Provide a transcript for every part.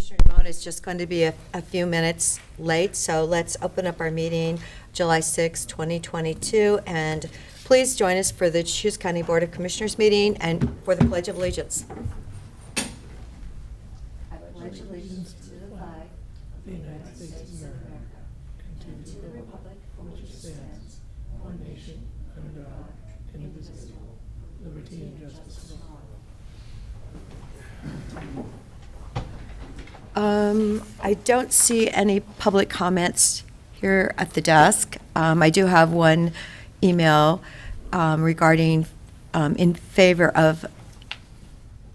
Commissioner DeBonne is just going to be a few minutes late, so let's open up our meeting July 6, 2022, and please join us for the Deschutes County Board of Commissioners meeting and for the Pledge of Allegiance. I pledge allegiance to the flag of the United States of America and to the republic for which it stands, one nation, under God, indivisible, liberty and justice for all. I don't see any public comments here at the desk. I do have one email regarding in favor of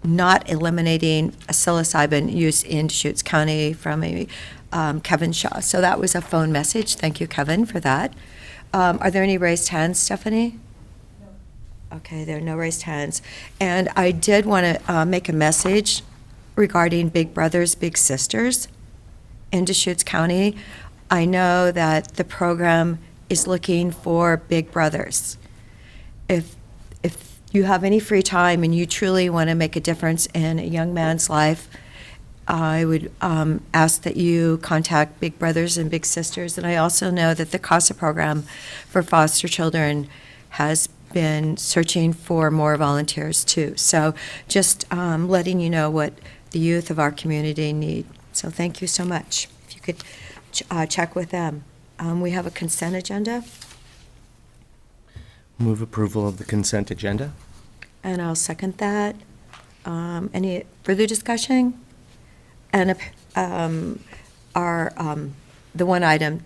not eliminating a psilocybin use in Deschutes County from a Kevin Shaw. So that was a phone message. Thank you, Kevin, for that. Are there any raised hands, Stephanie? No. Okay, there are no raised hands. And I did want to make a message regarding Big Brothers Big Sisters in Deschutes County. I know that the program is looking for big brothers. If you have any free time and you truly want to make a difference in a young man's life, I would ask that you contact Big Brothers and Big Sisters. And I also know that the CASA program for foster children has been searching for more volunteers too. So just letting you know what the youth of our community need. So thank you so much. If you could check with them. We have a consent agenda. Move approval of the consent agenda. And I'll second that. Any further discussion? And the one item,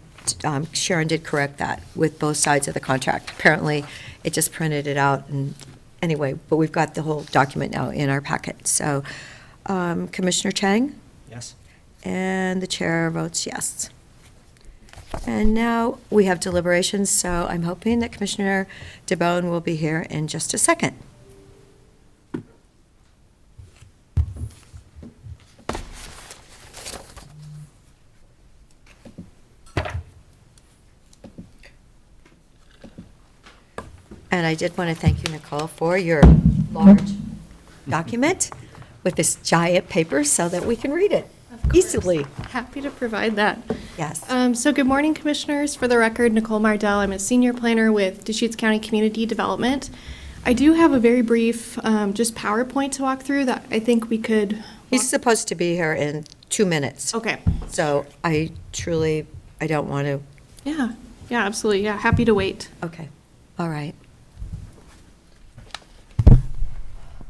Sharon did correct that with both sides of the contract. Apparently, it just printed it out. And anyway, but we've got the whole document now in our packet. So Commissioner Chang? Yes. And the chair votes yes. And now we have deliberations, so I'm hoping that Commissioner DeBonne will be here in just a second. And I did want to thank you, Nicole, for your large document with this giant paper so that we can read it easily. Happy to provide that. Yes. So good morning, Commissioners. For the record, Nicole Mardell. I'm a senior planner with Deschutes County Community Development. I do have a very brief just PowerPoint to walk through that I think we could. He's supposed to be here in 2 minutes. Okay. So I don't want to. Yeah, absolutely. Yeah, happy to wait. Okay. All right.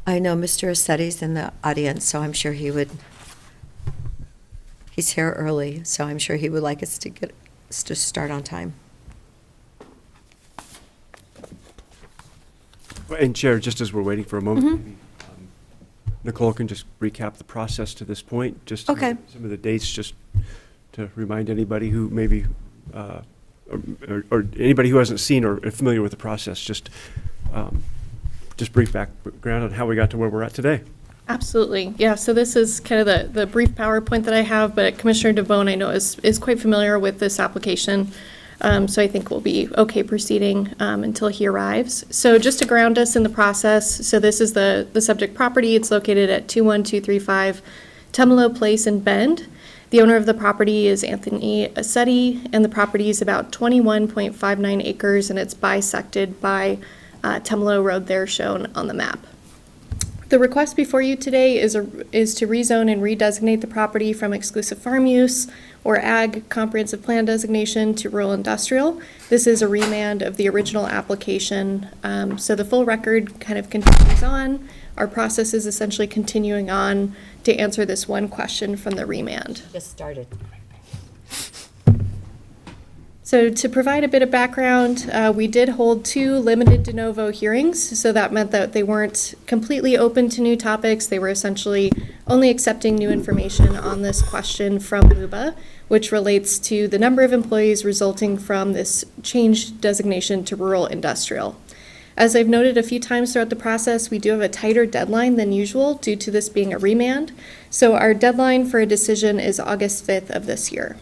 I know Mr. Assetti's in the audience, so I'm sure he would. He's here early, so I'm sure he would like us to start on time. And Chair, just as we're waiting for a moment, maybe, Nicole can just recap the process to this point, just Okay. some of the dates, just to remind anybody who maybe, or anybody who hasn't seen or are familiar with the process, just brief background on how we got to where we're at today. Absolutely. Yeah, so this is kind of the brief PowerPoint that I have, but Commissioner DeBonne, I know, is quite familiar with this application. So I think we'll be okay proceeding until he arrives. So just to ground us in the process, so this is the subject property. It's located at 21235 Tumalo Place in Bend. The owner of the property is Anthony Assetti, and the property is about 21.59 acres, and it's bisected by Tumalo Road there shown on the map. The request before you today is to rezone and redesignate the property from exclusive farm use or ag comprehensive plan designation to rural industrial. This is a remand of the original application. So the full record kind of continues on. Our process is essentially continuing on to answer this one question from the remand. Just started. So to provide a bit of background, we did hold 2 limited de novo hearings. So that meant that they weren't completely open to new topics. They were essentially only accepting new information on this question from LUBA, which relates to the number of employees resulting from this changed designation to rural industrial. As I've noted a few times throughout the process, we do have a tighter deadline than usual due to this being a remand. So our deadline for a decision is August 5th of this year.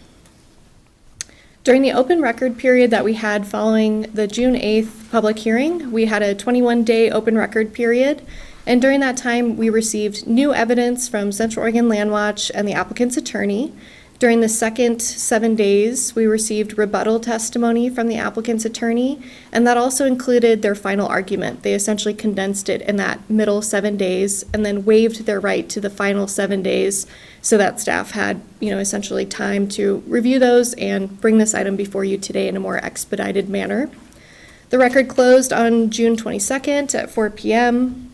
During the open record period that we had following the June 8th public hearing, we had a 21-day open record period, And during that time, we received new evidence from Central Oregon Land Watch and the applicant's attorney. During the second 7 days, we received rebuttal testimony from the applicant's attorney, and that also included their final argument. They essentially condensed it in that middle 7 days and then waived their right to the final 7 days so that staff had, essentially time to review those and bring this item before you today in a more expedited manner. The record closed on June 22nd at 4 p.m.,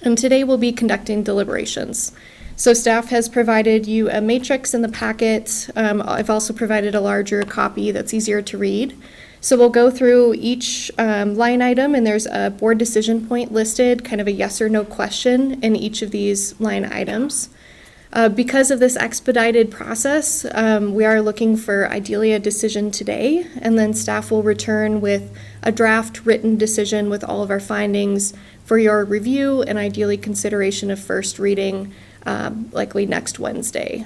and today we'll be conducting deliberations. So staff has provided you a matrix in the packet. I've also provided a larger copy that's easier to read. So we'll go through each line item, and there's a board decision point listed, kind of a yes or no question in each of these line items. Because of this expedited process, we are looking for ideally a decision today, and then staff will return with a draft written decision with all of our findings for your review and ideally consideration of first reading, likely next Wednesday.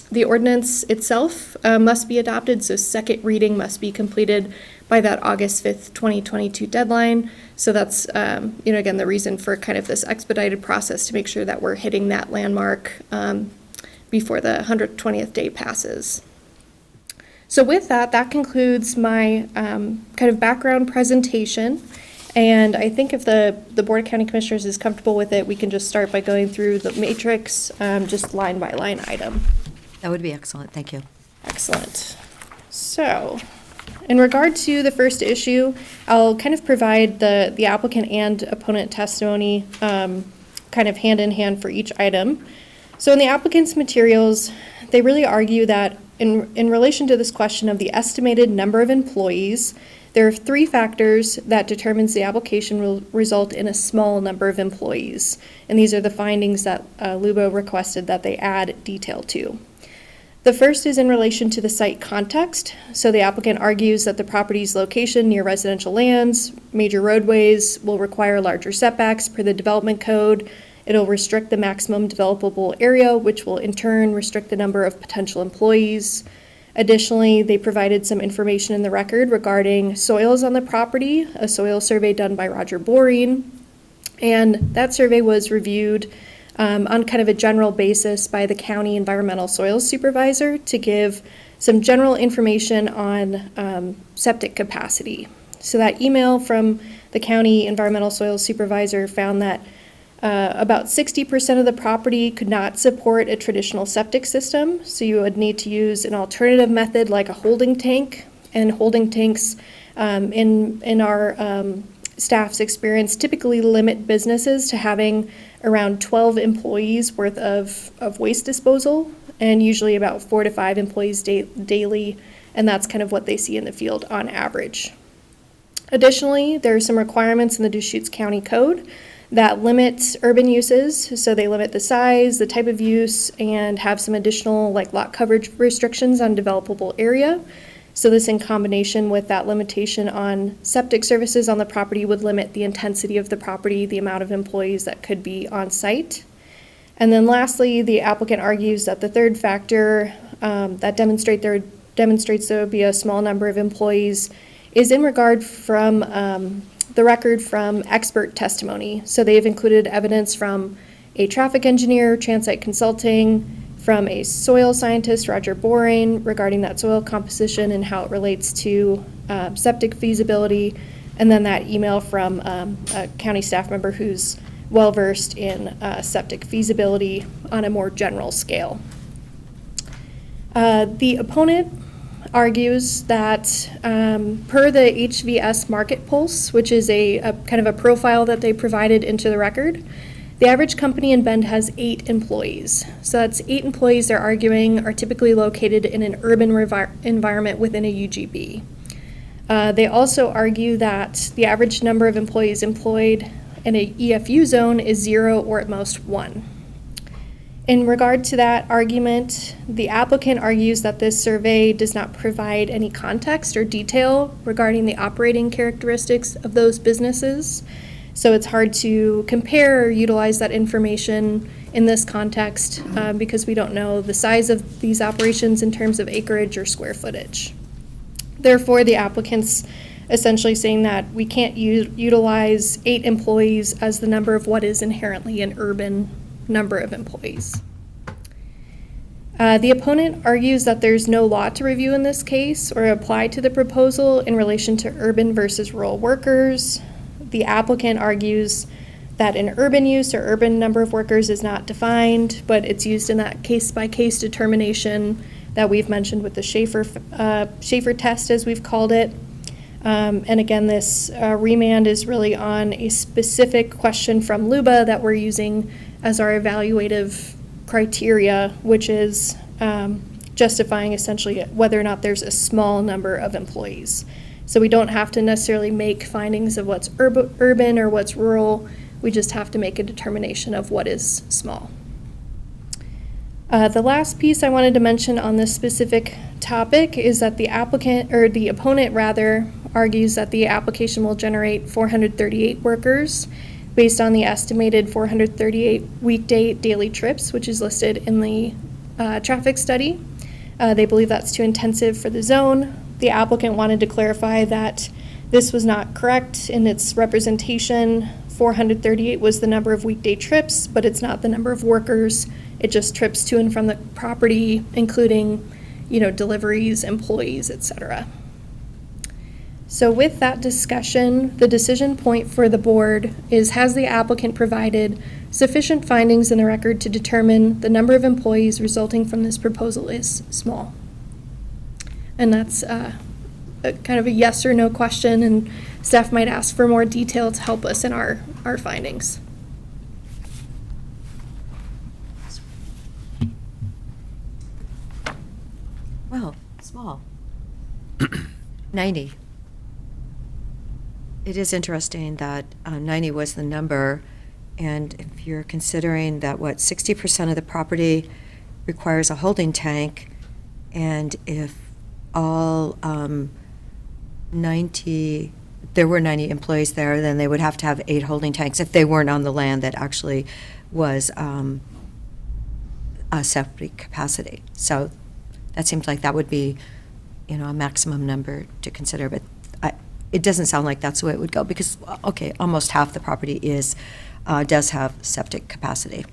The ordinance itself must be adopted, so second reading must be completed by that August 5th, 2022 deadline. So that's, again, the reason for kind of this expedited process to make sure that we're hitting that landmark before the 120th day passes. So with that, that concludes my kind of background presentation. And I think if the Board of County Commissioners is comfortable with it, we can just start by going through the matrix, just line by line item. That would be excellent, thank you. Excellent. So, in regard to the first issue, I'll kind of provide the applicant and opponent testimony kind of hand in hand for each item. So in the applicant's materials, they really argue that in relation to this question of the estimated number of employees, there are 3 factors that determines the application will result in a small number of employees. And these are the findings that Lubo requested that they add detail to. The first is in relation to the site context. So the applicant argues that the property's location near residential lands, major roadways will require larger setbacks per the development code. It'll restrict the maximum developable area, which will in turn restrict the number of potential employees. Additionally, they provided some information in the record regarding soils on the property, a soil survey done by Roger Boring, and that survey was reviewed on kind of a general basis by the county environmental soils supervisor to give some general information on septic capacity. So that email from the county environmental soils supervisor found that about 60% of the property could not support a traditional septic system, so you would need to use an alternative method like a holding tank. And holding tanks, in our staff's experience, typically limit businesses to having around 12 employees worth of waste disposal, and usually about 4 to 5 employees daily, and that's kind of what they see in the field on average. Additionally, there are some requirements in the Deschutes County Code that limit urban uses, so they limit the size, the type of use, and have some additional lot coverage restrictions on developable area. So this in combination with that limitation on septic services on the property would limit the intensity of the property, the amount of employees that could be on site. And then lastly, the applicant argues that the third factor that demonstrates there would be a small number of employees is in regard from the record from expert testimony. So they have included evidence from a traffic engineer, Transite Consulting, from a soil scientist, Roger Boring, regarding that soil composition and how it relates to septic feasibility, and then that email from a county staff member who's well-versed in septic feasibility on a more general scale. The opponent argues that per the HVS Market Pulse, which is a kind of a profile that they provided into the record, the average company in Bend has 8 employees. So that's 8 employees they're arguing are typically located in an urban environment within a UGB. They also argue that the average number of employees employed in a EFU zone is 0 or at most 1. In regard to that argument, the applicant argues that this survey does not provide any context or detail regarding the operating characteristics of those businesses. So it's hard to compare or utilize that information in this context because we don't know the size of these operations in terms of acreage or square footage. Therefore, the applicant's essentially saying that we can't utilize 8 employees as the number of what is inherently an urban number of employees. The opponent argues that there's no law to review in this case or apply to the proposal in relation to urban versus rural workers. The applicant argues that an urban use or urban number of workers is not defined, but it's used in that case-by-case determination that we've mentioned with the Schaefer test, as we've called it. And again, this remand is really on a specific question from LUBA that we're using as our evaluative criteria, which is justifying essentially whether or not there's a small number of employees. So we don't have to necessarily make findings of what's urban or what's rural. We just have to make a determination of what is small. The last piece I wanted to mention on this specific topic is that the applicant, or the opponent rather, argues that the application will generate 438 workers based on the estimated 438 weekday daily trips, which is listed in the traffic study. They believe that's too intensive for the zone. The applicant wanted to clarify that this was not correct in its representation. 438 was the number of weekday trips, but it's not the number of workers. It just trips to and from the property, including, deliveries, employees, etc. So with that discussion, the decision point for the board is, has the applicant provided sufficient findings in the record to determine the number of employees resulting from this proposal is small? And that's kind of a yes or no question, and staff might ask for more detail to help us in our findings. Well, small. 90. It is interesting that 90 was the number, and if you're considering that, 60% of the property requires a holding tank, and if all 90, there were 90 employees there, then they would have to have 8 holding tanks if they weren't on the land that actually was a septic capacity. So that seems like that would be, a maximum number to consider, but it doesn't sound like that's the way it would go, because, okay, almost half the property does have septic capacity.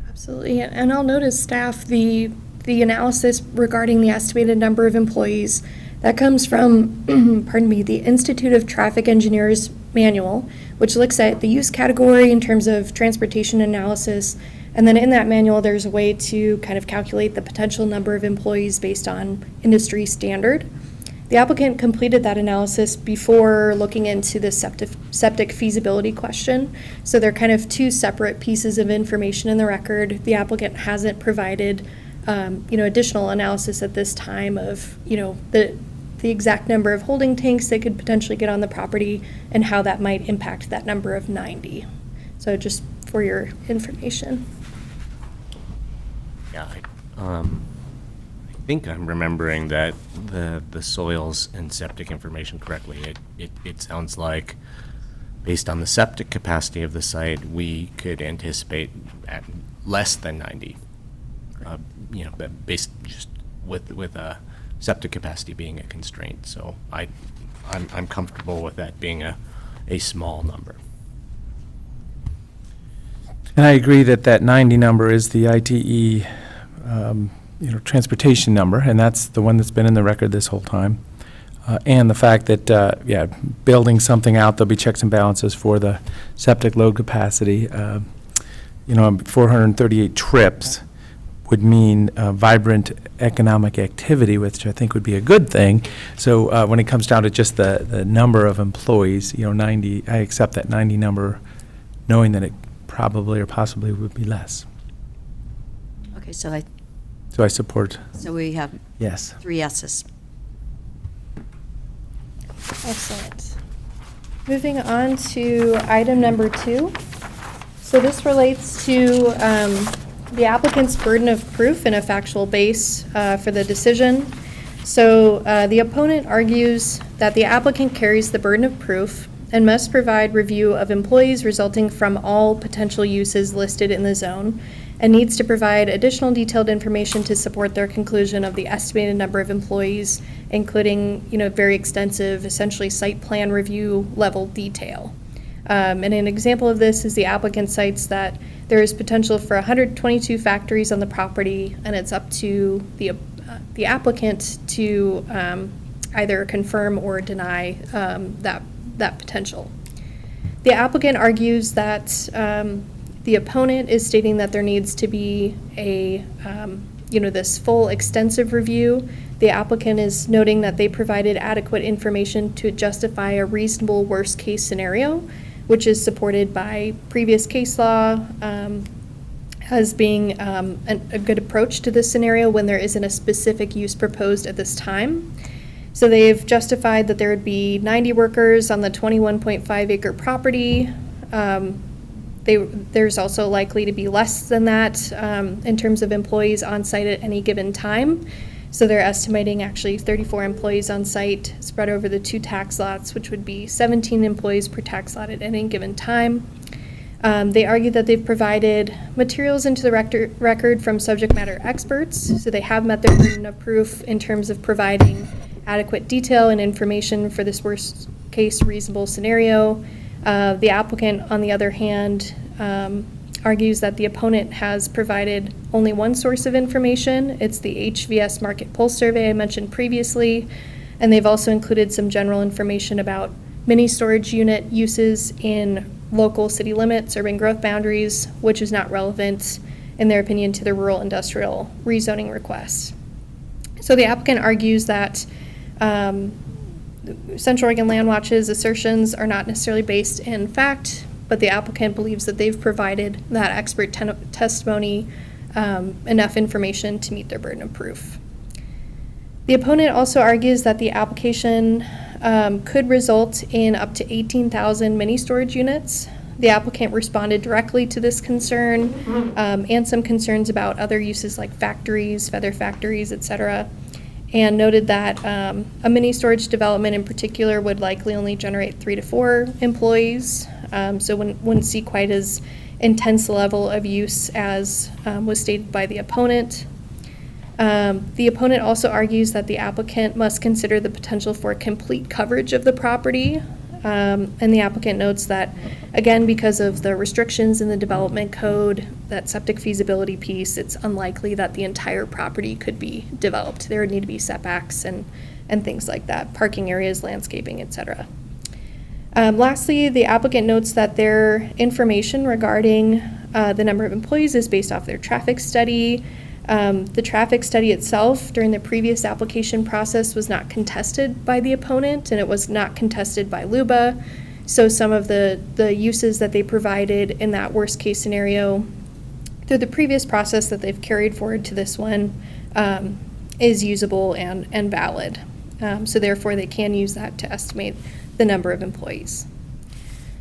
Absolutely, and I'll note as staff, the analysis regarding the estimated number of employees, that comes from, the Institute of Traffic Engineers manual, which looks at the use category in terms of transportation analysis. And then in that manual, there's a way to kind of calculate the potential number of employees based on industry standard. The applicant completed that analysis before looking into the septic feasibility question. So they're kind of 2 separate pieces of information in the record. The applicant hasn't provided, additional analysis at this time of, the exact number of holding tanks they could potentially get on the property and how that might impact that number of 90. So just for your information. Yeah, I think I'm remembering that the soils and septic information correctly. It sounds like, based on the septic capacity of the site, we could anticipate at less than 90. But based just with a septic capacity being a constraint. So I'm comfortable with that being a small number. And I agree that 90 number is the ITE, transportation number, and that's the one that's been in the record this whole time. And the fact that, building something out, there'll be checks and balances for the septic load capacity. 438 trips would mean vibrant economic activity, which I think would be a good thing. So when it comes down to just the number of employees, 90, I accept that 90 number, knowing that it probably or possibly would be less. Okay, so So I support, we have yes. 3 yeses. Excellent. Moving on to item number 2. So this relates to the applicant's burden of proof and a factual base for the decision. So the opponent argues that the applicant carries the burden of proof and must provide review of employees resulting from all potential uses listed in the zone, and needs to provide additional detailed information to support their conclusion of the estimated number of employees, including, very extensive, essentially site plan review level detail. And an example of this is the applicant cites that there is potential for 122 factories on the property, and it's up to the applicant to either confirm or deny that potential. The applicant argues that the opponent is stating that there needs to be this full extensive review. The applicant is noting that they provided adequate information to justify a reasonable worst-case scenario, which is supported by previous case law as being a good approach to this scenario when there isn't a specific use proposed at this time. So they've justified that there would be 90 workers on the 21.5 acre property. There's also likely to be less than that in terms of employees on site at any given time. So they're estimating actually 34 employees on site spread over the 2 tax lots, which would be 17 employees per tax lot at any given time. They argue that they've provided materials into the record from subject matter experts, so they have met their burden of proof in terms of providing adequate detail and information for this worst case reasonable scenario. The applicant, on the other hand, argues that the opponent has provided only one source of information. It's the HVS Market Pulse Survey I mentioned previously, and they've also included some general information about mini storage unit uses in local city limits, urban growth boundaries, which is not relevant, in their opinion, to the rural industrial rezoning request. So the applicant argues that Central Oregon Land Watch's assertions are not necessarily based in fact, but the applicant believes that they've provided that expert testimony enough information to meet their burden of proof. The opponent also argues that the application could result in up to 18,000 mini storage units. The applicant responded directly to this concern and some concerns about other uses like factories, feather factories, etc., and noted that a mini storage development in particular would likely only generate 3 to 4 employees, so wouldn't see quite as intense level of use as was stated by the opponent. The opponent also argues that the applicant must consider the potential for complete coverage of the property, and the applicant notes that, again, because of the restrictions in the development code, that septic feasibility piece, it's unlikely that the entire property could be developed. There would need to be setbacks and things like that, parking areas, landscaping, etc. Lastly, the applicant notes that their information regarding the number of employees is based off their traffic study. The traffic study itself during the previous application process was not contested by the opponent, and it was not contested by LUBA. So some of the uses that they provided in that worst case scenario through the previous process that they've carried forward to this one is usable and valid. So therefore they can use that to estimate the number of employees.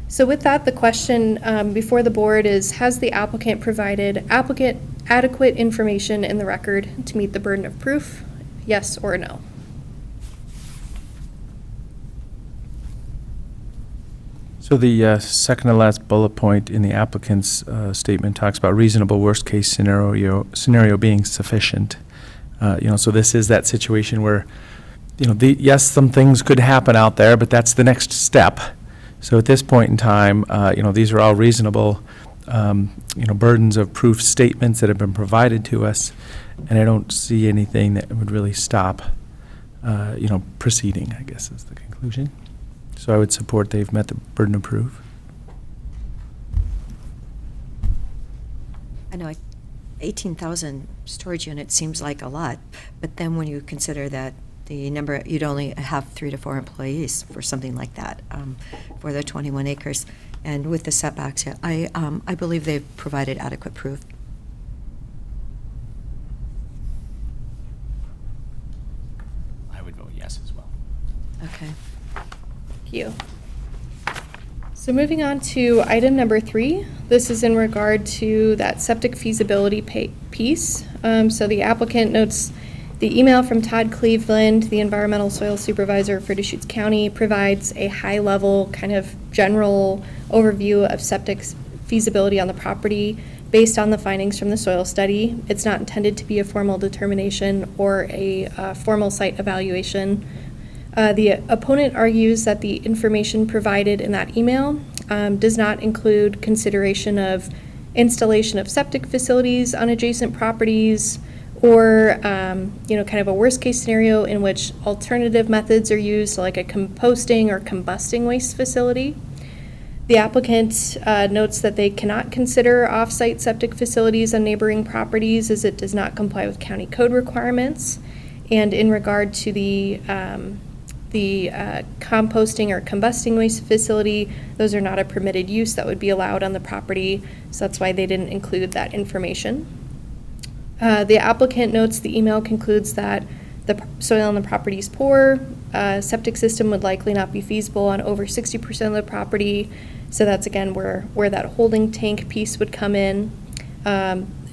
So with that, the question before the board is, has the applicant provided adequate information in the record to meet the burden of proof? Yes or no? So the second to last bullet point in the applicant's statement talks about reasonable worst-case scenario being sufficient. So this is that situation where, yes, some things could happen out there, but that's the next step. So at this point in time, these are all reasonable, burdens of proof statements that have been provided to us, and I don't see anything that would really stop, proceeding, I guess is the conclusion. So I would support they've met the burden of proof. I know 18,000 storage units seems like a lot, but then when you consider that the number, you'd only have 3 to 4 employees for something like that, for the 21 acres. And with the setbacks, I believe they've provided adequate proof. I would vote yes as well. Okay. Thank you. So moving on to item number 3, this is in regard to that septic feasibility piece. So the applicant notes the email from Todd Cleveland, the environmental soil supervisor for Deschutes County, provides a high-level kind of general overview of septic feasibility on the property. based on the findings from the soil study. It's not intended to be a formal determination or a formal site evaluation. The opponent argues that the information provided in that email does not include consideration of installation of septic facilities on adjacent properties, or kind of a worst-case scenario in which alternative methods are used, like a composting or combusting waste facility. The applicant notes that they cannot consider off-site septic facilities on neighboring properties as it does not comply with county code requirements. And in regard to the composting or combusting waste facility, those are not a permitted use that would be allowed on the property, so that's why they didn't include that information. The applicant notes the email concludes that the soil on the property is poor, septic system would likely not be feasible on over 60% of the property, so that's again where that holding tank piece would come in.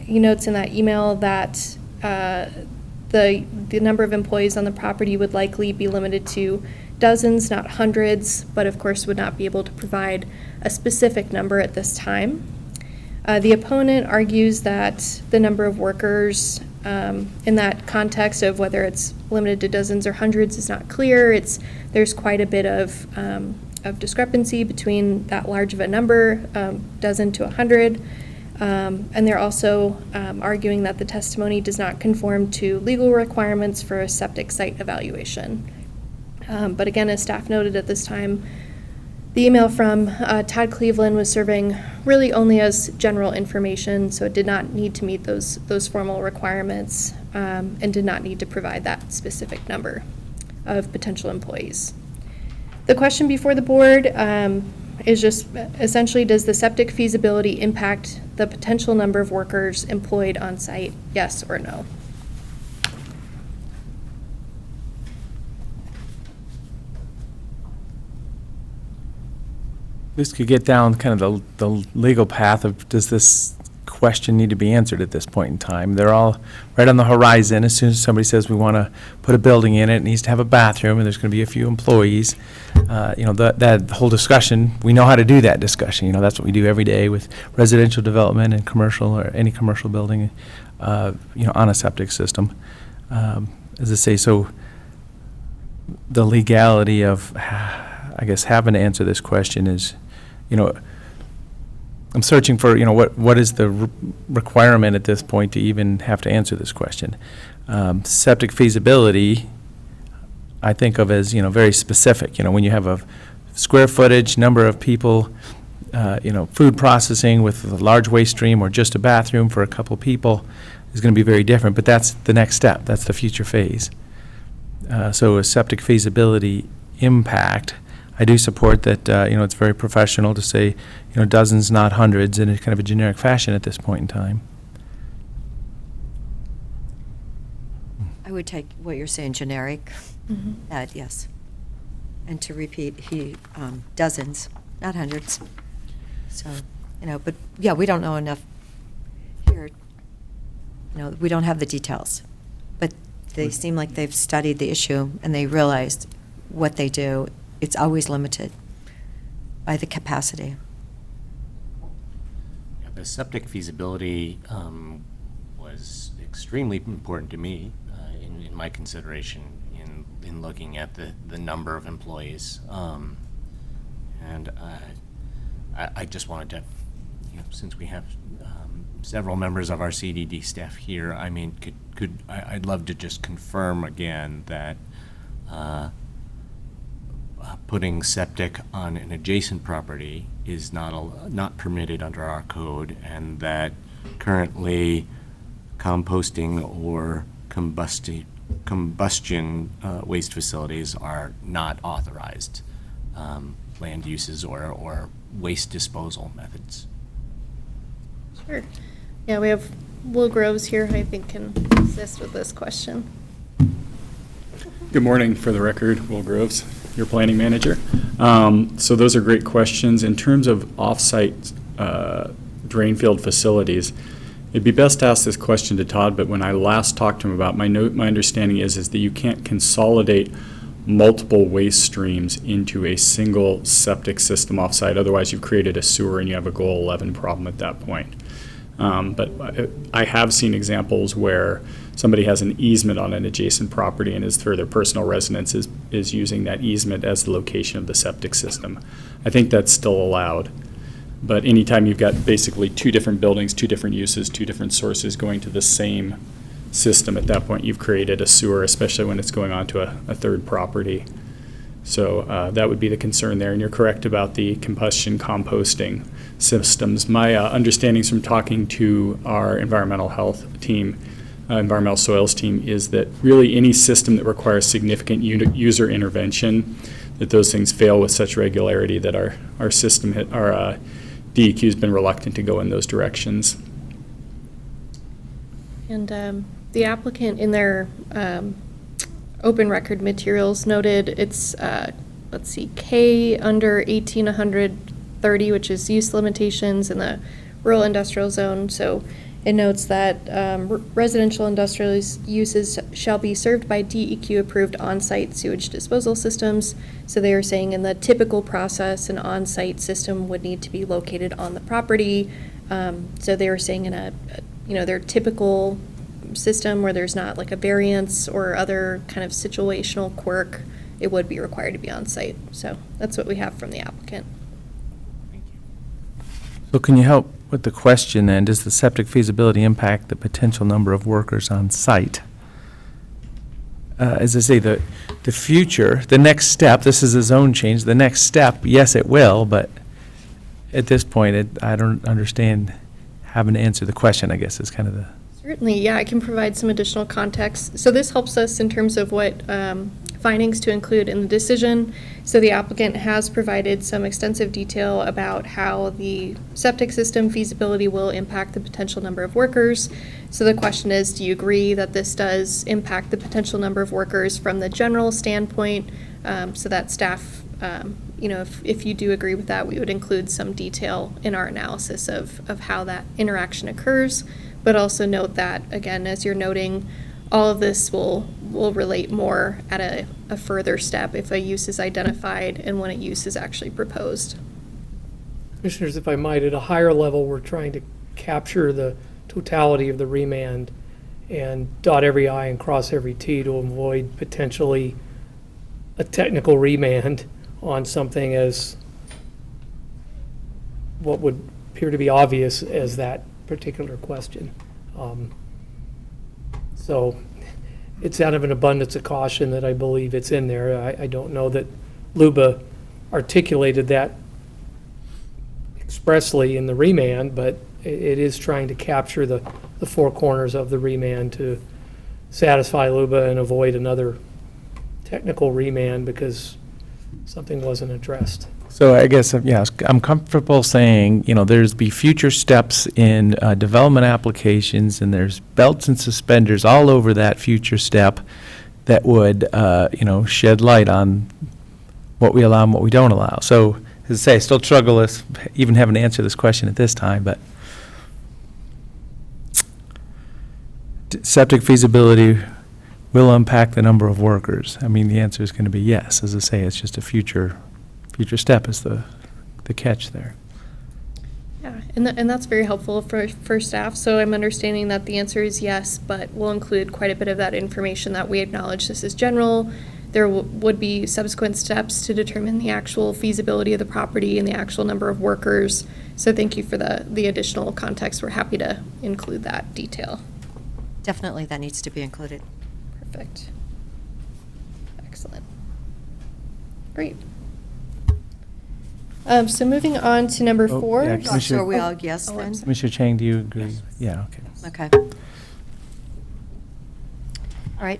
He notes in that email that the number of employees on the property would likely be limited to dozens, not hundreds, but of course would not be able to provide a specific number at this time. The opponent argues that the number of workers in that context of whether it's limited to dozens or hundreds is not clear. There's quite a bit of discrepancy between that large of a number, dozen to 100. And they're also arguing that the testimony does not conform to legal requirements for a septic site evaluation. But again, as staff noted at this time, the email from Todd Cleveland was serving really only as general information, so it did not need to meet those formal requirements and did not need to provide that specific number of potential employees. The question before the board is just essentially, does the septic feasibility impact the potential number of workers employed on site, yes or no? This could get down kind of the legal path of, does this question need to be answered at this point in time? They're all right on the horizon. As soon as somebody says we want to put a building in it, it needs to have a bathroom, and there's going to be a few employees. That whole discussion, we know how to do that discussion. That's what we do every day with residential development and commercial, or any commercial building, on a septic system. As I say, so the legality of, I guess, having to answer this question is, I'm searching for, what is the requirement at this point to even have to answer this question? Septic feasibility, I think of as, very specific. When you have a square footage, number of people, food processing with a large waste stream or just a bathroom for a couple people is going to be very different, but that's the next step. That's the future phase. So a septic feasibility impact, I do support that, it's very professional to say, dozens, not hundreds, in a kind of a generic fashion at this point in time. I would take what you're saying, generic, Mm-hmm. that, yes. And to repeat, dozens, not hundreds. So, but yeah, we don't know enough here. We don't have the details. But they seem like they've studied the issue and they realized what they do. It's always limited by the capacity. Yeah, the septic feasibility was extremely important to me in my consideration in looking at the number of employees. And I just wanted to, since we have several members of our CDD staff here, I mean, I'd love to just confirm again that putting septic on an adjacent property is not permitted under our code, and that currently composting or combustion waste facilities are not authorized land uses or waste disposal methods. Sure. Yeah, we have Will Groves here, who I think can assist with this question. Good morning. For the record, Will Groves, your planning manager. So those are great questions. In terms of off-site drain field facilities, it'd be best to ask this question to Todd, but when I last talked to him about my understanding is that you can't consolidate multiple waste streams into a single septic system off-site. Otherwise, you've created a sewer and you have a goal 11 problem at that point. But I have seen examples where somebody has an easement on an adjacent property and is for their personal residence is using that easement as the location of the septic system. I think that's still allowed. But anytime you've got basically two different buildings, two different uses, two different sources going to the same system, at that point you've created a sewer, especially when it's going onto a third property. So that would be the concern there. And you're correct about the combustion composting systems. My understandings from talking to our environmental health team, environmental soils team, is that really any system that requires significant user intervention, that those things fail with such regularity that our system, our DEQ has been reluctant to go in those directions. And the applicant in their open record materials noted it's, let's see, K under 18130, which is use limitations in the rural industrial zone. So it notes that residential industrial uses shall be served by DEQ-approved on-site sewage disposal systems. So they are saying in the typical process, an on-site system would need to be located on the property. So they were saying in their typical system where there's not like a variance or other kind of situational quirk, it would be required to be on site. So that's what we have from the applicant. So can you help with the question then? Does the septic feasibility impact the potential number of workers on site? As I say, the future, the next step, this is a zone change, the next step, yes, it will, but at this point, I don't understand having to answer the question, I guess, is kind of the... Certainly, yeah, I can provide some additional context. So this helps us in terms of what findings to include in the decision. So the applicant has provided some extensive detail about how the septic system feasibility will impact the potential number of workers. So the question is, do you agree that this does impact the potential number of workers from the general standpoint? So that staff, if you do agree with that, we would include some detail in our analysis of how that interaction occurs. But also note that, again, as you're noting, all of this will relate more at a further step if a use is identified and when a use is actually proposed. Commissioners, if I might, at a higher level, we're trying to capture the totality of the remand and dot every I and cross every T to avoid potentially a technical remand on something as what would appear to be obvious as that particular question. So it's out of an abundance of caution that I believe it's in there. I don't know that LUBA articulated that expressly in the remand, but it is trying to capture the four corners of the remand to satisfy LUBA and avoid another technical remand because something wasn't addressed. So I guess, yes, I'm comfortable saying, there's be future steps in development applications, and there's belts and suspenders all over that future step that would, shed light on what we allow and what we don't allow. So, as I say, I still struggle with even having to answer this question at this time, but septic feasibility will impact the number of workers. I mean, the answer is going to be yes. As I say, it's just a future step is the catch there. Yeah, and that's very helpful for staff. So I'm understanding that the answer is yes, but we'll include quite a bit of that information that we acknowledge this is general. There would be subsequent steps to determine the actual feasibility of the property and the actual number of workers. So thank you for the additional context. We're happy to include that detail. Definitely, that needs to be included. Perfect. Excellent. Great. So moving on to number Oh, 4. yeah, Commissioner- So are we all yes I'm then? sorry. Commissioner Chang, do you agree? Yeah, okay. Okay. All right.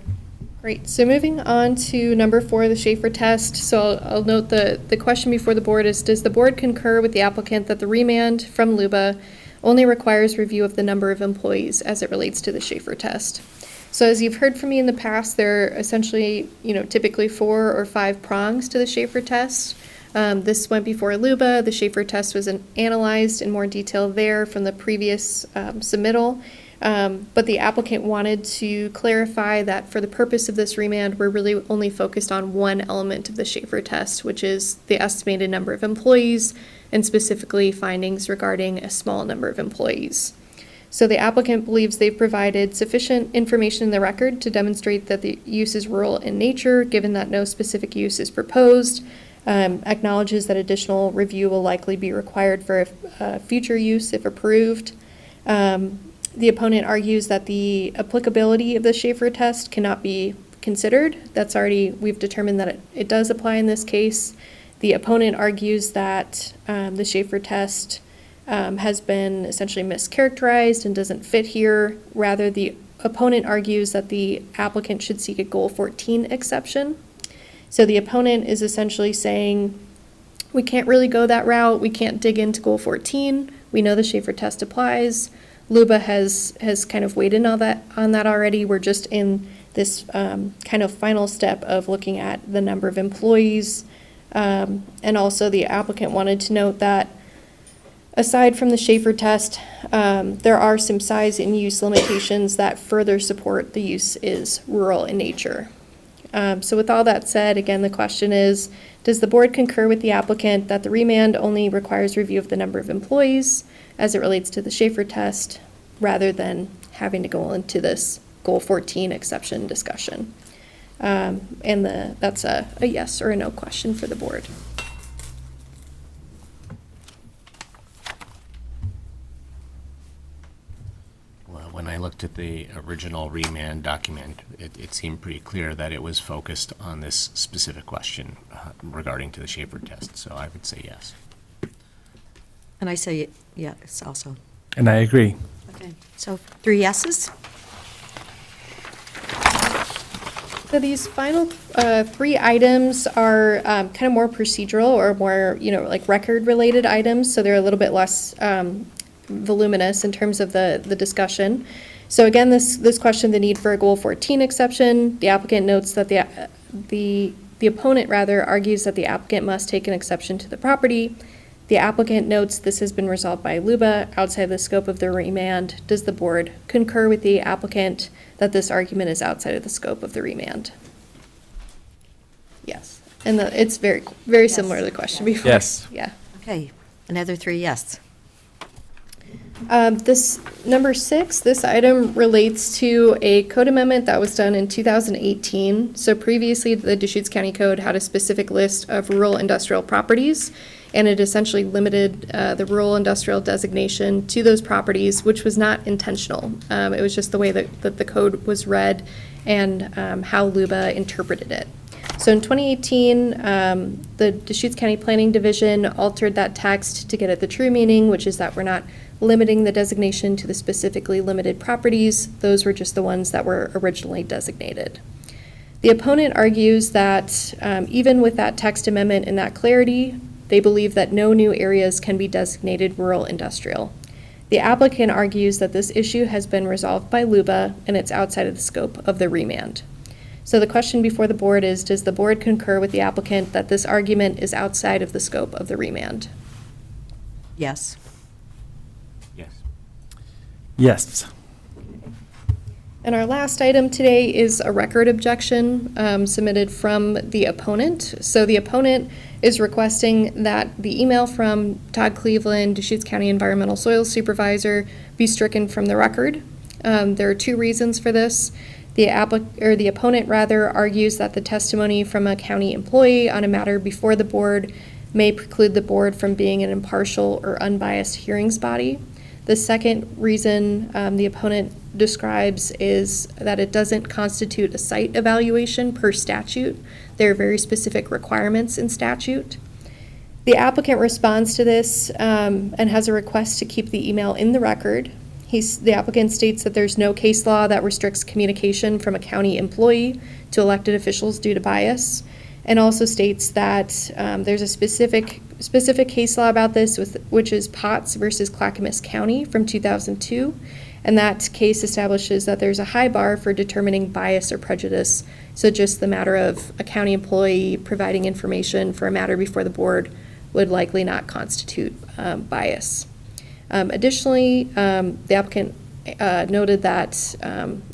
Great. So moving on to number 4, the Schaefer test. So I'll note the question before the board is, does the board concur with the applicant that the remand from LUBA only requires review of the number of employees as it relates to the Schaefer test? So as you've heard from me in the past, there are essentially, typically 4 or 5 prongs to the Schaefer test. This went before LUBA. The Schaefer test was analyzed in more detail there from the previous submittal. But the applicant wanted to clarify that for the purpose of this remand, we're really only focused on one element of the Schaefer test, which is the estimated number of employees, and specifically findings regarding a small number of employees. So the applicant believes they've provided sufficient information in the record to demonstrate that the use is rural in nature, given that no specific use is proposed, acknowledges that additional review will likely be required for future use if approved. The opponent argues that the applicability of the Schaefer test cannot be considered. That's already, we've determined that it does apply in this case. The opponent argues that the Schaefer test has been essentially mischaracterized and doesn't fit here. Rather, the opponent argues that the applicant should seek a Goal 14 exception. So the opponent is essentially saying, we can't really go that route. We can't dig into Goal 14. We know the Schaefer test applies. LUBA has kind of weighed in on that already. We're just in this kind of final step of looking at the number of employees. And also the applicant wanted to note that aside from the Schaefer test, there are some size and use limitations that further support the use is rural in nature. So with all that said, again, the question is, does the board concur with the applicant that the remand only requires review of the number of employees as it relates to the Schaefer test, rather than having to go into this Goal 14 exception discussion? That's a yes or a no question for the board. Well, when I looked at the original remand document, it seemed pretty clear that it was focused on this specific question regarding to the Schaefer test, so I would say yes. And I say yes also. And I agree. Okay, so 3 yeses? So these final 3 items are kind of more procedural or more, like record-related items, so they're a little bit less voluminous in terms of the discussion. So again, this question, the need for a Goal 14 exception, the applicant notes that the opponent rather argues that the applicant must take an exception to the property. The applicant notes this has been resolved by LUBA outside the scope of the remand. Does the board concur with the applicant that this argument is outside of the scope of the remand? Yes. And it's very, very similar to the question before. Yes. Yeah. Okay, another 3 yes. This number 6, this item relates to a code amendment that was done in 2018. So previously, the Deschutes County Code had a specific list of rural industrial properties, and it essentially limited the rural industrial designation to those properties, which was not intentional. It was just the way that the code was read and how LUBA interpreted it. So in 2018, the Deschutes County Planning Division altered that text to get at the true meaning, which is that we're not limiting the designation to the specifically limited properties. Those were just the ones that were originally designated. The opponent argues that even with that text amendment and that clarity, they believe that no new areas can be designated rural industrial. The applicant argues that this issue has been resolved by LUBA and it's outside of the scope of the remand. So the question before the board is, does the board concur with the applicant that this argument is outside of the scope of the remand? Yes. Yes. Yes. And our last item today is a record objection submitted from the opponent. So the opponent is requesting that the email from Todd Cleveland, Deschutes County Environmental Soils Supervisor, be stricken from the record. There are 2 reasons for this. The opponent rather argues that the testimony from a county employee on a matter before the board may preclude the board from being an impartial or unbiased hearings body. The second reason the opponent describes is that it doesn't constitute a site evaluation per statute. There are very specific requirements in statute. The applicant responds to this and has a request to keep the email in the record. The applicant states that there's no case law that restricts communication from a county employee to elected officials due to bias, and also states that there's a specific case law about this, which is Potts versus Clackamas County from 2002, and that case establishes that there's a high bar for determining bias or prejudice. So just the matter of a county employee providing information for a matter before the board would likely not constitute bias. Additionally, the applicant noted that,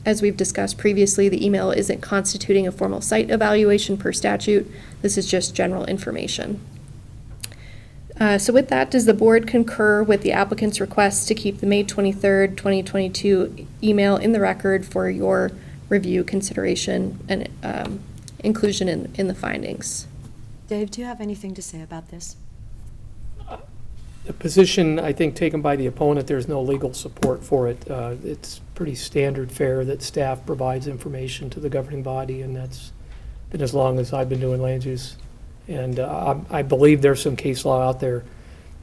as we've discussed previously, the email isn't constituting a formal site evaluation per statute. This is just general information. So with that, does the board concur with the applicant's request to keep the May 23rd, 2022 email in the record for your review, consideration, and inclusion in the findings? Dave, do you have anything to say about this? The position, I think, taken by the opponent, there's no legal support for it. It's pretty standard fare that staff provides information to the governing body, and that's been as long as I've been doing land use. And I believe there's some case law out there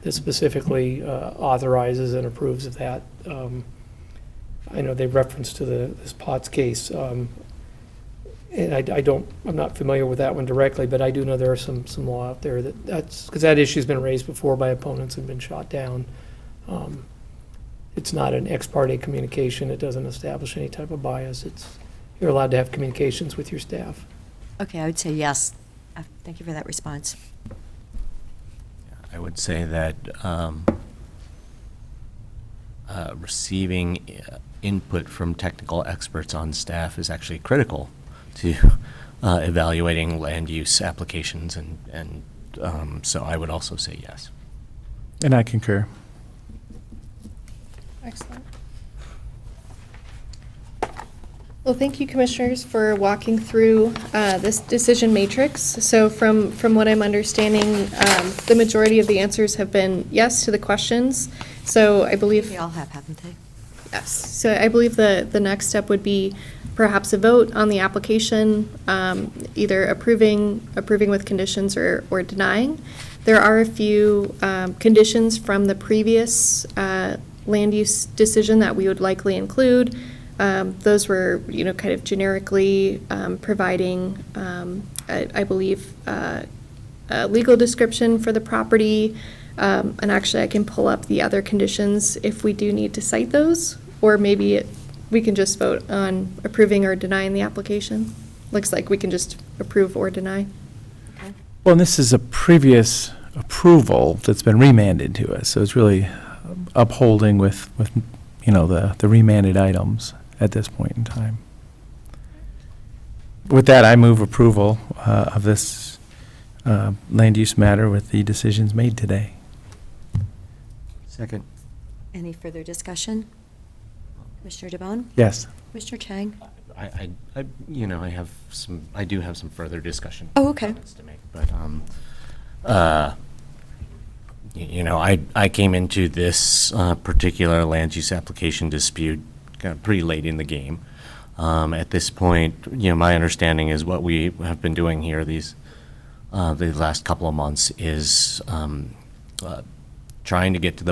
that specifically authorizes and approves of that. I know they reference to this Potts case. And I'm not familiar with that one directly, but I do know there are some law out there that's, because that issue's been raised before by opponents and been shot down. It's not an ex parte communication. It doesn't establish any type of bias. You're allowed to have communications with your staff. Okay, I would say yes. Thank you for that response. I would say that receiving input from technical experts on staff is actually critical to evaluating land use applications, and so I would also say yes. And I concur. Excellent. Well, thank you, commissioners, for walking through this decision matrix. So from what I'm understanding, the majority of the answers have been yes to the questions. So I believe. They all have, haven't they? Yes. So I believe the next step would be perhaps a vote on the application, either approving with conditions or denying. There are a few conditions from the previous land use decision that we would likely include. Those were, kind of generically providing, I believe, a legal description for the property. And actually, I can pull up the other conditions if we do need to cite those, or maybe we can just vote on approving or denying the application. Looks like we can just approve or deny. Okay. Well, and this is a previous approval that's been remanded to us, so it's really upholding with the remanded items at this point in time. With that, I move approval of this land use matter with the decisions made today. Second. Any further discussion? Commissioner DeBonne? Yes. Commissioner Chang? I do have some further discussion. Oh, okay. comments to make, but I came into this particular land use application dispute kind of pretty late in the game. At this point, my understanding is what we have been doing here the last couple of months is trying to get to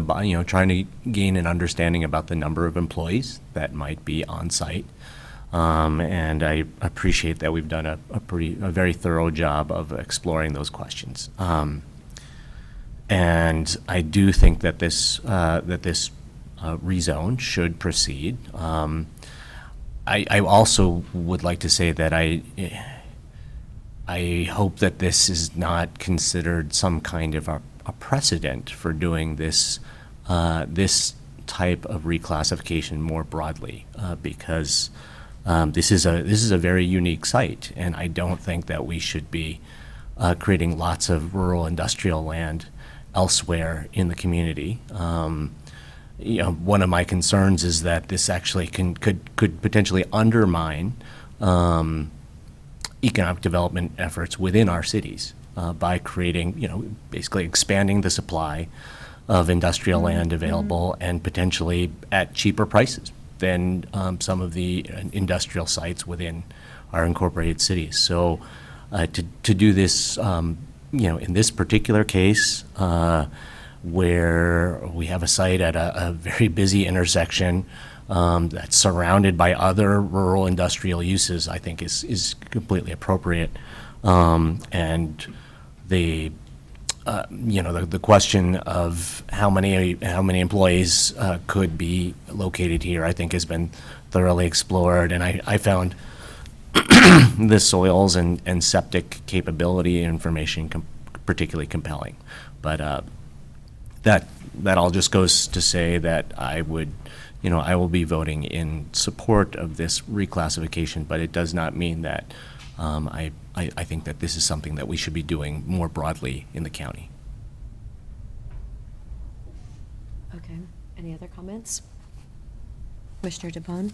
trying to gain an understanding about the number of employees that might be on site. And I appreciate that we've done a very thorough job of exploring those questions. And I do think that this rezone should proceed. I also would like to say that I hope that this is not considered some kind of a precedent for doing this type of reclassification more broadly, because this is a very unique site, and I don't think that we should be creating lots of rural industrial land elsewhere in the community. One of my concerns is that this actually could potentially undermine economic development efforts within our cities by creating, basically expanding the supply of industrial land available and potentially at cheaper prices than some of the industrial sites within our incorporated cities. So to do this, in this particular case, where we have a site at a very busy intersection that's surrounded by other rural industrial uses, I think is completely appropriate. And the question of how many employees could be located here, I think, has been thoroughly explored, and I found the soils and septic capability information particularly compelling. But that all just goes to say that I will be voting in support of this reclassification, but it does not mean that I think that this is something that we should be doing more broadly in the county. Okay. Any other comments? Commissioner DeBonne?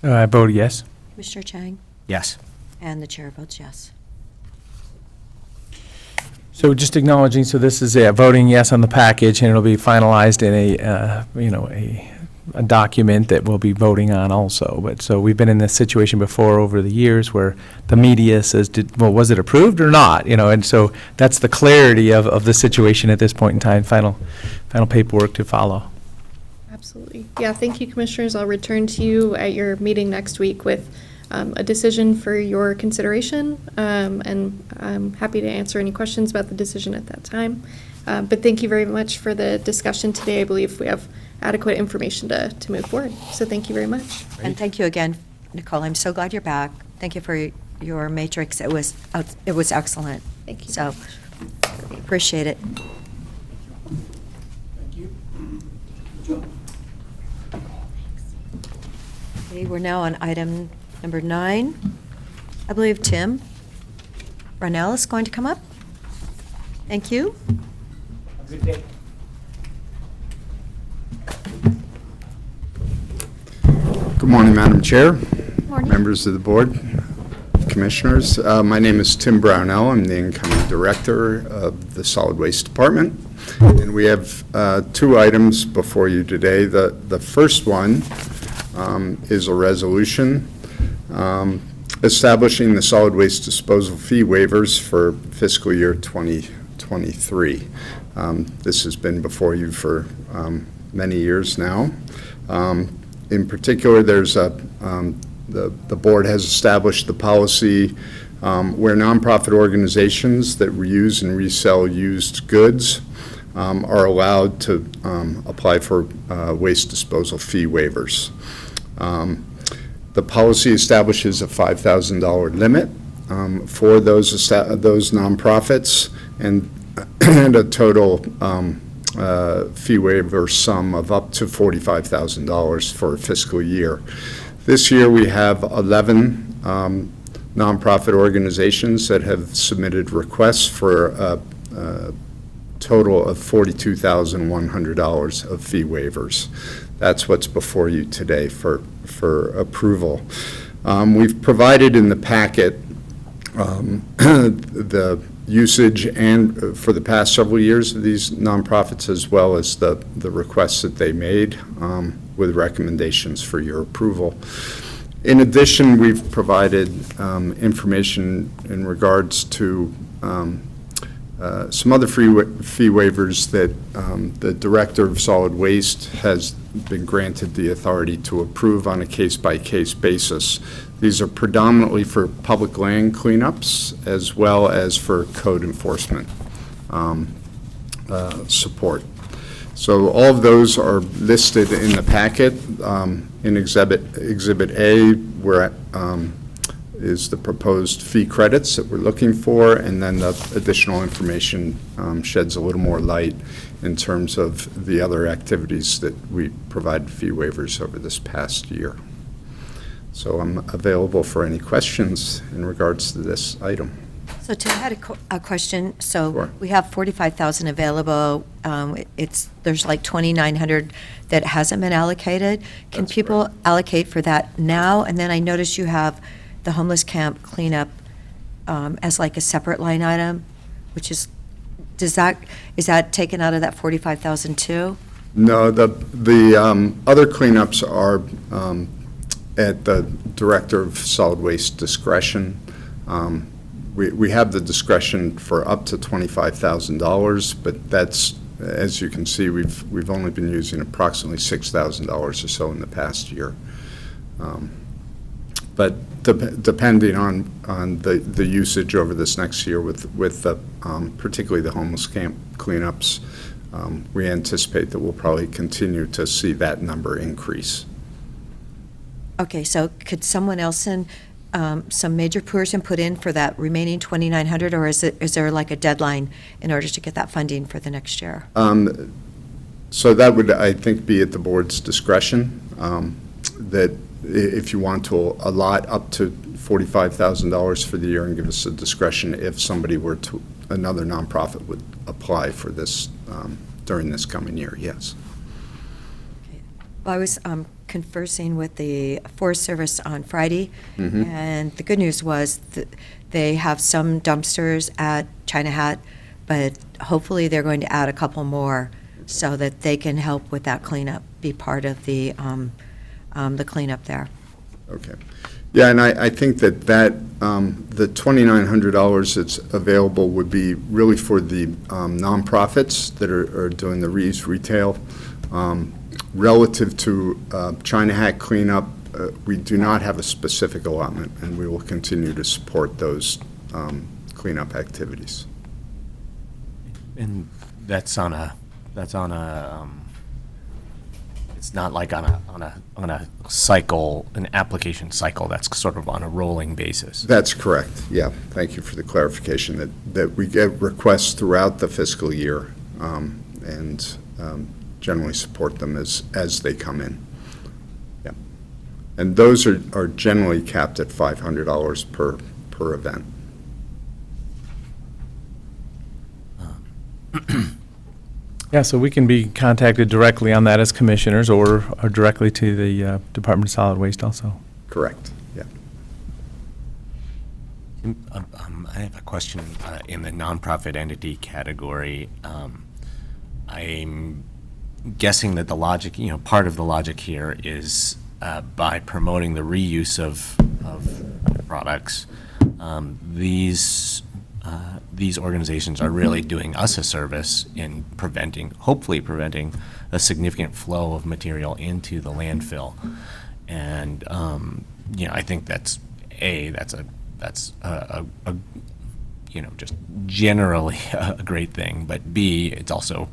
I vote yes. Commissioner Chang? Yes. And the chair votes yes. So just acknowledging, so this is voting yes on the package, and it'll be finalized in a document that we'll be voting on also. But so we've been in this situation before over the years where the media says, well, was it approved or not? And so that's the clarity of the situation at this point in time. Final paperwork to follow. Absolutely. Yeah, thank you, Commissioners. I'll return to you at your meeting next week with a decision for your consideration, and I'm happy to answer any questions about the decision at that time. But thank you very much for the discussion today. I believe we have adequate information to move forward. So thank you very much. And thank you again, Nicole. I'm so glad you're back. Thank you for your matrix. It was excellent. Thank you. So, appreciate it. Okay, we're now on item number 9. I believe Tim Ronell is going to come up. Thank you. Good morning, Madam Chair, Morning. members of the board, commissioners. My name is Tim Brownell. I'm the incoming director of the Solid Waste Department. And we have 2 items before you today. The first one is a resolution establishing the solid waste disposal fee waivers for fiscal year 2023. This has been before you for many years now. In particular, there's the board has established the policy where nonprofit organizations that reuse and resell used goods are allowed to apply for waste disposal fee waivers. The policy establishes a $5,000 limit for those nonprofits and a total fee waiver sum of up to $45,000 for a fiscal year. This year we have 11 nonprofit organizations that have submitted requests for a total of $42,100 of fee waivers. That's what's before you today for approval. We've provided in the packet the usage and for the past several years of these nonprofits, as well as the requests that they made with recommendations for your approval. In addition, we've provided information in regards to some other fee waivers that the Director of Solid Waste has been granted the authority to approve on a case-by-case basis. These are predominantly for public land cleanups as well as for code enforcement support. So all of those are listed in the packet. In Exhibit A, where is the proposed fee credits that we're looking for, and then the additional information sheds a little more light in terms of the other activities that we provide fee waivers over this past year. So I'm available for any questions in regards to this item. So Tim, I had a question. So Sure. we have 45,000 available. There's like 2,900 that hasn't been allocated. Can That's people correct. allocate for that now? And then I noticed you have the homeless camp cleanup as like a separate line item, which is that taken out of that 45,000 too? No, the other cleanups are at the Director of Solid Waste discretion. We have the discretion for up to $25,000, but that's, as you can see, we've only been using approximately $6,000 or so in the past year. But depending on the usage over this next year with the, particularly the homeless camp cleanups, we anticipate that we'll probably continue to see that number increase. Okay, so could someone else send some major person put in for that remaining 2,900, or is there like a deadline in order to get that funding for the next year? So that would, I think, be at the board's discretion, that if you want to allot up to $45,000 for the year and give us a discretion if somebody were to, another nonprofit would apply for this during this coming year, yes. I was conversing with the Forest Service on Friday, and the good news was that they have some dumpsters at China Hat, but hopefully they're going to add a couple more so that they can help with that cleanup, be part of the cleanup there. Okay. Yeah, and I think that the $2,900 that's available would be really for the nonprofits that are doing the reuse retail. Relative to China Hat cleanup, we do not have a specific allotment, and we will continue to support those cleanup activities. And that's on a, it's not like on a cycle, an application cycle, that's sort of on a rolling basis. That's correct, yeah. Thank you for the clarification, that we get requests throughout the fiscal year, and generally support them as they come in. Yeah. And those are generally capped at $500 per event. Yeah, so we can be contacted directly on that as commissioners or directly to the Department of Solid Waste also. Correct, yeah. I have a question in the nonprofit entity category. I'm guessing that the logic, part of the logic here is by promoting the reuse of products, these organizations are really doing us a service in hopefully preventing a significant flow of material into the landfill. And, I think that's just generally a great thing, but B, it's also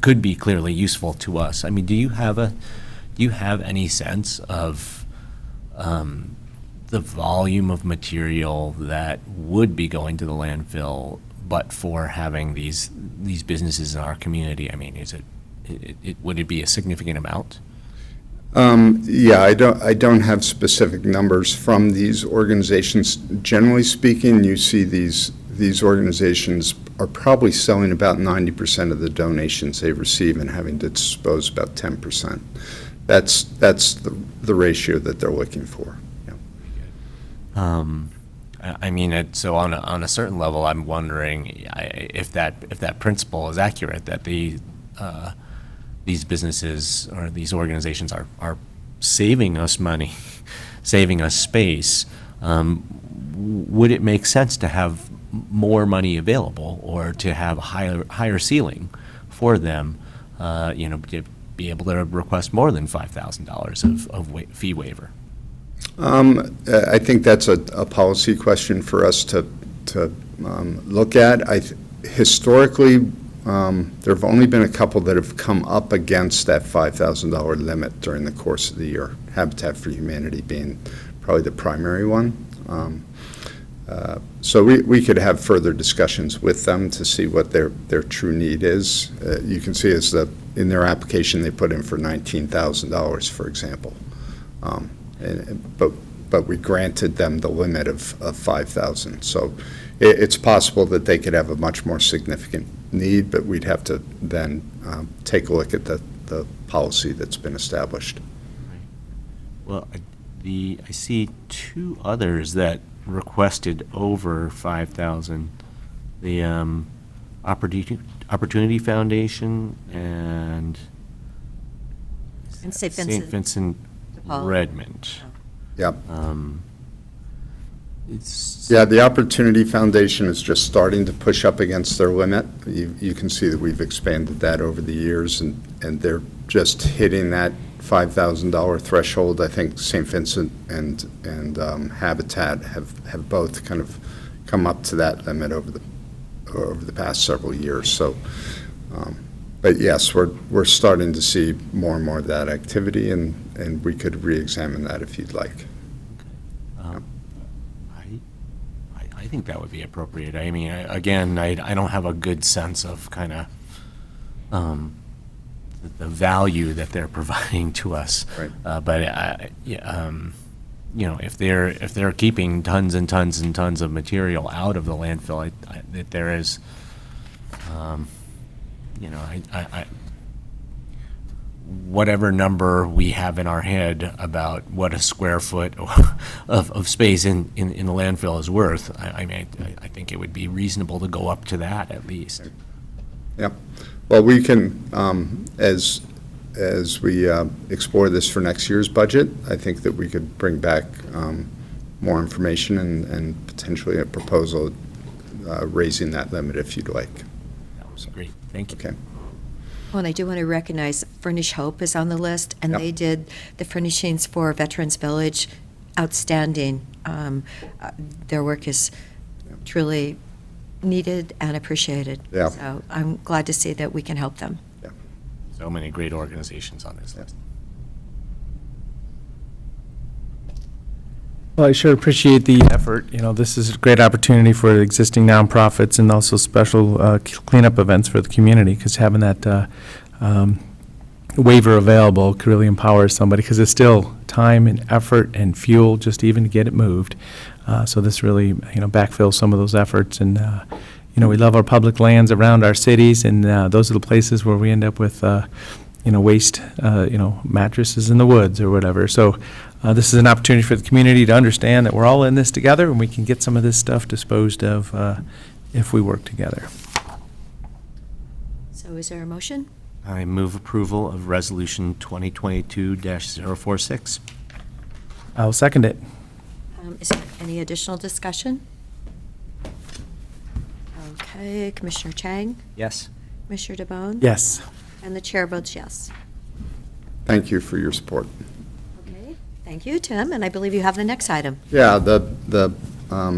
could be clearly useful to us. I mean, do you have any sense of the volume of material that would be going to the landfill, but for having these businesses in our community? I mean, would it be a significant amount? Yeah, I don't have specific numbers from these organizations. Generally speaking, you see these organizations are probably selling about 90% of the donations they receive and having to dispose about 10%. That's the ratio that they're looking for. Yeah. I mean, so on a certain level, I'm wondering if that principle is accurate, that these businesses or these organizations are saving us money, saving us space. Would it make sense to have more money available, or to have a higher ceiling for them, to be able to request more than $5,000 of fee waiver? I think that's a policy question for us to look at. Historically, there have only been a couple that have come up against that $5,000 limit during the course of the year, Habitat for Humanity being probably the primary one. So we could have further discussions with them to see what their true need is. You can see in their application they put in for $19,000, for example. But we granted them the limit of $5,000. So it's possible that they could have a much more significant need, but we'd have to then take a look at the policy that's been established. Well, I see two others that requested over $5,000. The Opportunity Foundation and St. St. Vincent de Paul. Redmond. Yeah. It's Yeah, the Opportunity Foundation is just starting to push up against their limit. You can see that we've expanded that over the years, and they're just hitting that $5,000 threshold. I think St. Vincent and Habitat have both kind of come up to that limit over the past several years. So, but yes, we're starting to see more and more of that activity, and we could re-examine that if you'd like. I think that would be appropriate. I mean, again, I don't have a good sense of kind of the value that they're providing to us. Right. But if they're keeping tons and tons and tons of material out of the landfill, that there is, whatever number we have in our head about what a square foot of space in the landfill is worth, I mean, I think it would be reasonable to go up to that at least. Yep. Well, we can, as we explore this for next year's budget, I think that we could bring back more information and potentially a proposal raising that limit if you'd like. That was great. Thank you. Okay. Well, and I do want to recognize Furnish Hope is on the list, and Yep. they did the furnishings for Veterans Village. Outstanding. Their work is truly needed and appreciated. Yeah. So I'm glad to see that we can help them. So many great organizations on this list. Well, I sure appreciate the effort. You know, this is a great opportunity for existing nonprofits and also special cleanup events for the community, because having that waiver available could really empower somebody, because it's still time and effort and fuel just even to get it moved. So this really, you know, backfills some of those efforts. And, you know, we love our public lands around our cities, and those are the places where we end up with, you know, waste, you know, mattresses in the woods or whatever. So this is an opportunity for the community to understand that we're all in this together, and we can get some of this stuff disposed of if we work together. So is there a motion? I move approval of Resolution 2022-046. I'll second it. Is there any additional discussion? Okay, Commissioner Chang, Yes. Commissioner DeBonne? Yes. And the chair votes yes. Thank you for your support. Okay, thank you, Tim, and I believe you have the next item. Yeah, the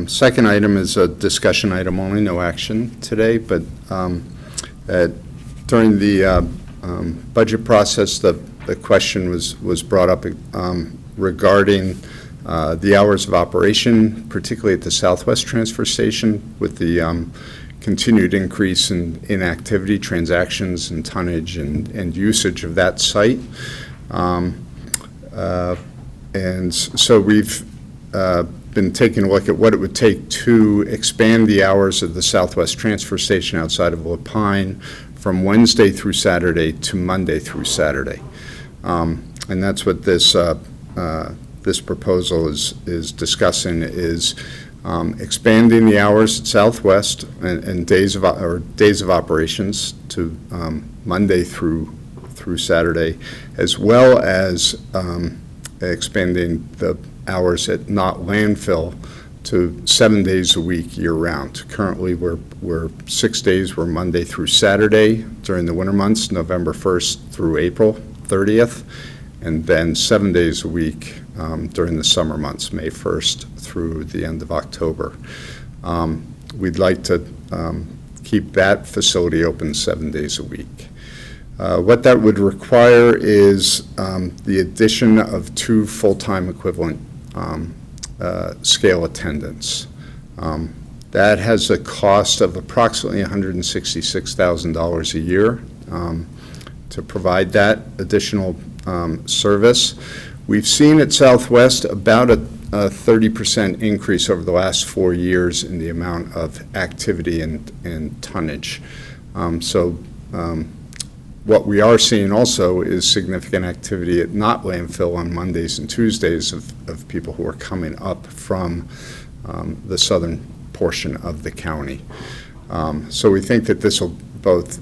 second item is a discussion item only, no action today, but during the budget process, the question was brought up regarding the hours of operation, particularly at the Southwest Transfer Station, with the continued increase in activity, transactions, and tonnage and usage of that site. And so we've been taking a look at what it would take to expand the hours of the Southwest Transfer Station outside of Lapine from Wednesday through Saturday to Monday through Saturday. And that's what this this proposal is discussing, is expanding the hours at Southwest and days of operations to Monday through Saturday, as well as expanding the hours at Knott Landfill to 7 days a week year-round. Currently, we're 6 days. We're Monday through Saturday during the winter months, November 1st through April 30th, and then 7 days a week during the summer months, May 1st through the end of October. We'd like to keep that facility open 7 days a week. What that would require is the addition of 2 full-time equivalent scale attendants. That has a cost of approximately $166,000 a year to provide that additional service. We've seen at Southwest about a 30% increase over the last 4 years in the amount of activity and tonnage. What we are seeing also is significant activity at Knott Landfill on Mondays and Tuesdays of people who are coming up from the southern portion of the county. So we think that this will both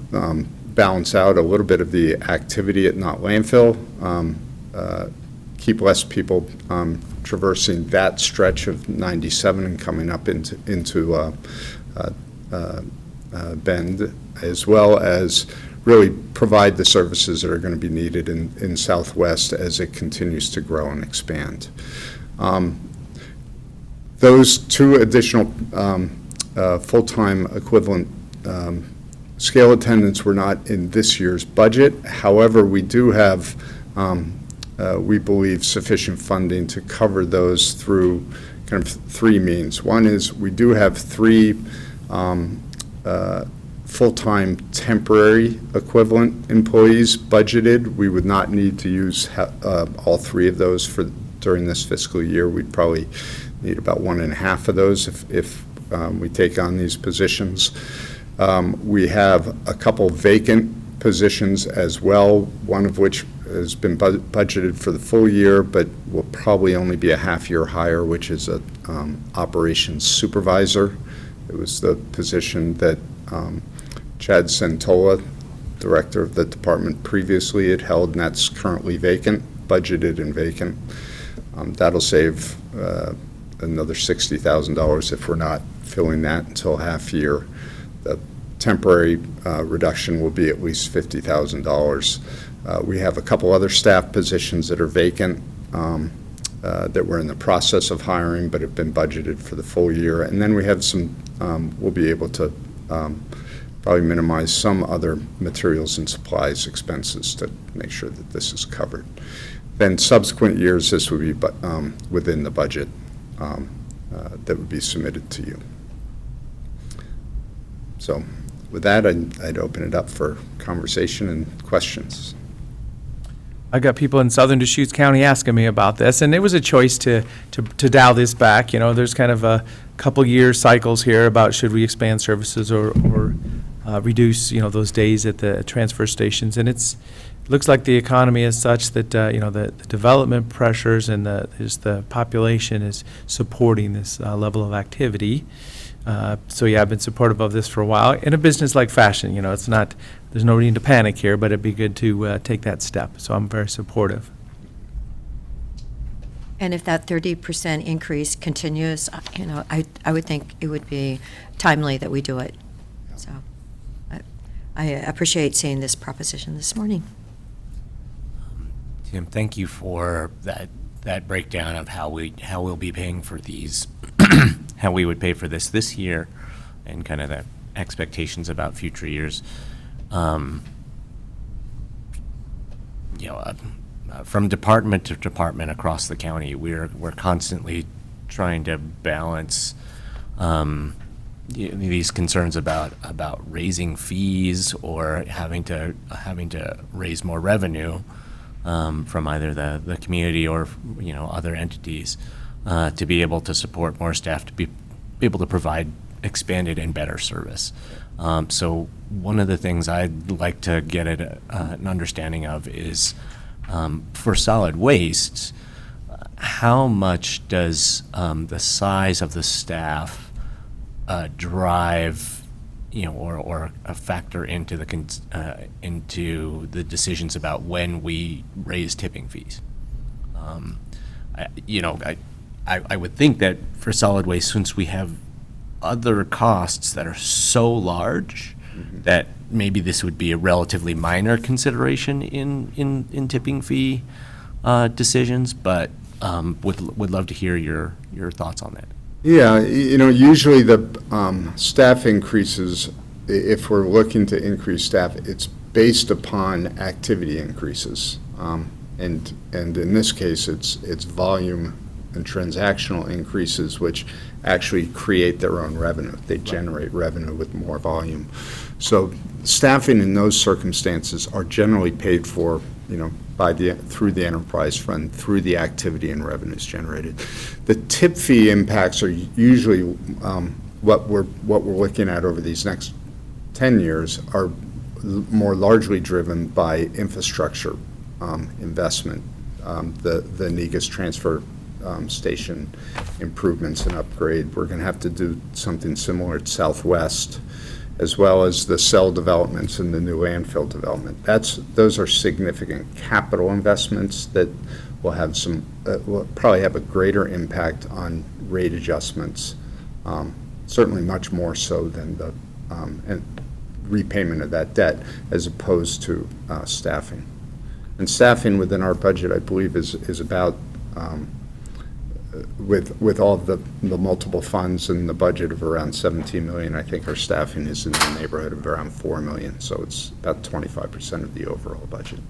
balance out a little bit of the activity at Knott Landfill, keep less people traversing that stretch of 97 and coming up into Bend, as well as really provide the services that are going to be needed in Southwest as it continues to grow and expand. Those 2 additional full-time equivalent scale attendants were not in this year's budget. However, we do have, we believe, sufficient funding to cover those through kind of 3 means. One is we do have 3 full-time temporary equivalent employees budgeted. We would not need to use all 3 of those during this fiscal year. We'd probably need about 1.5 of those if we take on these positions. We have a couple vacant positions as well, one of which has been budgeted for the full year, but will probably only be a half-year hire, which is a operations supervisor. It was the position that Chad Santola, director of the department, previously had held, and that's currently vacant, budgeted and vacant. That'll save another $60,000 if we're not filling that until half year. The temporary reduction will be at least $50,000. We have a couple other staff positions that are vacant that we're in the process of hiring but have been budgeted for the full year. And then we have some, we'll be able to probably minimize some other materials and supplies expenses to make sure that this is covered. Then subsequent years, this would be within the budget that would be submitted to you. So with that, I'd open it up for conversation and questions. I got people in southern Deschutes County asking me about this, and it was a choice to dial this back. You know, there's kind of a couple year cycles here about should we expand services or reduce, you know, those days at the transfer stations. And it looks like the economy is such that, you know, the development pressures and the population is supporting this level of activity. So yeah, I've been supportive of this for a while. In a business like fashion, you know, it's not, there's no need to panic here, but it'd be good to take that step. So I'm very supportive. And if that 30% increase continues, you know, I would think it would be timely that we do it. So I appreciate seeing this proposition this morning. Tim, thank you for that breakdown of how we'll be paying for these, how we would pay for this year, and kind of the expectations about future years. You know, from department to department across the county, we're constantly trying to balance these concerns about raising fees or having to raise more revenue from either the community or, you know, other entities to be able to support more staff, to be able to provide expanded and better service. So one of the things I'd like to get at an understanding of is for solid waste, how much does the size of the staff drive, you know, or a factor into the decisions about when we raise tipping fees? I would think that for solid waste, since we have other costs that are so large, that maybe this would be a relatively minor consideration in tipping fee decisions, but would love to hear your thoughts on that. Yeah, you know, usually the staff increases, if we're looking to increase staff, it's based upon activity increases. And in this case, it's volume and transactional increases, which actually create their own revenue. They generate revenue with more volume. So staffing in those circumstances are generally paid for, you know, through the enterprise fund, through the activity and revenues generated. The tip fee impacts are usually what we're looking at over these next 10 years are more largely driven by infrastructure investment, the Negus transfer station improvements and upgrade. We're going to have to do something similar at Southwest, as well as the cell developments and the new landfill development. Those are significant capital investments that will have will probably have a greater impact on rate adjustments, certainly much more so than the repayment of that debt, as opposed to staffing. And staffing within our budget, I believe, is about with all the multiple funds and the budget of around 17 million, I think our staffing is in the neighborhood of around 4 million, so it's about 25% of the overall budget.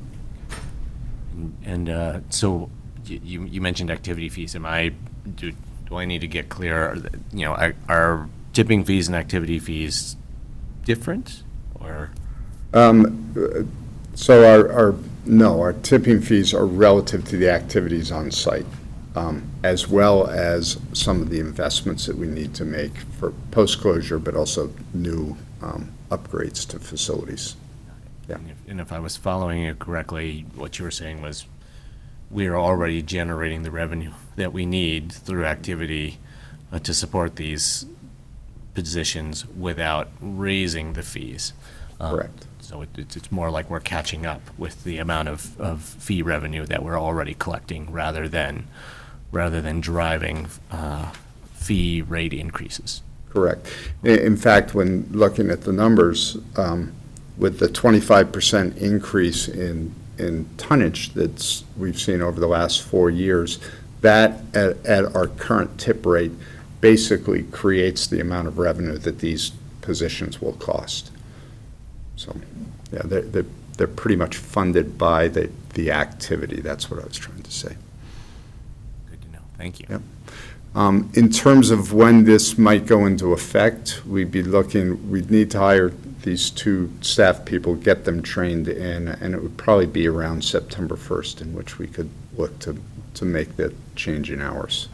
And so you mentioned activity fees. Do I need to get clear? You know, are tipping fees and activity fees different, or? So our tipping fees are relative to the activities on site, as well as some of the investments that we need to make for post-closure, but also new upgrades to facilities. Yeah. And if I was following you correctly, what you were saying was we are already generating the revenue that we need through activity to support these positions without raising the fees. Correct. So it's more like we're catching up with the amount of fee revenue that we're already collecting rather than driving fee rate increases. Correct. In fact, when looking at the numbers, with the 25% increase in tonnage that's we've seen over the last 4 years, that at our current tip rate basically creates the amount of revenue that these positions will cost. So, yeah, they're pretty much funded by the activity. That's what I was trying to say. Good to know. Thank you. Yep. In terms of when this might go into effect, we'd need to hire these 2 staff people, get them trained in, and it would probably be around September 1st in which we could look to make the change in hours.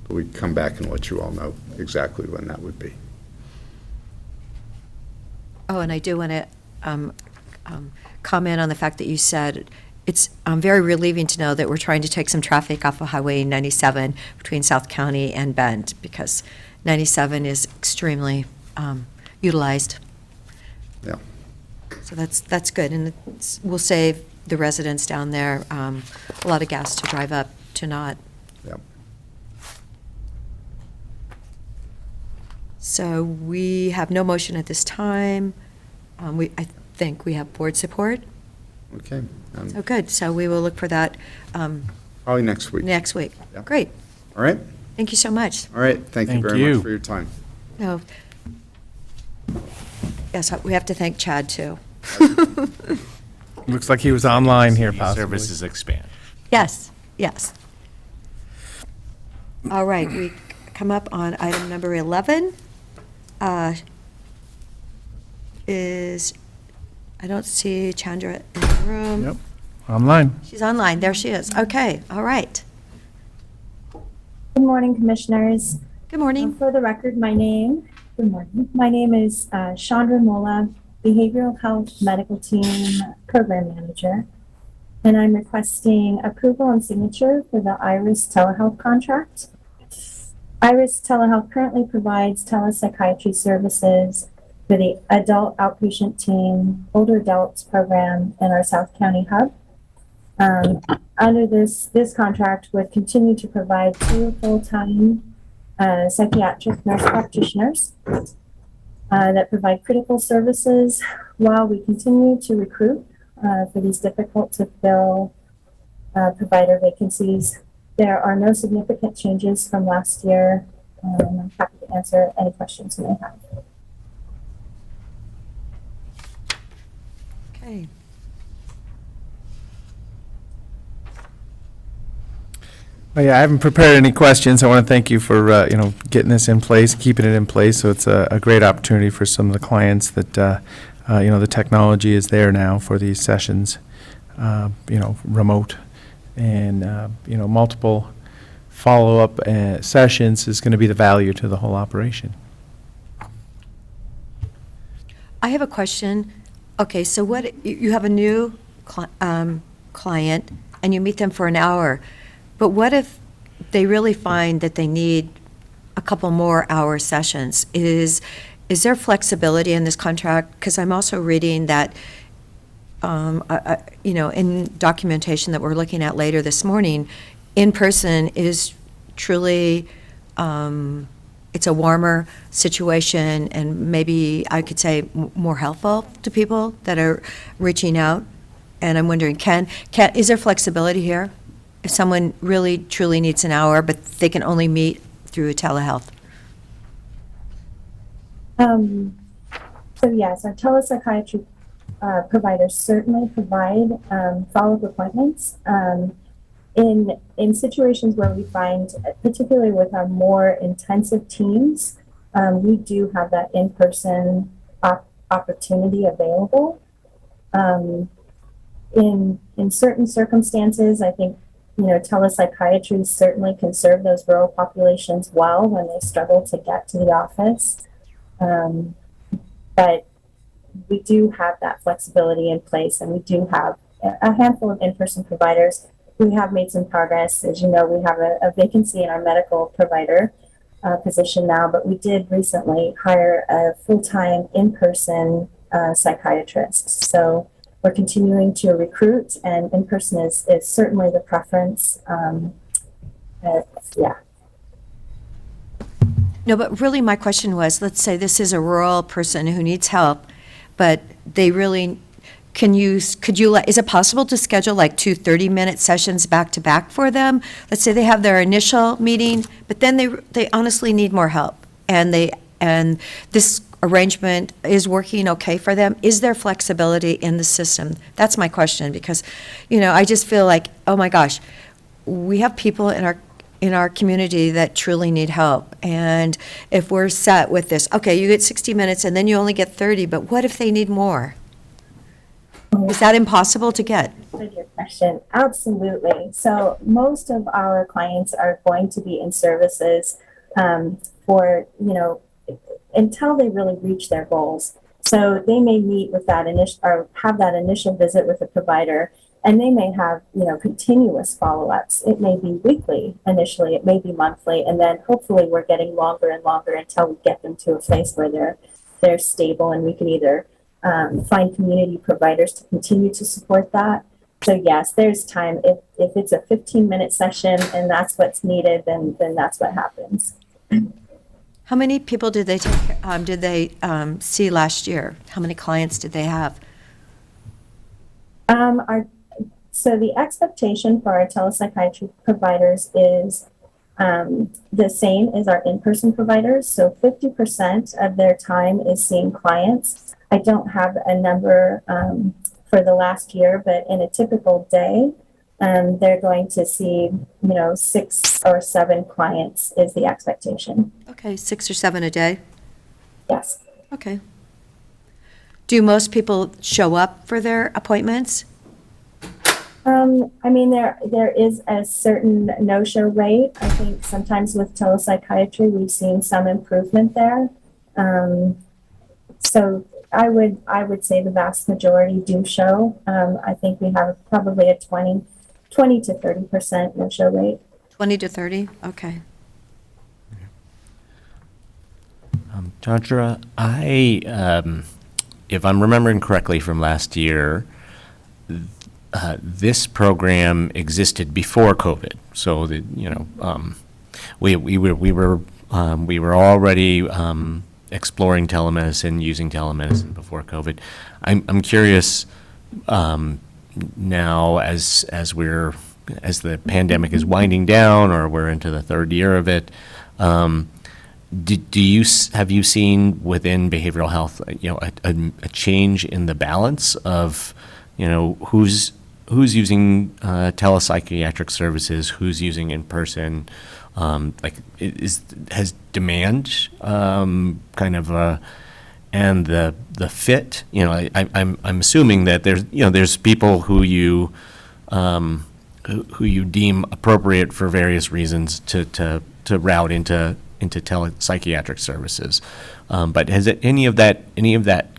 But we'd come back and let you all know exactly when that would be. Oh, and I do want to comment on the fact that you said it's very relieving to know that we're trying to take some traffic off of Highway 97 between South County and Bend, because 97 is extremely utilized. Yeah. So that's good, and we'll save the residents down there a lot of gas to drive up to not. Yep. So we have no motion at this time. I think we have board support. Okay. So good. So we will look for that Probably next week. next week. Yeah. Great. All right? Thank you so much. All right. Thank you Thank very you. much for your time. No. Yes, we have to thank Chad, too. Looks like he was online here, These possibly. services expand. Yes, yes. All right, we come up on item number 11. I don't see Chandra in the room. Yep, online. She's online, there she is. Okay, all right. Good morning, Commissioners. Good morning. For the record, good morning. My name is Chandra Mola, Behavioral Health Medical Team Program Manager, and I'm requesting approval and signature for the IRIS telehealth contract. IRIS telehealth currently provides telepsychiatry services for the adult outpatient team, older adults program, and our South County hub. Under this contract would continue to provide 2 full-time psychiatric nurse practitioners that provide critical services while we continue to recruit for these difficult to fill provider vacancies. There are no significant changes from last year. I'm happy to answer any questions you may have. Okay. Well, yeah, I haven't prepared any questions. I want to thank you for, getting this in place, keeping it in place. So it's a great opportunity for some of the clients that, the technology is there now for these sessions, remote and, multiple follow-up sessions is going to be the value to the whole operation. I have a question. Okay, so you have a new client and you meet them for an hour, but what if they really find that they need a couple more hour sessions? Is there flexibility in this contract? Because I'm also reading that, in documentation that we're looking at later this morning, in person is truly, it's a warmer situation, and maybe I could say more helpful to people that are reaching out. And I'm wondering, is there flexibility here? If someone really truly needs an hour, but they can only meet through telehealth? So yes, our telepsychiatry providers certainly provide follow-up appointments. In situations where we find, particularly with our more intensive teams, we do have that in-person opportunity available. In certain circumstances, I think, telepsychiatry certainly can serve those rural populations well when they struggle to get to the office. But we do have that flexibility in place, and we do have a handful of in-person providers. We have made some progress. As you know, we have a vacancy in our medical provider position now, but we did recently hire a full-time in-person psychiatrist. So we're continuing to recruit, and in-person is certainly the preference. Yeah. No, but really my question was, let's say this is a rural person who needs help, but they really, is it possible to schedule like 2 30-minute sessions back to back for them? Let's say they have their initial meeting, but then they honestly need more help, and this arrangement is working okay for them. Is there flexibility in the system? That's my question, because, I just feel like, oh my gosh, we have people in our community that truly need help. And if we're set with this, okay, you get 60 minutes and then you only get 30, but what if they need more? Is that impossible to get? Good your question. Absolutely. So most of our clients are going to be in services for, until they really reach their goals. So they may meet with that initial, or have that initial visit with a provider, and they may have, continuous follow-ups. It may be weekly initially, it may be monthly, and then hopefully we're getting longer and longer until we get them to a place where they're stable, and we can either find community providers to continue to support that. So yes, there's time. If it's a 15-minute session and that's what's needed, then that's what happens. How many people did they see last year? How many clients did they have? So the expectation for our telepsychiatry providers is the same as our in-person providers. So 50% of their time is seeing clients. I don't have a number for the last year, but in a typical day, they're going to see, 6 or 7 clients is the expectation. Okay, 6 or 7 a day? Yes. Okay. Do most people show up for their appointments? There is a certain no-show rate. I think sometimes with telepsychiatry, we've seen some improvement there. So I would say the vast majority do show. I think we have probably a 20 to 30% no-show rate. 20 to 30? Okay. Chandra, if I'm remembering correctly from last year, this program existed before COVID. So that we were already exploring telemedicine, using telemedicine before COVID. I'm curious now as the pandemic is winding down, or we're into the 3rd year of it. Have you seen within behavioral health, a change in the balance of, who's using telepsychiatric services, who's using in person? Has demand and the fit? I'm assuming that there's people who you deem appropriate for various reasons to route into telepsychiatric services. But has any of that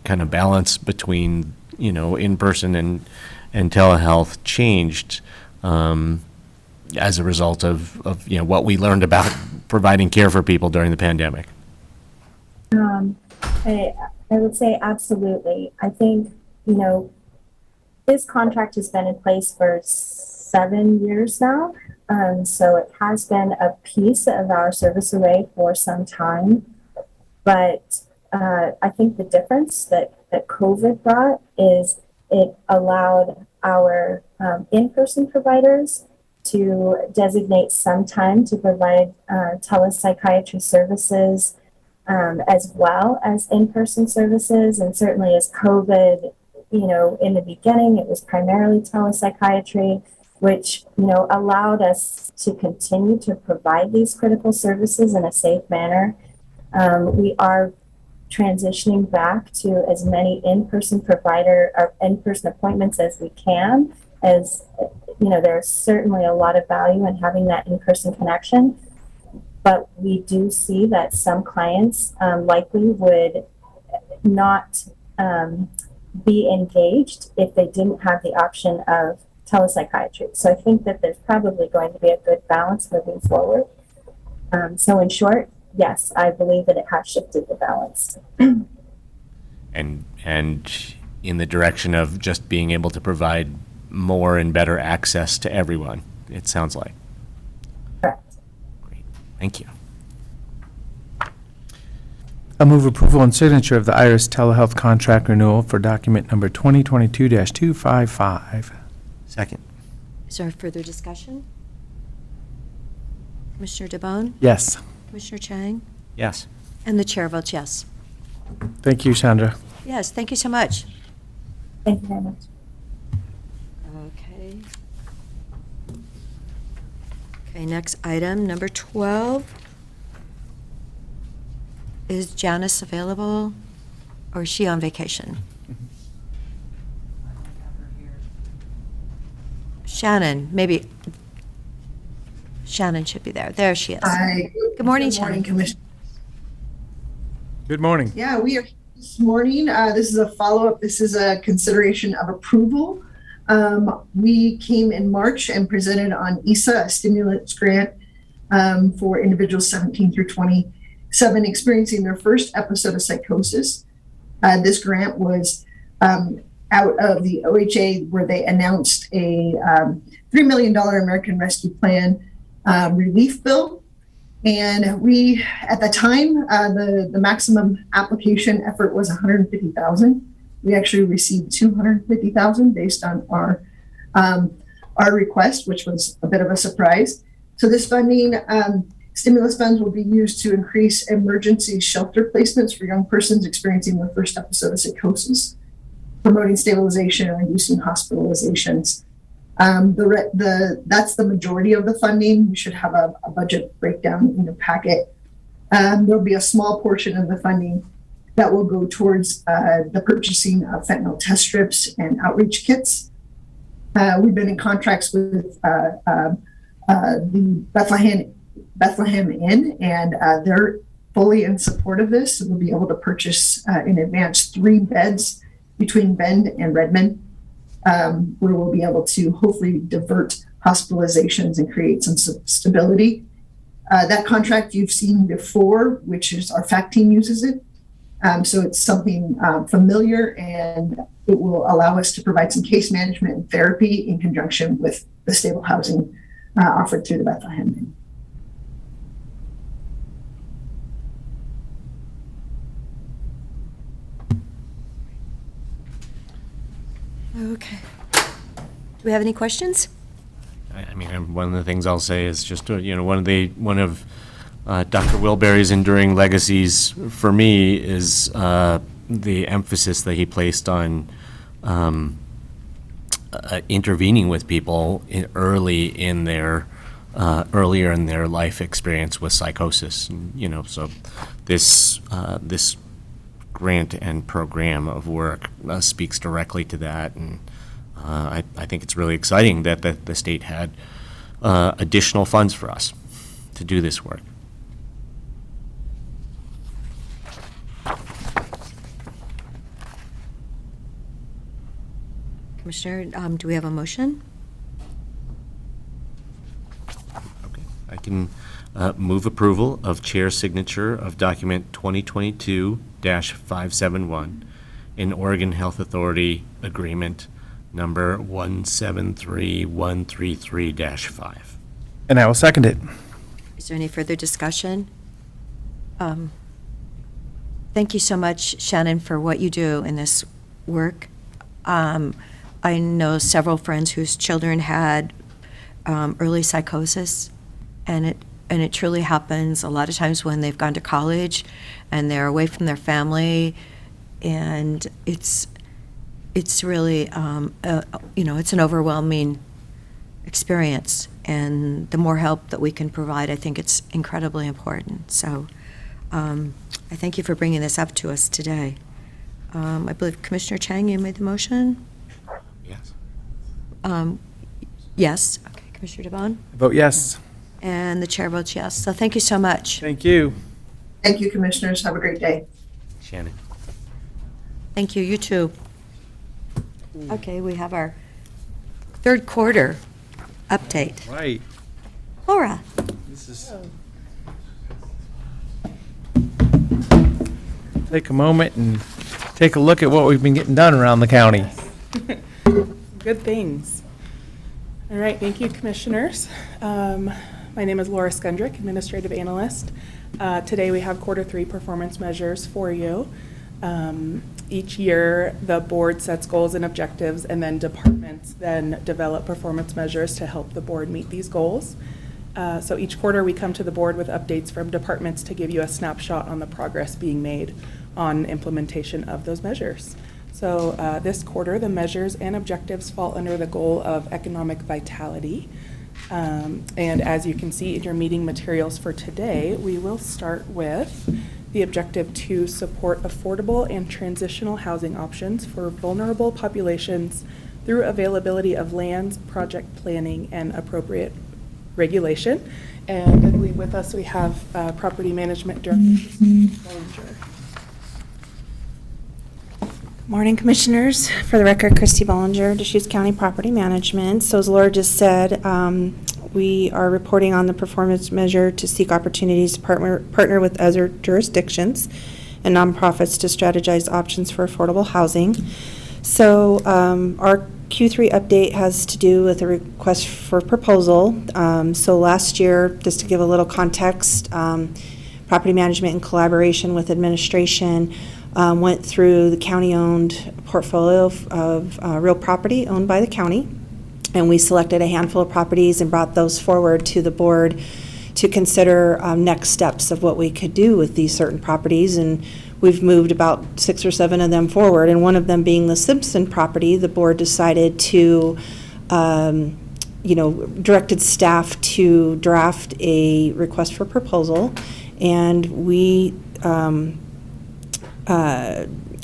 kind of balance between in person and telehealth changed as a result of what we learned about providing care for people during the pandemic? I would say absolutely. I think, this contract has been in place for 7 years now. So it has been a piece of our service array for some time. But I think the difference that COVID brought is it allowed our in-person providers to designate some time to provide telepsychiatry services as well as in-person services. And certainly as COVID, in the beginning, it was primarily telepsychiatry, which, allowed us to continue to provide these critical services in a safe manner. We are transitioning back to as many in-person appointments as we can, as there's certainly a lot of value in having that in-person connection. But we do see that some clients likely would not be engaged if they didn't have the option of telepsychiatry. So I think that there's probably going to be a good balance moving forward. So in short, yes, I believe that it has shifted the balance. And in the direction of just being able to provide more and better access to everyone, it sounds like. Correct. Great. Thank you. I'll move approval and signature of the Iris telehealth contract renewal for document number 2022-255. Second. Is there further discussion? Commissioner DeBonne? Yes. Commissioner Chang? Yes. And the chair votes yes. Thank you, Chandra. Yes, thank you so much. Thank you very much. Okay. Okay, next item, number 12. Is Janice available, or is she on vacation? Shannon, maybe. Shannon should be there. There she is. Hi. Good morning, Shannon. Commissioner. Good morning. Yeah, we are here this morning. This is a follow-up. This is a consideration of approval. We came in March and presented on ESA, a stimulus grant for individuals 17 through 27 experiencing their first episode of psychosis. This grant was out of the OHA, where they announced a $3 million American Rescue Plan relief bill. And we, at the time, the maximum application effort was $150,000. We actually received $250,000 based on our request, which was a bit of a surprise. So this funding, stimulus funds, will be used to increase emergency shelter placements for young persons experiencing their first episode of psychosis, promoting stabilization and reducing hospitalizations. That's the majority of the funding. You should have a budget breakdown in your packet. There'll be a small portion of the funding that will go towards the purchasing of fentanyl test strips and outreach kits. We've been in contracts with the Bethlehem Inn, and they're fully in support of this. We'll be able to purchase in advance 3 beds between Bend and Redmond, where we'll be able to hopefully divert hospitalizations and create some stability. That contract you've seen before, which is our FACT team uses it. So it's something familiar, and it will allow us to provide some case management and therapy in conjunction with the stable housing offered through the Bethlehem Inn. Okay. Do we have any questions? I mean, one of the things I'll say is just, one of Dr. Wilbury's enduring legacies for me is the emphasis that he placed on intervening with people earlier in their life experience with psychosis. So this grant and program of work speaks directly to that, and I think it's really exciting that the state had additional funds for us to do this work. Commissioner, do we have a motion? Okay, I can move approval of chair signature of document 2022-571 in Oregon Health Authority Agreement number 173133-5. And I will second it. Is there any further discussion? Thank you so much, Shannon, for what you do in this work. I know several friends whose children had early psychosis, and it truly happens a lot of times when they've gone to college and they're away from their family, and it's really it's an overwhelming experience, and the more help that we can provide, I think it's incredibly important. So I thank you for bringing this up to us today. I believe Commissioner Chang, you made the motion? Yes. Yes. Okay, Commissioner DeBonne? Vote yes. And the chair votes yes. So thank you so much. Thank you. Thank you, commissioners. Have a great day. Shannon. Thank you, you too. Okay, we have our third quarter update. Right. Laura? Take a moment and take a look at what we've been getting done around the county. Good things. All right, thank you, commissioners. My name is Laura Skundrick, Administrative Analyst. Today we have Q3 performance measures for you. Each year, the board sets goals and objectives, and then departments then develop performance measures to help the board meet these goals. So each quarter, we come to the board with updates from departments to give you a snapshot on the progress being made on implementation of those measures. So this quarter, the measures and objectives fall under the goal of economic vitality. And as you can see in your meeting materials for today, we will start with the objective to support affordable and transitional housing options for vulnerable populations through availability of lands, project planning, and appropriate regulation. And I believe with us we have Property Management Director Christy Bollinger. Morning, Commissioners. For the record, Christy Bollinger, Deschutes County Property Management. So as Laura just said, we are reporting on the performance measure to seek opportunities to partner with other jurisdictions and nonprofits to strategize options for affordable housing. So our Q3 update has to do with a request for proposal. So last year, just to give a little context, Property Management in collaboration with administration went through the county-owned portfolio of real property owned by the county, and we selected a handful of properties and brought those forward to the board to consider next steps of what we could do with these certain properties. And we've moved about 6 or 7 of them forward, and one of them being the Simpson property. The board decided to, directed staff to draft a request for proposal, and we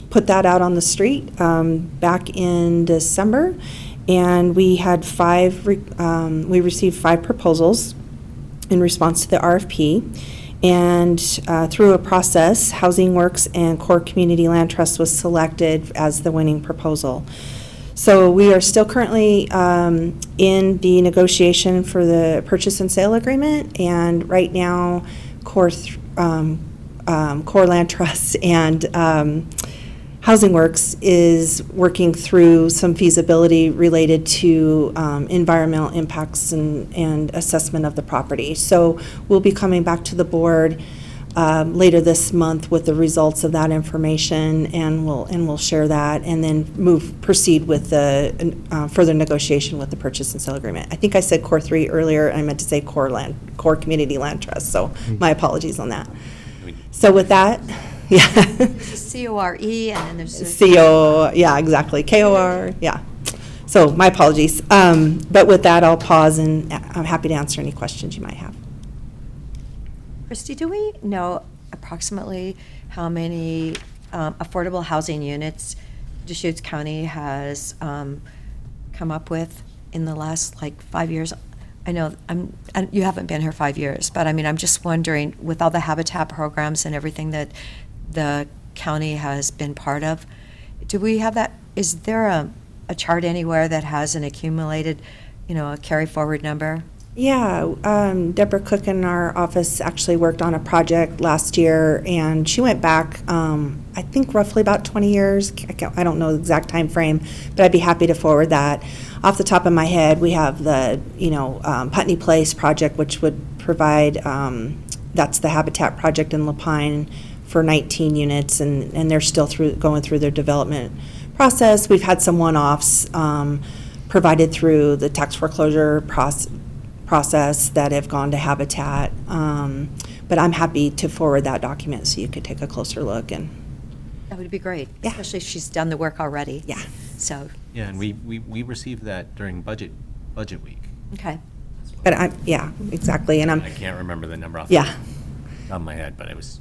put that out on the street back in December, and we had we received 5 proposals in response to the RFP. And through a process, Housing Works and Core Community Land Trust was selected as the winning proposal. So we are still currently in the negotiation for the purchase and sale agreement, and right now Core Land Trust and Housing Works is working through some feasibility related to environmental impacts and assessment of the property. So we'll be coming back to the board later this month with the results of that information, and we'll share that, and then proceed with the further negotiation with the purchase and sale agreement. I think I said Core 3 earlier. I meant to say Core Community Land Trust. So my apologies on that. So with that. Yeah. There's a C-O-R-E, and then there's a C-O, yeah, exactly, K-O-R, yeah. So my apologies. But with that, I'll pause, and I'm happy to answer any questions you might have. Christy, do we know approximately how many affordable housing units Deschutes County has come up with in the last, 5 years? I know you haven't been here 5 years, but I'm just wondering, with all the habitat programs and everything that the county has been part of, do we have that? Is there a chart anywhere that has an accumulated, a carry forward number? Yeah, Deborah Cook in our office actually worked on a project last year, and she went back, I think roughly about 20 years. I don't know the exact time frame, but I'd be happy to forward that. Off the top of my head, we have the, Putney Place project, which would provide, that's the Habitat project in Lapine for 19 units, and they're still going through their development process. We've had some one-offs provided through the tax foreclosure process that have gone to Habitat, but I'm happy to forward that document so you could take a closer look. And That would be great, Yeah. especially if she's done the work already. yeah, So, Yeah, and we received that during budget week. okay. but yeah, exactly, and I can't remember the number off the yeah, top of my head, but it was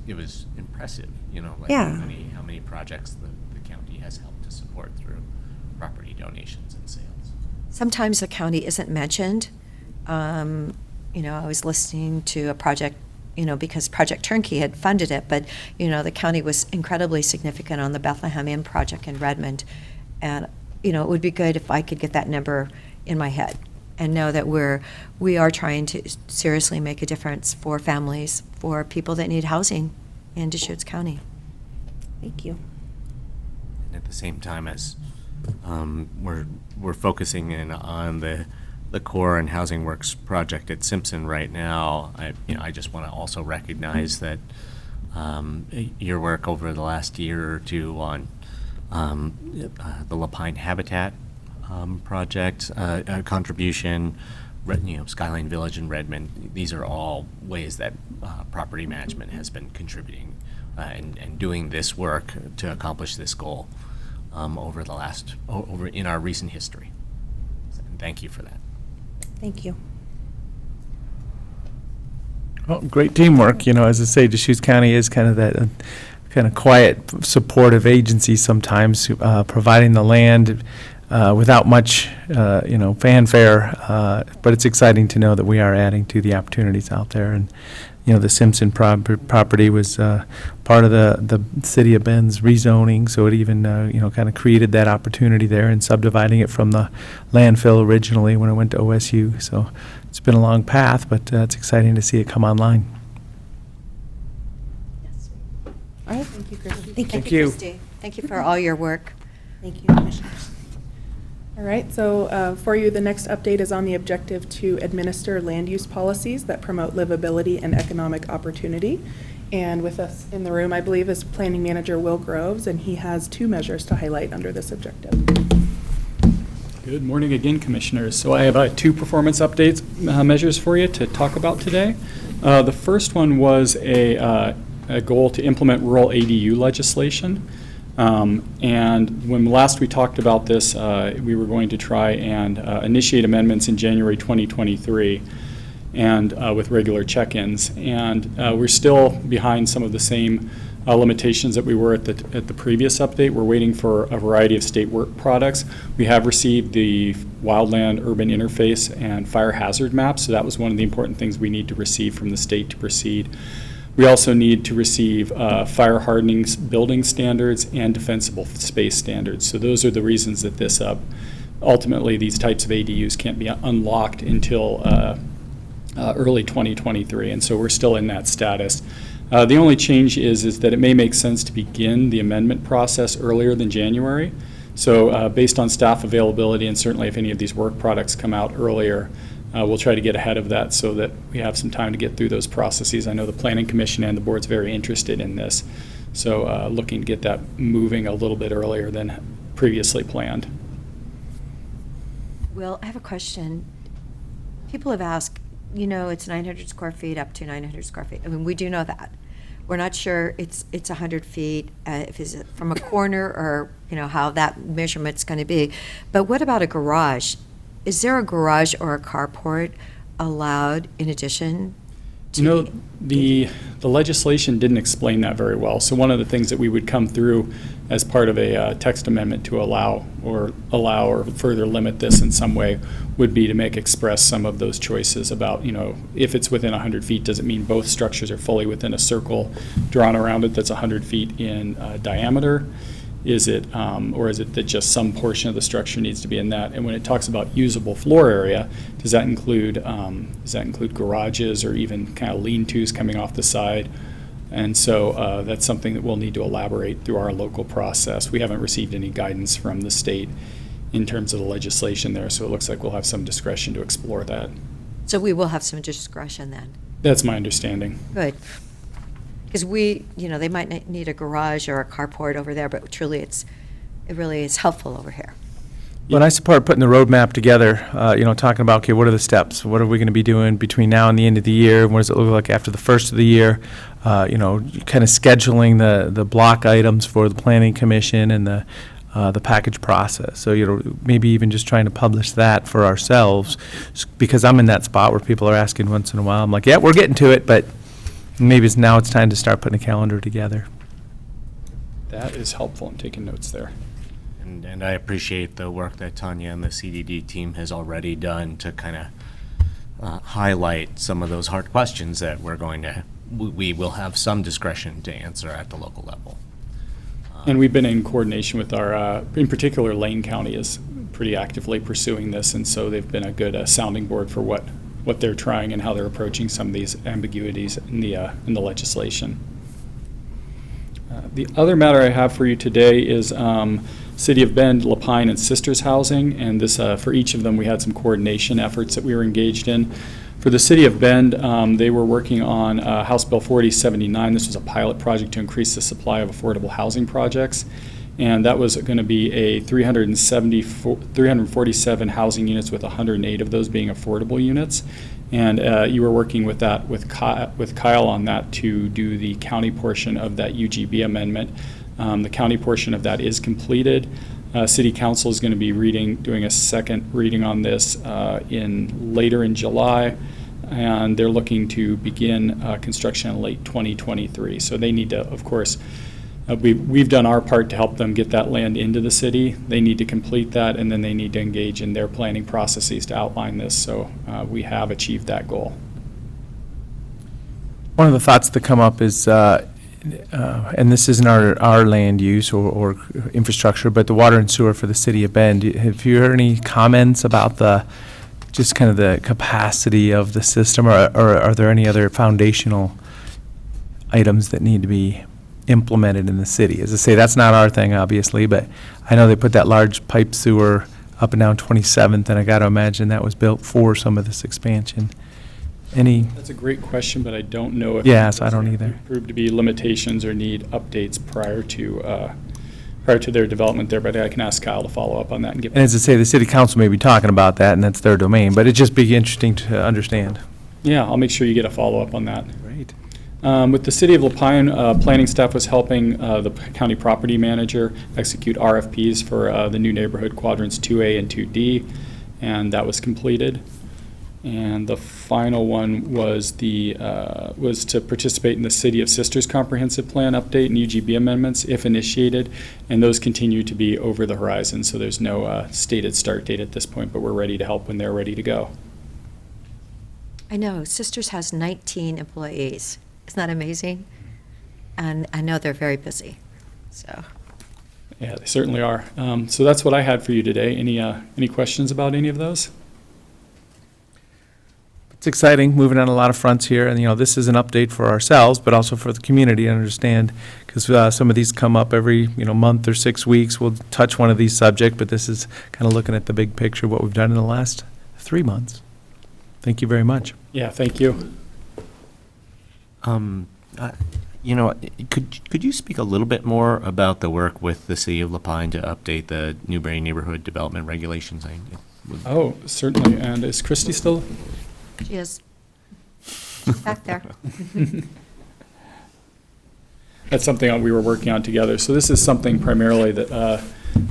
impressive, Yeah. how many projects the county has helped to support through property donations and sales. Sometimes the county isn't mentioned. I was listening to a project because Project Turnkey had funded it, but, the county was incredibly significant on the Bethlehem Inn project in Redmond. And, it would be good if I could get that number in my head and know that we are trying to seriously make a difference for families, for people that need housing in Deschutes County. Thank you. And at the same time as we're focusing in on the Core and Housing Works project at Simpson right now, I just want to also recognize that your work over the last year or two on the Lapine Habitat project, contribution, Skyline Village in Redmond. These are all ways that property management has been contributing and doing this work to accomplish this goal over in our recent history. And thank you for that. Thank you. Well, great teamwork. As I say, Deschutes County is kind of that kind of quiet, supportive agency sometimes, providing the land without much, fanfare. But it's exciting to know that we are adding to the opportunities out there. And, the Simpson property was part of the city of Bend's rezoning, so it even, kind of created that opportunity there and subdividing it from the landfill originally when it went to OSU. So it's been a long path, but it's exciting to see it come online. All right. Thank you, Christy. Thank you, Christy. Thank you for all your work. Thank you, Commissioners. All right, so for you, the next update is on the objective to administer land use policies that promote livability and economic opportunity. And with us in the room, I believe, is Planning Manager Will Groves, and he has 2 measures to highlight under this objective. Good morning again, Commissioners. So I have 2 performance updates measures for you to talk about today. The first one was a goal to implement rural ADU legislation. And when last we talked about this, we were going to try and initiate amendments in January 2023 and with regular check-ins. And we're still behind some of the same limitations that we were at the previous update. We're waiting for a variety of state work products. We have received the wildland urban interface and fire hazard maps, so that was one of the important things we need to receive from the state to proceed. We also need to receive fire hardening building standards and defensible space standards. So those are the reasons that this ultimately these types of ADUs can't be unlocked until early 2023, and so we're still in that status. The only change is that it may make sense to begin the amendment process earlier than January. So based on staff availability, and certainly if any of these work products come out earlier, we'll try to get ahead of that so that we have some time to get through those processes. I know the Planning Commission and the board's very interested in this, so looking to get that moving a little bit earlier than previously planned. Will, I have a question. People have asked, it's 900 square feet up to 900 square feet. I mean, we do know that. We're not sure it's 100 feet, if it's from a corner or, how that measurement's going to be. But what about a garage? Is there a garage or a carport allowed in addition to? The legislation didn't explain that very well. So one of the things that we would come through as part of a text amendment to allow or further limit this in some way would be to make express some of those choices about, if it's within 100 feet, does it mean both structures are fully within a circle drawn around it that's 100 feet in diameter? Is it, or is it that just some portion of the structure needs to be in that? And when it talks about usable floor area, does that include garages or even kind of lean-tos coming off the side? And so that's something that we'll need to elaborate through our local process. We haven't received any guidance from the state in terms of the legislation there, so it looks like we'll have some discretion to explore that. So we will have some discretion then? That's my understanding. Good. Because they might need a garage or a carport over there, but truly it really is helpful over here. When I support putting the roadmap together, talking about, okay, what are the steps? What are we going to be doing between now and the end of the year? What does it look like after the first of the year? Kind of scheduling the block items for the Planning Commission and the package process. So, maybe even just trying to publish that for ourselves, because I'm in that spot where people are asking once in a while. I'm like, yeah, we're getting to it, but maybe it's time to start putting a calendar together. That is helpful. I'm taking notes there. And I appreciate the work that Tanya and the CDD team has already done to kind of highlight some of those hard questions that we're going to we will have some discretion to answer at the local level. And we've been in coordination with our, in particular, Lane County is pretty actively pursuing this, and so they've been a good sounding board for what they're trying and how they're approaching some of these ambiguities in the legislation. The other matter I have for you today is City of Bend, Lapine, and Sisters Housing, and this for each of them we had some coordination efforts that we were engaged in. For the City of Bend, they were working on House Bill 4079. This was a pilot project to increase the supply of affordable housing projects, and that was going to be a 347 housing units, with 108 of those being affordable units. And you were working with that with Kyle on that to do the county portion of that UGB amendment. The county portion of that is completed. City Council is going to be doing a second reading on this later in July, and they're looking to begin construction in late 2023. So they need to, of course, we've done our part to help them get that land into the city. They need to complete that, and then they need to engage in their planning processes to outline this. So we have achieved that goal. One of the thoughts that come up is, and this isn't our land use or infrastructure, but the water and sewer for the City of Bend. Have you heard any comments about just kind of the capacity of the system, or are there any other foundational items that need to be implemented in the city? As I say, that's not our thing, obviously, but I know they put that large pipe sewer up and down 27th, and I got to imagine that was built for some of this expansion. That's a great question, but I don't know if Yes, I don't either. Prove to be limitations or need updates prior to their development there. But I can ask Kyle to follow up on that and get. And as I say, the City Council may be talking about that, and that's their domain, but it'd just be interesting to understand. Yeah, I'll make sure you get a follow up on that. Great. With the City of Lapine, planning staff was helping the county property manager execute RFPs for the new neighborhood quadrants 2A and 2D, and that was completed. And the final one was to participate in the City of Sisters Comprehensive Plan update and UGB amendments if initiated, and those continue to be over the horizon. So there's no stated start date at this point, but we're ready to help when they're ready to go. I know, Sisters has 19 employees. Isn't that amazing? And I know they're very busy, so. Yeah, they certainly are. So that's what I had for you today. Any questions about any of those? It's exciting, moving on a lot of fronts here, and this is an update for ourselves, but also for the community to understand, because some of these come up every month or 6 weeks. We'll touch one of these subjects, but this is kind of looking at the big picture, what we've done in the last 3 months. Thank you very much. Yeah, thank you. Could you speak a little bit more about the work with the City of Lapine to update the Newberry Neighborhood Development Regulations? Oh, certainly. And is Christy still? She is. She's back there. That's something we were working on together. So this is something primarily that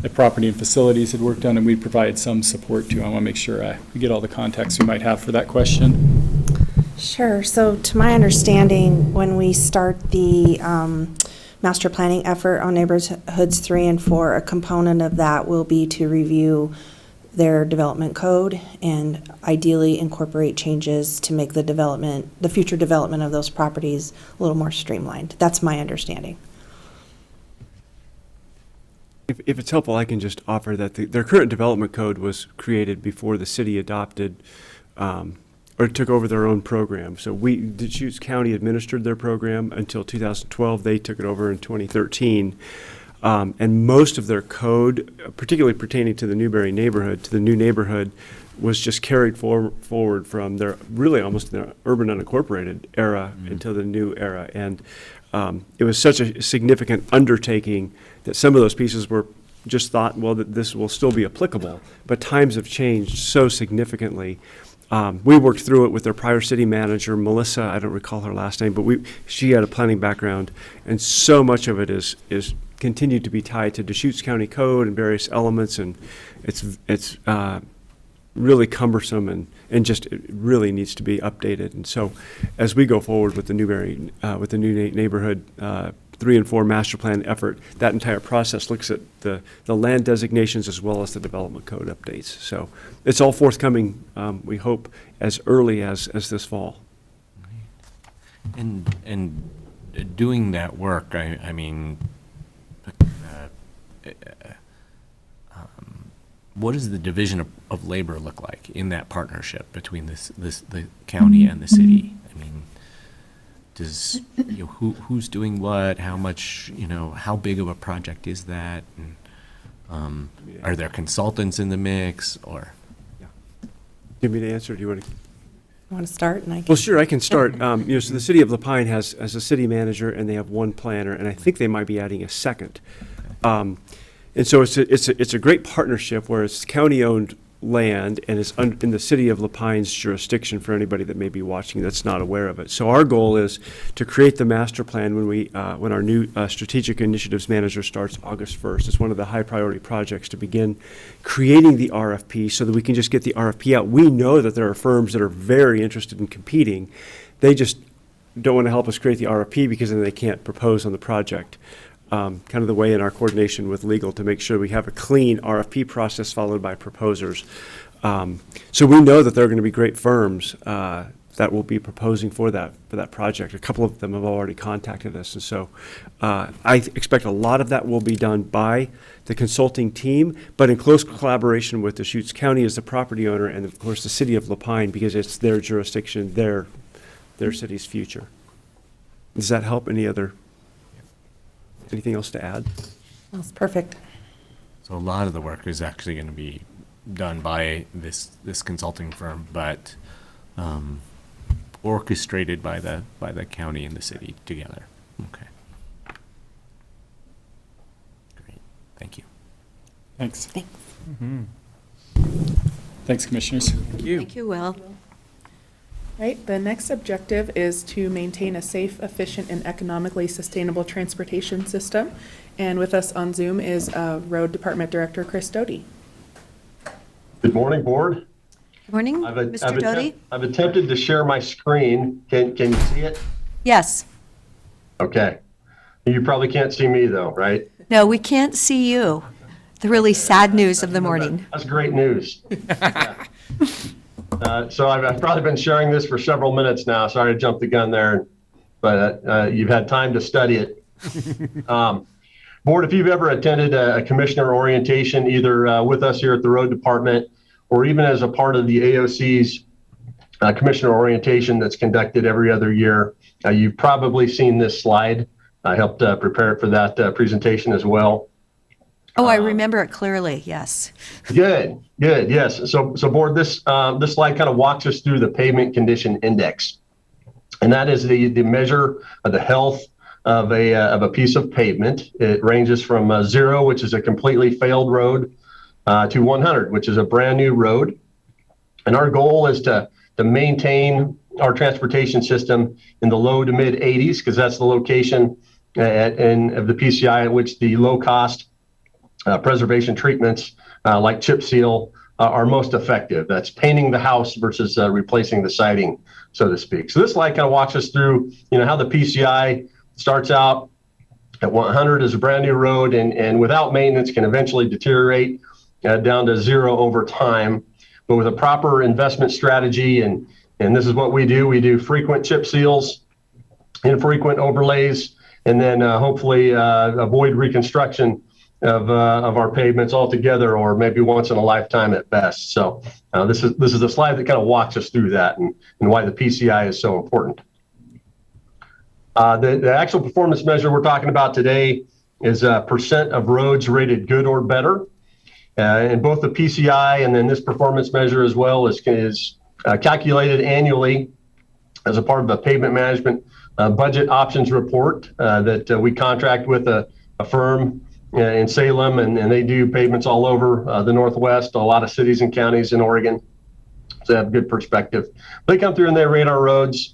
the Property and Facilities had worked on, and we provide some support to. I want to make sure we get all the context we might have for that question. Sure. So to my understanding, when we start the master planning effort on neighborhoods 3 and 4, a component of that will be to review their development code and ideally incorporate changes to make the future development of those properties a little more streamlined. That's my understanding. If it's helpful, I can just offer that their current development code was created before the city adopted or took over their own program. So Deschutes County administered their program until 2012. They took it over in 2013. And most of their code, particularly pertaining to the Newberry neighborhood, to the new neighborhood, was just carried forward from their really almost their urban unincorporated era into the new era. And it was such a significant undertaking that some of those pieces were just thought, well, that this will still be applicable. But times have changed so significantly. We worked through it with their prior city manager, Melissa. I don't recall her last name, but she had a planning background, and so much of it is continued to be tied to Deschutes County Code and various elements, and it's really cumbersome and just it really needs to be updated. And so, as we go forward with the Newberry with the new neighborhood 3 and 4 master plan effort, that entire process looks at the land designations as well as the development code updates. So it's all forthcoming, we hope, as early as this fall. And doing that work, I mean, what does the division of labor look like in that partnership between the county and the city? I mean, does, who's doing what, how much, how big of a project is that? And, are there consultants in the mix, or? Give me the answer, do you want to? Want to start? And I can. Well, sure, I can start. So the city of Lapine has a city manager, and they have one planner, and I think they might be adding a second. And so it's a great partnership where it's county-owned land, and it's in the city of Lapine's jurisdiction for anybody that may be watching that's not aware of it. So our goal is to create the master plan when our new strategic initiatives manager starts August 1st. It's one of the high priority projects to begin creating the RFP so that we can just get the RFP out. We know that there are firms that are very interested in competing. They just don't want to help us create the RFP because then they can't propose on the project. Kind of the way in our coordination with legal to make sure we have a clean RFP process followed by proposers. So we know that there are going to be great firms that will be proposing for that project. A couple of them have already contacted us, and so I expect a lot of that will be done by the consulting team, but in close collaboration with Deschutes County as the property owner, and of course the city of Lapine, because it's their jurisdiction, their city's future. Does that help? Anything else to add? That's perfect. So a lot of the work is actually going to be done by this consulting firm, but orchestrated by the county and the city together. Okay. Great. Thank you. Thanks. Thanks. Thanks, commissioners. Thank you, Will. Right, the next objective is to maintain a safe, efficient, and economically sustainable transportation system. And with us on Zoom is Road Department Director Chris Doty. Good morning, Board. Good morning, Mr. Doty. I've attempted to share my screen. Can you see it? Yes. Okay. You probably can't see me, though, right? No, we can't see you. The really sad news of the morning. That's great news. So I've probably been sharing this for several minutes now. Sorry to jump the gun there, but you've had time to study it. Board, if you've ever attended a commissioner orientation, either with us here at the Road Department or even as a part of the AOC's commissioner orientation that's conducted every other year, you've probably seen this slide. I helped prepare it for that presentation as well. Oh, I remember it clearly, yes. Good, yes. So Board, this slide kind of walks us through the pavement condition index. And that is the measure of the health of a piece of pavement. It ranges from 0, which is a completely failed road, to 100, which is a brand new road. And our goal is to maintain our transportation system in the low to mid 80s, because that's the location of the PCI at which the low cost preservation treatments like chip seal are most effective. That's painting the house versus replacing the siding, so to speak. So this slide kind of walks us through, how the PCI starts out at 100 as a brand new road, and without maintenance can eventually deteriorate down to 0 over time. But with a proper investment strategy, and this is what we do frequent chip seals, infrequent overlays, and then hopefully avoid reconstruction of our pavements altogether, or maybe once in a lifetime at best. So this is a slide that kind of walks us through that and why the PCI is so important. The actual performance measure we're talking about today is percent of roads rated good or better. And both the PCI and then this performance measure as well is calculated annually as a part of a pavement management budget options report that we contract with a firm in Salem, and they do pavements all over the Northwest, a lot of cities and counties in Oregon, so they have good perspective. They come through and they rate our roads,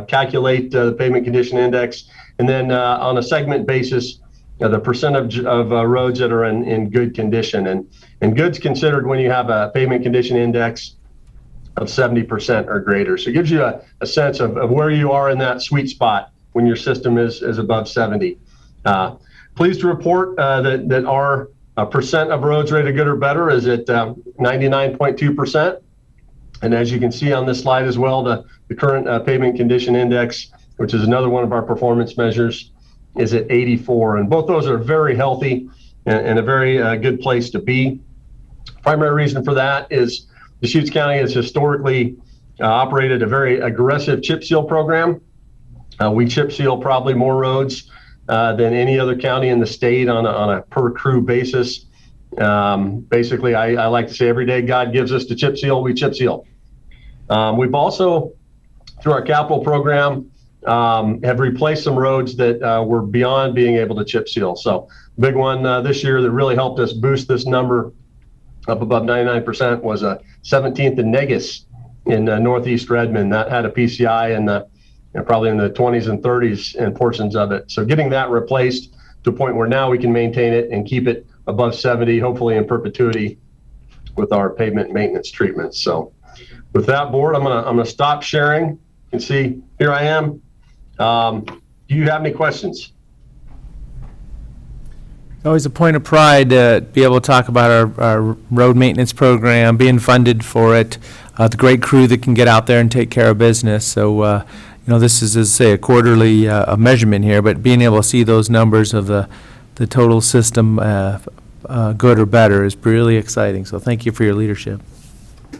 calculate the pavement condition index, and then on a segment basis, the percentage of roads that are in good condition. And good's considered when you have a pavement condition index of 70% or greater. So it gives you a sense of where you are in that sweet spot when your system is above 70. Pleased to report that our percent of roads rated good or better is at 99.2%. And as you can see on this slide as well, the current pavement condition index which is another one of our performance measures, is at 84. And both those are very healthy and a very good place to be. Primary reason for that is Deschutes County has historically operated a very aggressive chip seal program. We chip seal probably more roads than any other county in the state on a per crew basis. Basically, I like to say every day God gives us to chip seal, we chip seal. We've also, through our capital program, have replaced some roads that were beyond being able to chip seal. So big one this year that really helped us boost this number up above 99% was 17th and Negus in northeast Redmond. That had a PCI in probably in the 20s and 30s in portions of it. So getting that replaced to a point where now we can maintain it and keep it above 70, hopefully in perpetuity with our pavement maintenance treatments. So with that, board, I'm gonna stop sharing. You can see here I am. Do you have any questions? It's always a point of pride to be able to talk about our road maintenance program, being funded for it, the great crew that can get out there and take care of business. So, this is, as I say, a quarterly measurement here, but being able to see those numbers of the total system, good or better, is really exciting. So thank you for your leadership.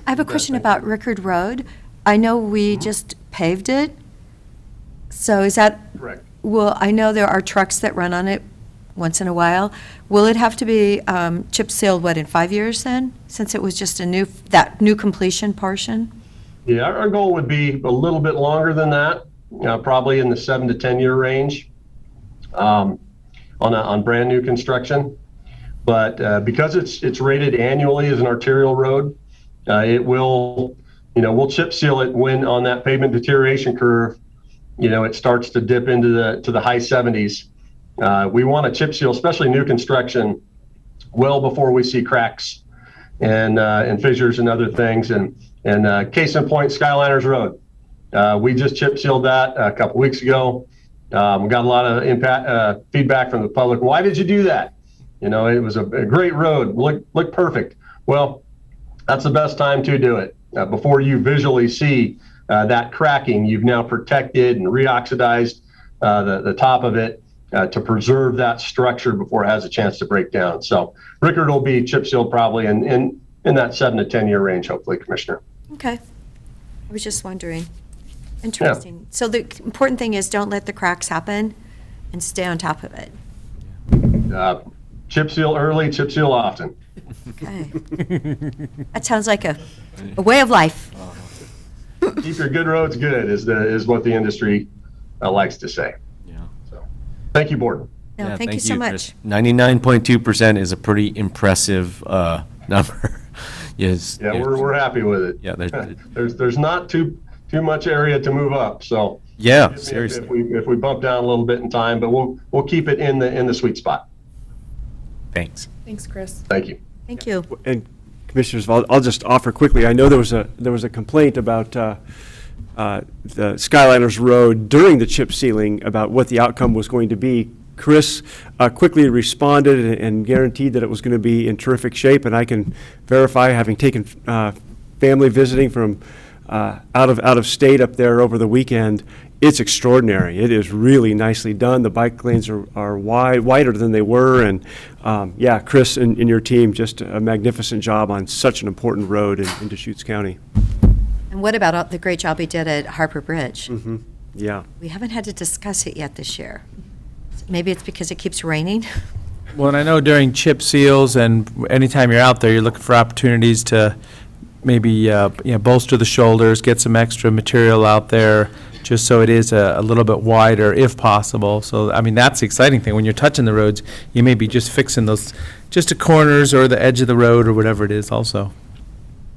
I have a question about Rickard Road. I know we just paved it. So is that, Correct. well, I know there are trucks that run on it once in a while. Will it have to be chip sealed, in 5 years then? Since it was just that new completion portion? Yeah, our goal would be a little bit longer than that, probably in the 7 to 10 year range on brand new construction. But because it's rated annually as an arterial road, it will, we'll chip seal it when on that pavement deterioration curve, it starts to dip into the high 70s. We want to chip seal, especially new construction, well before we see cracks and fissures and other things. And case in point, Skyliners Road. We just chip sealed that a couple weeks ago. We got a lot of feedback from the public. Why did you do that? It was a great road, looked perfect. Well, that's the best time to do it. Before you visually see that cracking, you've now protected and reoxidized the top of it to preserve that structure before it has a chance to break down. So Rickard will be chip sealed probably in that 7 to 10 year range, hopefully, Commissioner. Okay. I was just wondering. Interesting. So the important thing is don't let the cracks happen and stay on top of it. Chip seal early, chip seal often. Okay. That sounds like a way of life. Keep your good roads good is what the industry likes to say. Yeah. So, thank you, board. No, Yeah, thank you so much. 99.2% is a pretty impressive number. Yes. Yeah, we're happy with it. Yeah, There's not too much area to move up. So yeah, if seriously. if we bump down a little bit in time, but we'll keep it in the sweet spot. Thanks. Thanks, Chris. Thank you. Thank you. And Commissioners, I'll just offer quickly, I know there was a complaint about the Skyliners Road during the chip sealing about what the outcome was going to be. Chris quickly responded and guaranteed that it was going to be in terrific shape, and I can verify, having taken family visiting from out of state up there over the weekend, it's extraordinary. It is really nicely done. The bike lanes are wider than they were, and Chris and your team, just a magnificent job on such an important road in Deschutes County. And what about the great job he did at Harper Bridge? Mm-hmm. Yeah. We haven't had to discuss it yet this year. Maybe it's because it keeps raining. Well, and I know during chip seals and anytime you're out there, you're looking for opportunities to maybe bolster the shoulders, get some extra material out there, just so it is a little bit wider if possible. So, I mean, that's the exciting thing. When you're touching the roads, you may be just fixing those, just the corners or the edge of the road or whatever it is also.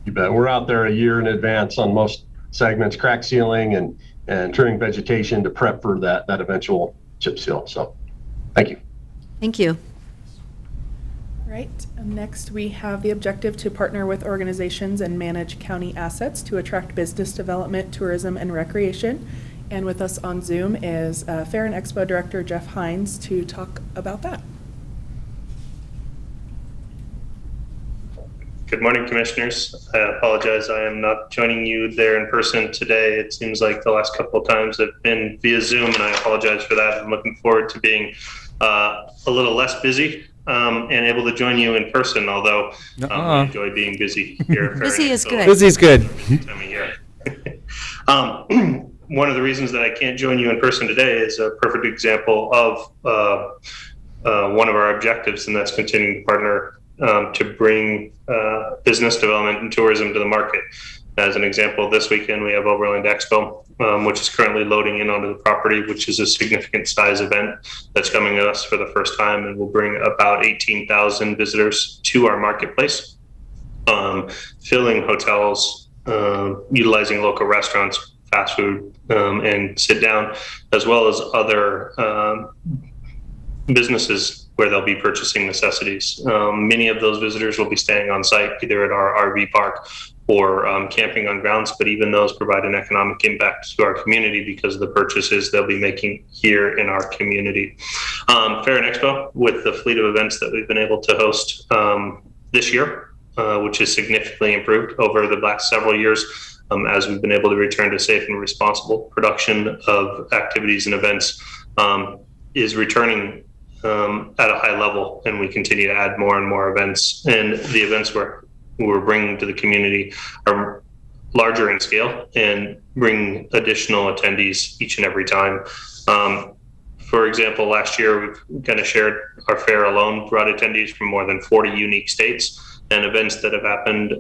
You bet. We're out there a year in advance on most segments, crack sealing and trimming vegetation to prep for that eventual chip seal. So, thank you. Thank you. Right. Next, we have the objective to partner with organizations and manage county assets to attract business development, tourism, and recreation. And with us on Zoom is Fair and Expo Director Jeff Hines to talk about that. Good morning, Commissioners. I apologize, I am not joining you there in person today. It seems like the last couple of times have been via Zoom, and I apologize for that. I'm looking forward to being a little less busy and able to join you in person, although I enjoy being busy here. Busy is good. Busy is good. Time of year. One of the reasons that I can't join you in person today is a perfect example of one of our objectives, and that's continuing to partner to bring business development and tourism to the market. As an example, this weekend we have Overland Expo, which is currently loading in onto the property, which is a significant size event that's coming to us for the first time, and will bring about 18,000 visitors to our marketplace, filling hotels, utilizing local restaurants, fast food, and sit down, as well as other businesses where they'll be purchasing necessities. Many of those visitors will be staying on site, either at our RV park or camping on grounds, but even those provide an economic impact to our community because of the purchases they'll be making here in our community. Fair and Expo, with the fleet of events that we've been able to host this year, which has significantly improved over the last several years, as we've been able to return to safe and responsible production of activities and events, is returning at a high level, and we continue to add more and more events. And the events we're bringing to the community are larger in scale and bring additional attendees each and every time. For example, last year we've kind of shared our fair alone brought attendees from more than 40 unique states, and events that have happened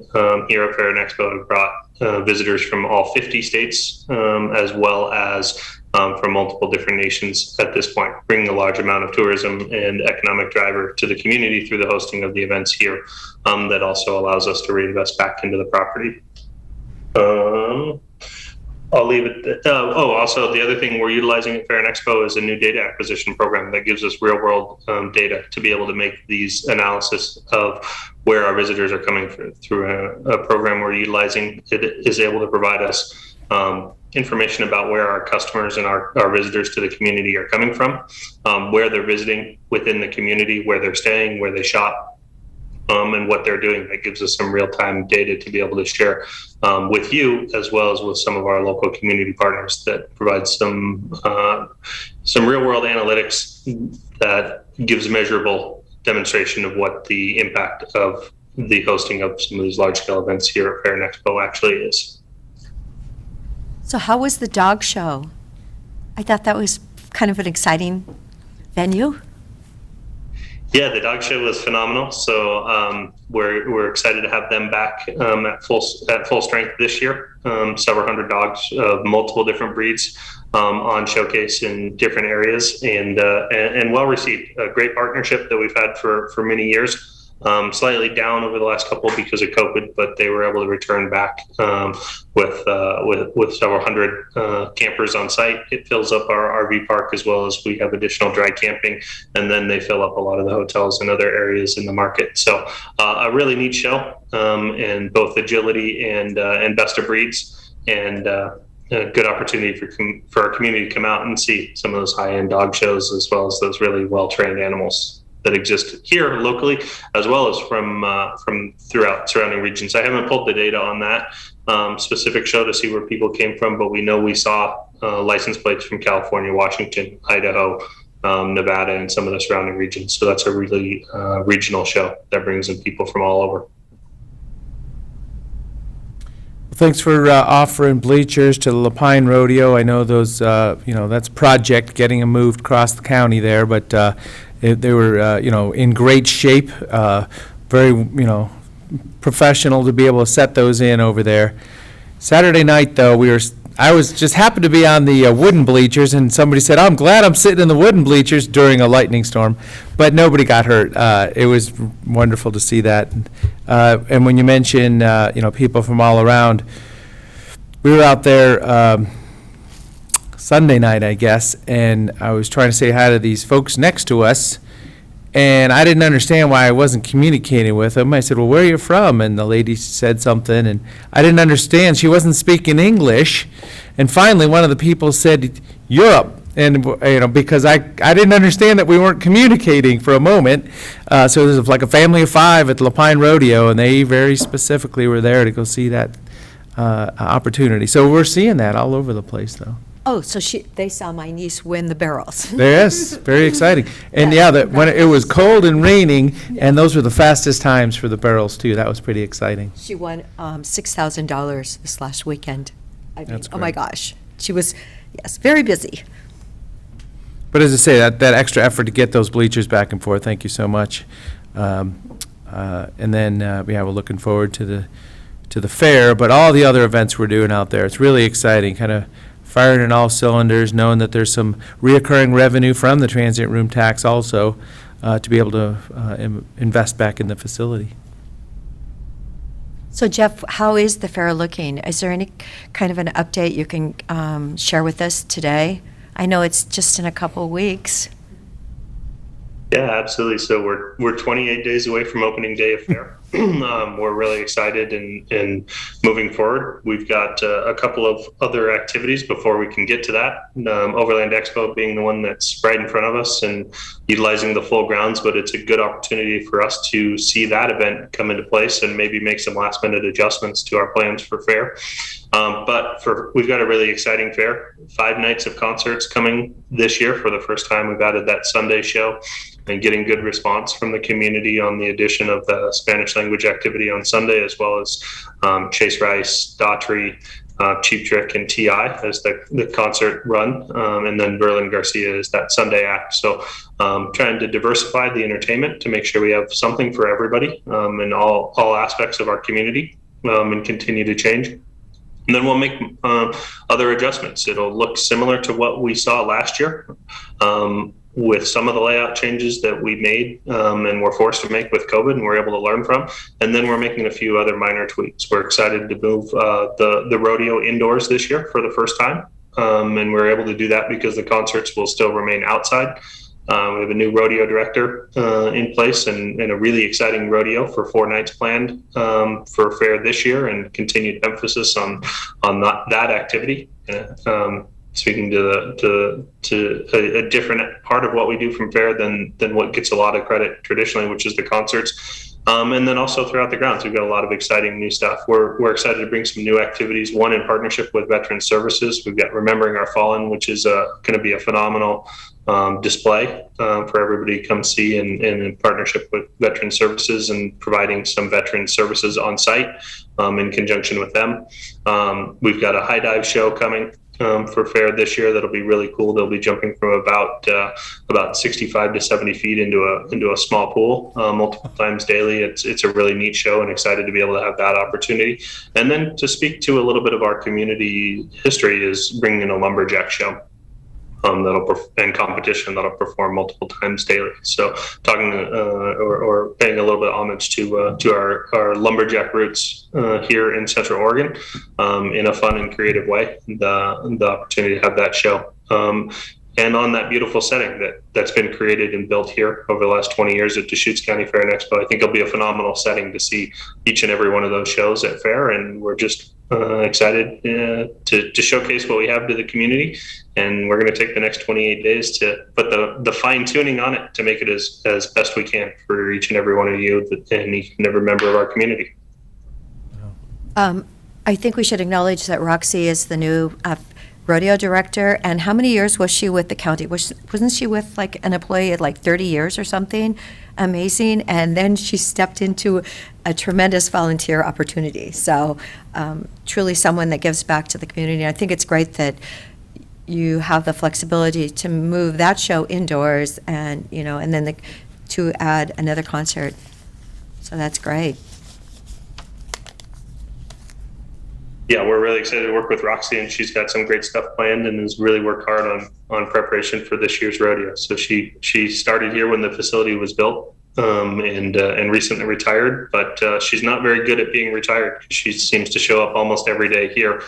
here at Fair and Expo have brought visitors from all 50 states, as well as from multiple different nations at this point, bringing a large amount of tourism and economic driver to the community through the hosting of the events here. That also allows us to reinvest back into the property. I'll leave it. Also the other thing we're utilizing at Fair and Expo is a new data acquisition program that gives us real world data to be able to make these analysis of where our visitors are coming through a program we're utilizing. It is able to provide us information about where our customers and our visitors to the community are coming from, where they're visiting within the community, where they're staying, where they shop, and what they're doing. That gives us some real-time data to be able to share with you, as well as with some of our local community partners that provide some real-world analytics that gives measurable demonstration of what the impact of the hosting of some of these large-scale events here at Fair and Expo actually is. So how was the dog show? I thought that was kind of an exciting venue. Yeah, the dog show was phenomenal. So we're excited to have them back at full strength this year. Several hundred dogs of multiple different breeds on showcase in different areas, and well received. A great partnership that we've had for many years. Slightly down over the last couple because of COVID, but they were able to return back with several hundred campers on site. It fills up our RV park, as well as we have additional dry camping, and then they fill up a lot of the hotels and other areas in the market. So a really neat show, and both agility and best of breeds, and a good opportunity for our community to come out and see some of those high-end dog shows, as well as those really well-trained animals that exist here locally, as well as from throughout surrounding regions. I haven't pulled the data on that specific show to see where people came from, but we know we saw license plates from California, Washington, Idaho, Nevada, and some of the surrounding regions. So that's a really regional show that brings in people from all over. Thanks for offering bleachers to the Lapine Rodeo. I know those, that's a project, getting them moved across the county there, but they were, in great shape, very, professional to be able to set those in over there. Saturday night, though, I happened to be on the wooden bleachers, and somebody said, "I'm glad I'm sitting in the wooden bleachers" during a lightning storm, but nobody got hurt. It was wonderful to see that. And when you mention, people from all around, we were out there Sunday night, I guess, and I was trying to say hi to these folks next to us, and I didn't understand why I wasn't communicating with them. I said, "Well, where are you from?" And the lady said something, and I didn't understand. She wasn't speaking English. And finally, one of the people said, "Europe." And, because I didn't understand that we weren't communicating for a moment. So there's like a family of 5 at the Lapine Rodeo, and they very specifically were there to go see that opportunity. So we're seeing that all over the place, though. Oh, so they saw my niece win the barrels. Yes, very exciting. And when it was cold and raining, and those were the fastest times for the barrels, too. That was pretty exciting. She won $6,000 this last weekend. I mean, That's oh my great. gosh. She was, yes, very busy. But as I say, that extra effort to get those bleachers back and forth, thank you so much. And then, we're looking forward to the fair, but all the other events we're doing out there. It's really exciting, kind of firing in all cylinders, knowing that there's some reoccurring revenue from the transient room tax also to be able to invest back in the facility. So Jeff, how is the fair looking? Is there any kind of an update you can share with us today? I know it's just in a couple of weeks. Yeah, absolutely. So we're 28 days away from opening day of fair. We're really excited and moving forward. We've got a couple of other activities before we can get to that. Overland Expo being the one that's right in front of us and utilizing the full grounds, but it's a good opportunity for us to see that event come into place and maybe make some last minute adjustments to our plans for fair. But we've got a really exciting fair, 5 nights of concerts coming this year. For the first time, we've added that Sunday show and getting good response from the community on the addition of the Spanish language activity on Sunday, as well as Chase Rice, Daughtry, Cheap Trick, and T.I. as the concert run, and then Verlin Garcia is that Sunday act. So trying to diversify the entertainment to make sure we have something for everybody in all aspects of our community and continue to change. And then we'll make other adjustments. It'll look similar to what we saw last year with some of the layout changes that we made and were forced to make with COVID and we're able to learn from. And then we're making a few other minor tweaks. We're excited to move the rodeo indoors this year for the first time. And we're able to do that because the concerts will still remain outside. We have a new rodeo director in place and a really exciting rodeo for 4 nights planned for fair this year, and continued emphasis on that activity. Speaking to a different part of what we do from fair than what gets a lot of credit traditionally, which is the concerts. And then also throughout the grounds, we've got a lot of exciting new stuff. We're excited to bring some new activities, one in partnership with Veterans Services. We've got Remembering Our Fallen, which is going to be a phenomenal display for everybody to come see, and in partnership with Veterans Services and providing some veteran services on site in conjunction with them. We've got a high dive show coming for fair this year that'll be really cool. They'll be jumping from about 65 to 70 feet into a small pool multiple times daily. It's a really neat show, and excited to be able to have that opportunity. And then to speak to a little bit of our community history is bringing in a lumberjack show and competition that'll perform multiple times daily. So talking or paying a little bit of homage to our lumberjack roots here in Central Oregon in a fun and creative way. The opportunity to have that show. And on that beautiful setting that's been created and built here over the last 20 years at Deschutes County Fair and Expo, I think it'll be a phenomenal setting to see each and every one of those shows at fair. And we're just excited to showcase what we have to the community. And we're going to take the next 28 days to put the fine tuning on it to make it as best we can for each and every one of you and each and every member of our community. I think we should acknowledge that Roxy is the new rodeo director. And how many years was she with the county? Wasn't she with like an employee at like 30 years or something? Amazing. And then she stepped into a tremendous volunteer opportunity. So truly someone that gives back to the community. I think it's great that you have the flexibility to move that show indoors and, and then to add another concert. So that's great. Yeah, we're really excited to work with Roxy, and she's got some great stuff planned and has really worked hard on preparation for this year's rodeo. So she started here when the facility was built and recently retired, but she's not very good at being retired. She seems to show up almost every day here.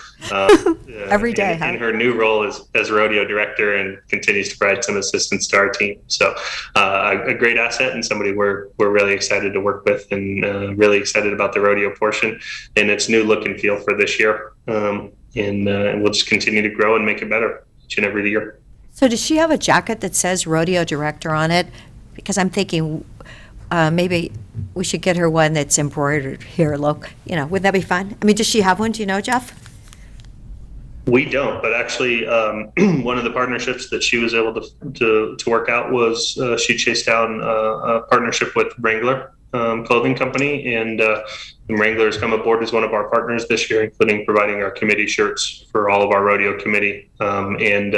Every day, in her new role as rodeo director, and continues to provide some assistance to our team. So a great asset and somebody we're really excited to work with, and really excited about the rodeo portion and its new look and feel for this year. And we'll just continue to grow and make it better each and every year. So does she have a jacket that says rodeo director on it? Because I'm thinking maybe we should get her one that's embroidered here, wouldn't that be fun? I mean, does she have one? Do you know, Jeff? We don't, but actually, one of the partnerships that she was able to work out was she chased down a partnership with Wrangler clothing company, and Wrangler has come aboard as one of our partners this year, including providing our committee shirts for all of our rodeo committee. And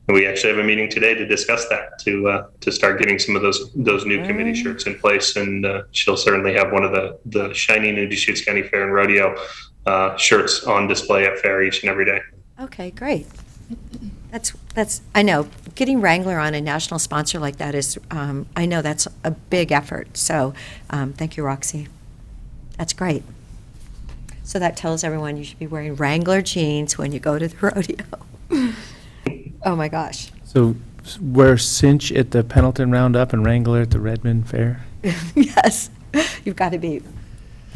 we actually have a meeting today to discuss that, to start getting some of those new committee shirts in place. And she'll certainly have one of the shiny new Deschutes County Fair and Rodeo shirts on display at fair each and every day. Okay, great. That's I know getting Wrangler on a national sponsor like that is I know that's a big effort. So thank you, Roxy. That's great. So that tells everyone you should be wearing Wrangler jeans when you go to the rodeo. Oh my gosh. So wear cinch at the Pendleton Roundup and Wrangler at the Redmond Fair? Yes, you've got to be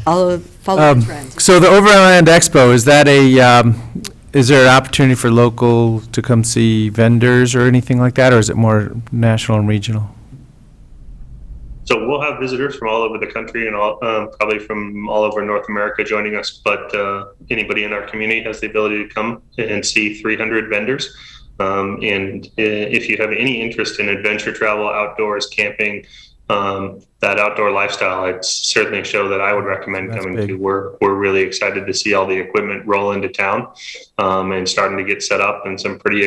follow the trends. So the Overland Expo, is that is there an opportunity for local to come see vendors or anything like that, or is it more national and regional? So we'll have visitors from all over the country and probably from all over North America joining us, but anybody in our community has the ability to come and see 300 vendors. And if you have any interest in adventure travel, outdoors, camping, that outdoor lifestyle, it's certainly a show that I would recommend coming to. We're really excited to see all the equipment roll into town and starting to get set up, and some pretty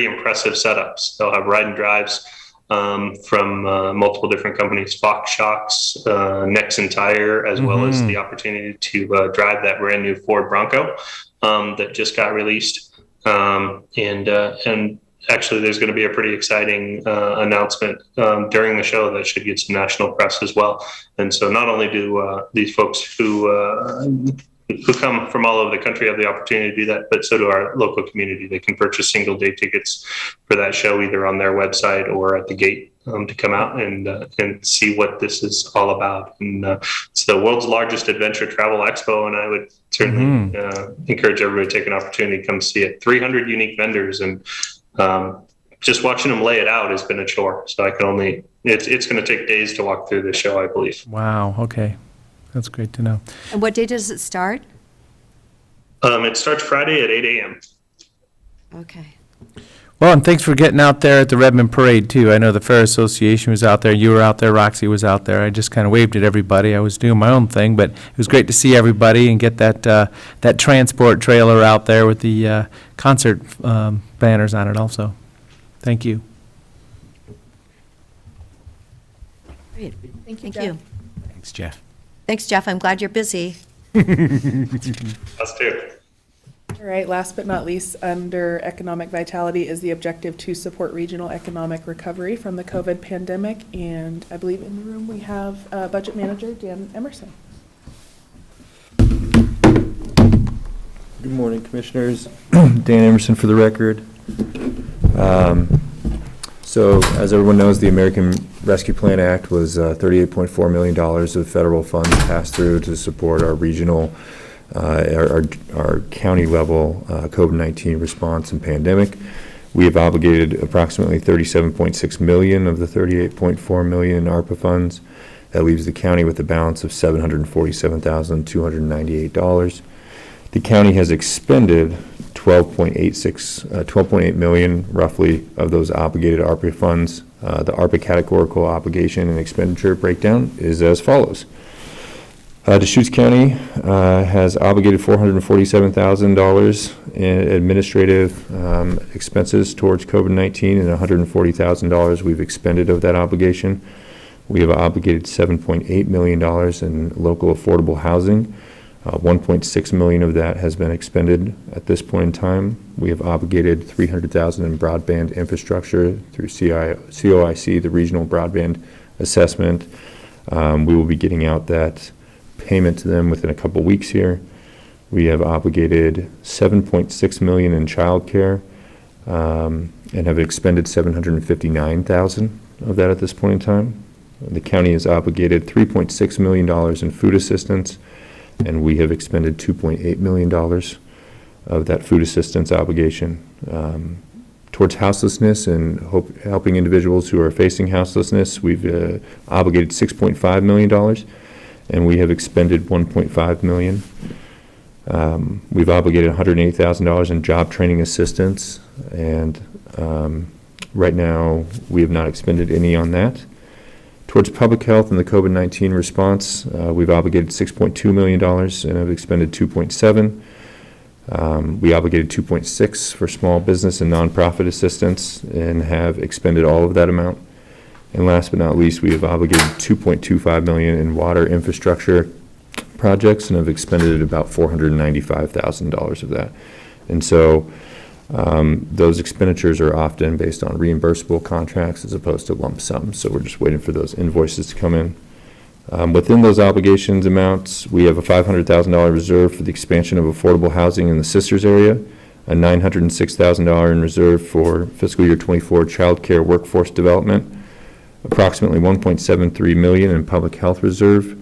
impressive setups. They'll have ride and drives from multiple different companies, Fox Shocks, Nexen Tire, as well as the opportunity to drive that brand new Ford Bronco that just got released. And actually, there's going to be a pretty exciting announcement during the show that should get some national press as well. And so not only do these folks who come from all over the country have the opportunity to do that, but so do our local community. They can purchase single day tickets for that show either on their website or at the gate to come out and see what this is all about. And it's the world's largest adventure travel expo, and I would certainly encourage everybody to take an opportunity to come see it. 300 unique vendors, and just watching them lay it out has been a chore. So I can only, it's going to take days to walk through this show, I believe. Wow, okay. That's great to know. And what day does it start? It starts Friday at 8 a.m. Okay. Well, and thanks for getting out there at the Redmond Parade, too. I know the Fair Association was out there. You were out there. Roxy was out there. I just kind of waved at everybody. I was doing my own thing, but it was great to see everybody and get that transport trailer out there with the concert banners on it also. Thank you. Great. Thank you, Thank Jeff. you. Thanks, Jeff. Thanks, Jeff. I'm glad you're busy. Us too. All right, last but not least, under economic vitality is the objective to support regional economic recovery from the COVID pandemic. And I believe in the room we have Budget Manager Dan Emerson. Good morning, Commissioners. Dan Emerson for the record. So, as everyone knows, the American Rescue Plan Act was $38.4 million of federal funds passed through to support our regional, our county level COVID-19 response and pandemic. We have obligated approximately $37.6 million of the $38.4 million in ARPA funds. That leaves the county with a balance of $747,298. The county has expended $12.8 million roughly of those obligated ARPA funds. The ARPA categorical obligation and expenditure breakdown is as follows. Deschutes County has obligated $447,000 in administrative expenses towards COVID-19, and $140,000 we've expended of that obligation. We have obligated $7.8 million in local affordable housing. 1.6 million of that has been expended at this point in time. We have obligated $300,000 in broadband infrastructure through COIC, the regional broadband assessment. We will be getting out that payment to them within a couple weeks here. We have obligated $7.6 million in child care and have expended $759,000 of that at this point in time. The county has obligated $3.6 million in food assistance, and we have expended $2.8 million of that food assistance obligation. Towards houselessness and helping individuals who are facing houselessness, we've obligated $6.5 million, and we have expended $1.5 million. We've obligated $180,000 in job training assistance, and right now, we have not expended any on that. Towards public health and the COVID-19 response, we've obligated $6.2 million and have expended $2.7 million. We obligated $2.6 million for small business and nonprofit assistance and have expended all of that amount. And last but not least, we have obligated $2.25 million in water infrastructure projects and have expended about $495,000 of that. And so those expenditures are often based on reimbursable contracts as opposed to lump sum. So we're just waiting for those invoices to come in. Within those obligations amounts, we have a $500,000 reserve for the expansion of affordable housing in the Sisters area, a $906,000 in reserve for fiscal year 24 child care workforce development, approximately $1.73 million in public health reserve,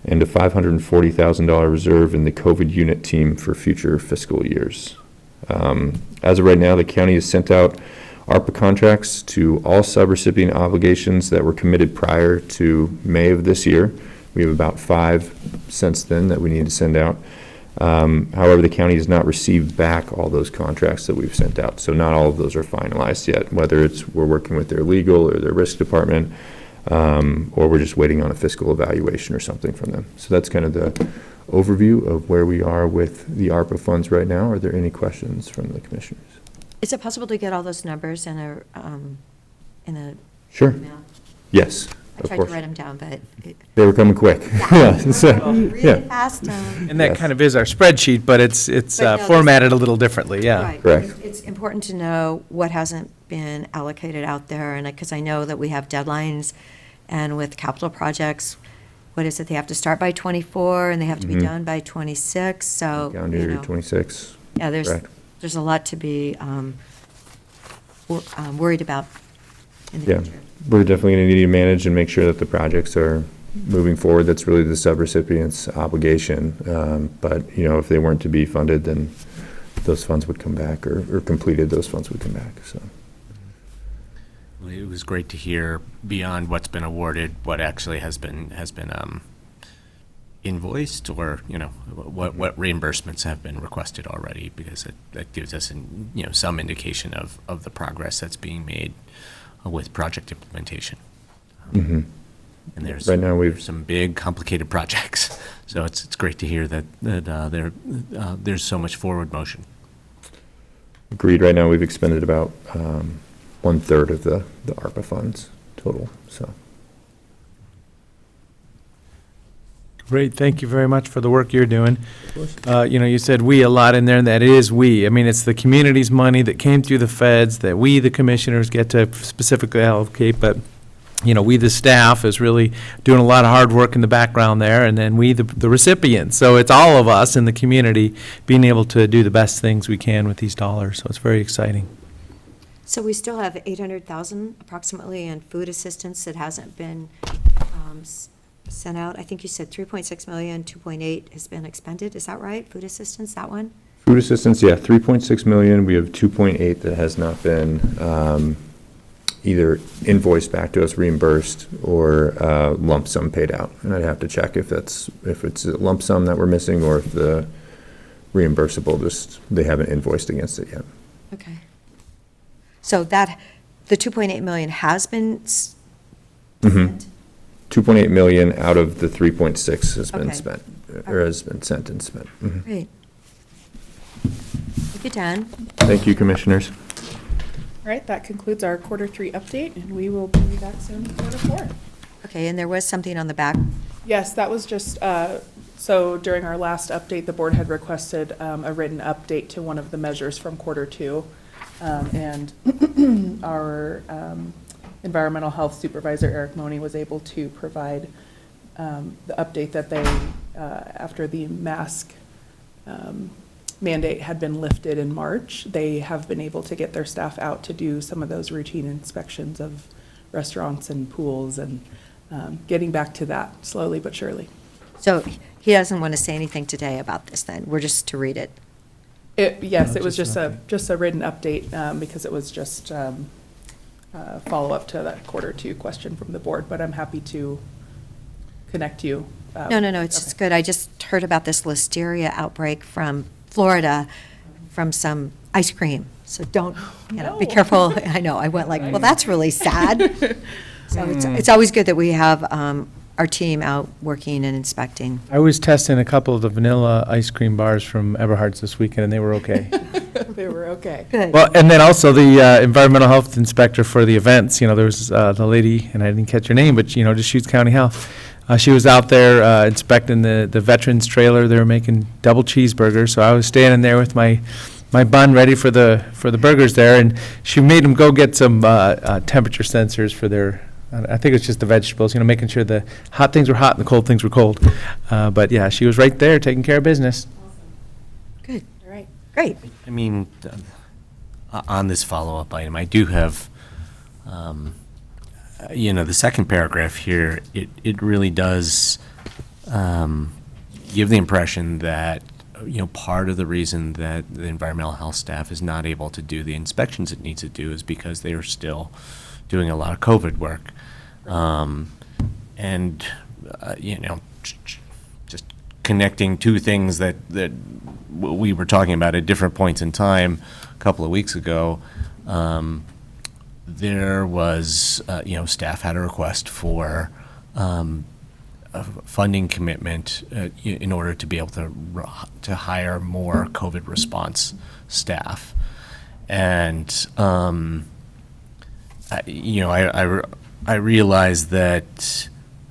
and a $540,000 reserve in the COVID unit team for future fiscal years. As of right now, the county has sent out ARPA contracts to all subrecipient obligations that were committed prior to May of this year. We have about 5 since then that we need to send out. However, the county has not received back all those contracts that we've sent out, so not all of those are finalized yet, whether it's we're working with their legal or their risk department, or we're just waiting on a fiscal evaluation or something from them. So that's kind of the overview of where we are with the ARPA funds right now. Are there any questions from the commissioners? Is it possible to get all those numbers in a Sure. email? Yes, I of tried course. to write them down, but They were coming quick. Yeah. So, Really yeah. fast. And that Yes. kind of is our spreadsheet, but it's But no, this- formatted a little differently, yeah. Right. Correct. It's important to know what hasn't been allocated out there, and because I know that we have deadlines, and with capital projects, what is it, they have to start by 24, and they have to be Mhm. done by 26, so, Calendar you year know. 26. Yeah, Correct. there's a lot to be worried about in the Yeah, future. we're definitely going to need to manage and make sure that the projects are moving forward. That's really the subrecipient's obligation. But, you know, if they weren't to be funded, then those funds would come back, or completed, those funds would come back, so. It was great to hear beyond what's been awarded, what actually has been invoiced, or, you know, what reimbursements have been requested already, because that gives us, you know, some indication of the progress that's being made with project implementation. Mhm. And there's Right now, there's some big, complicated projects, so it's great to hear that there's so much forward motion. Agreed. Right now, we've expended about 1/3 of the ARPA funds total, so. Great, thank you very much for the work you're doing. You know, you said "we" a lot in there, and that is "we." I mean, it's the community's money that came through the feds that we, the commissioners, get to specifically allocate, but, you know, we, the staff, is really doing a lot of hard work in the background there, and then we, the recipients. So it's all of us in the community being able to do the best things we can with these dollars, so it's very exciting. So we still have 800,000 approximately in food assistance that hasn't been sent out. I think you said 3.6 million, 2.8 has been expended. Is that right? Food assistance, that one? Food assistance, yeah, 3.6 million. We have 2.8 that has not been either invoiced back to us, reimbursed, or lump sum paid out. And I'd have to check if it's a lump sum that we're missing, or if the reimbursable, just they haven't invoiced against it yet. Okay. So that, the 2.8 million has been Mhm. 2.8 million out of the 3.6 has been Okay. spent, or has been sent and spent. Mhm. Great. Thank you, Dan. Thank you, commissioners. All right, that concludes our quarter 3 update, and we will be back soon for quarter 4. Okay, and there was something on the back. Yes, that was just, so during our last update, the board had requested a written update to one of the measures from quarter 2. And our environmental health supervisor, Eric Money, was able to provide the update that they, after the mask mandate had been lifted in March, they have been able to get their staff out to do some of those routine inspections of restaurants and pools, and getting back to that slowly but surely. So he doesn't want to say anything today about this then? We're just to read it? Yes, No, it was just an just a written update, because it was just follow-up to that Q2 question from the board, but I'm happy to connect you. No, it's just good. I just heard about this listeria outbreak from Florida from some ice cream. So don't, be careful. I know, I went like, well, that's really sad. So it's always good that we have our team out working and inspecting. I was testing a couple of the vanilla ice cream bars from Eberhard's this weekend, and they were okay. They were okay. Good. Well, and then also the environmental health inspector for the events, there was the lady, and I didn't catch her name, but, Deschutes County Health. She was out there inspecting the veterans trailer. They were making double cheeseburgers, so I was standing there with my bun ready for the burgers there, and she made them go get some temperature sensors for their, I think it's just the vegetables, making sure the hot things were hot and the cold things were cold. But yeah, she was right there taking care of business. Good. All right. Great. I mean, on this follow-up item, I do have, the second paragraph here, it really does give the impression that, part of the reason that the environmental health staff is not able to do the inspections it needs to do is because they are still doing a lot of COVID work. Just connecting two things that we were talking about at different points in time a couple of weeks ago, there was, staff had a request for a funding commitment in order to be able to hire more COVID response staff. And, I realize that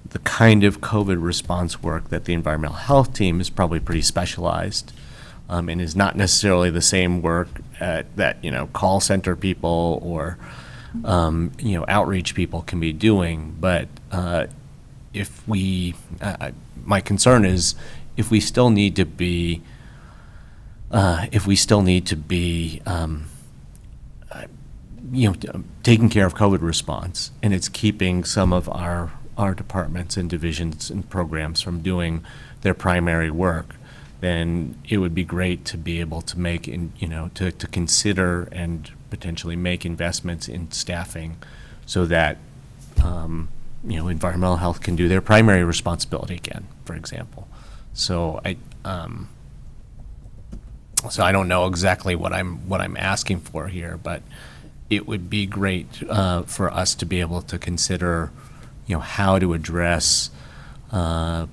the kind of COVID response work that the environmental health team is probably pretty specialized, and is not necessarily the same work that, call center people or, outreach people can be doing. But if we, my concern is if we still need to be, taking care of COVID response, and it's keeping some of our departments and divisions and programs from doing their primary work, then it would be great to be able to make, to consider and potentially make investments in staffing so that, environmental health can do their primary responsibility again, for example. So I don't know exactly what I'm asking for here, but it would be great for us to be able to consider, how to address the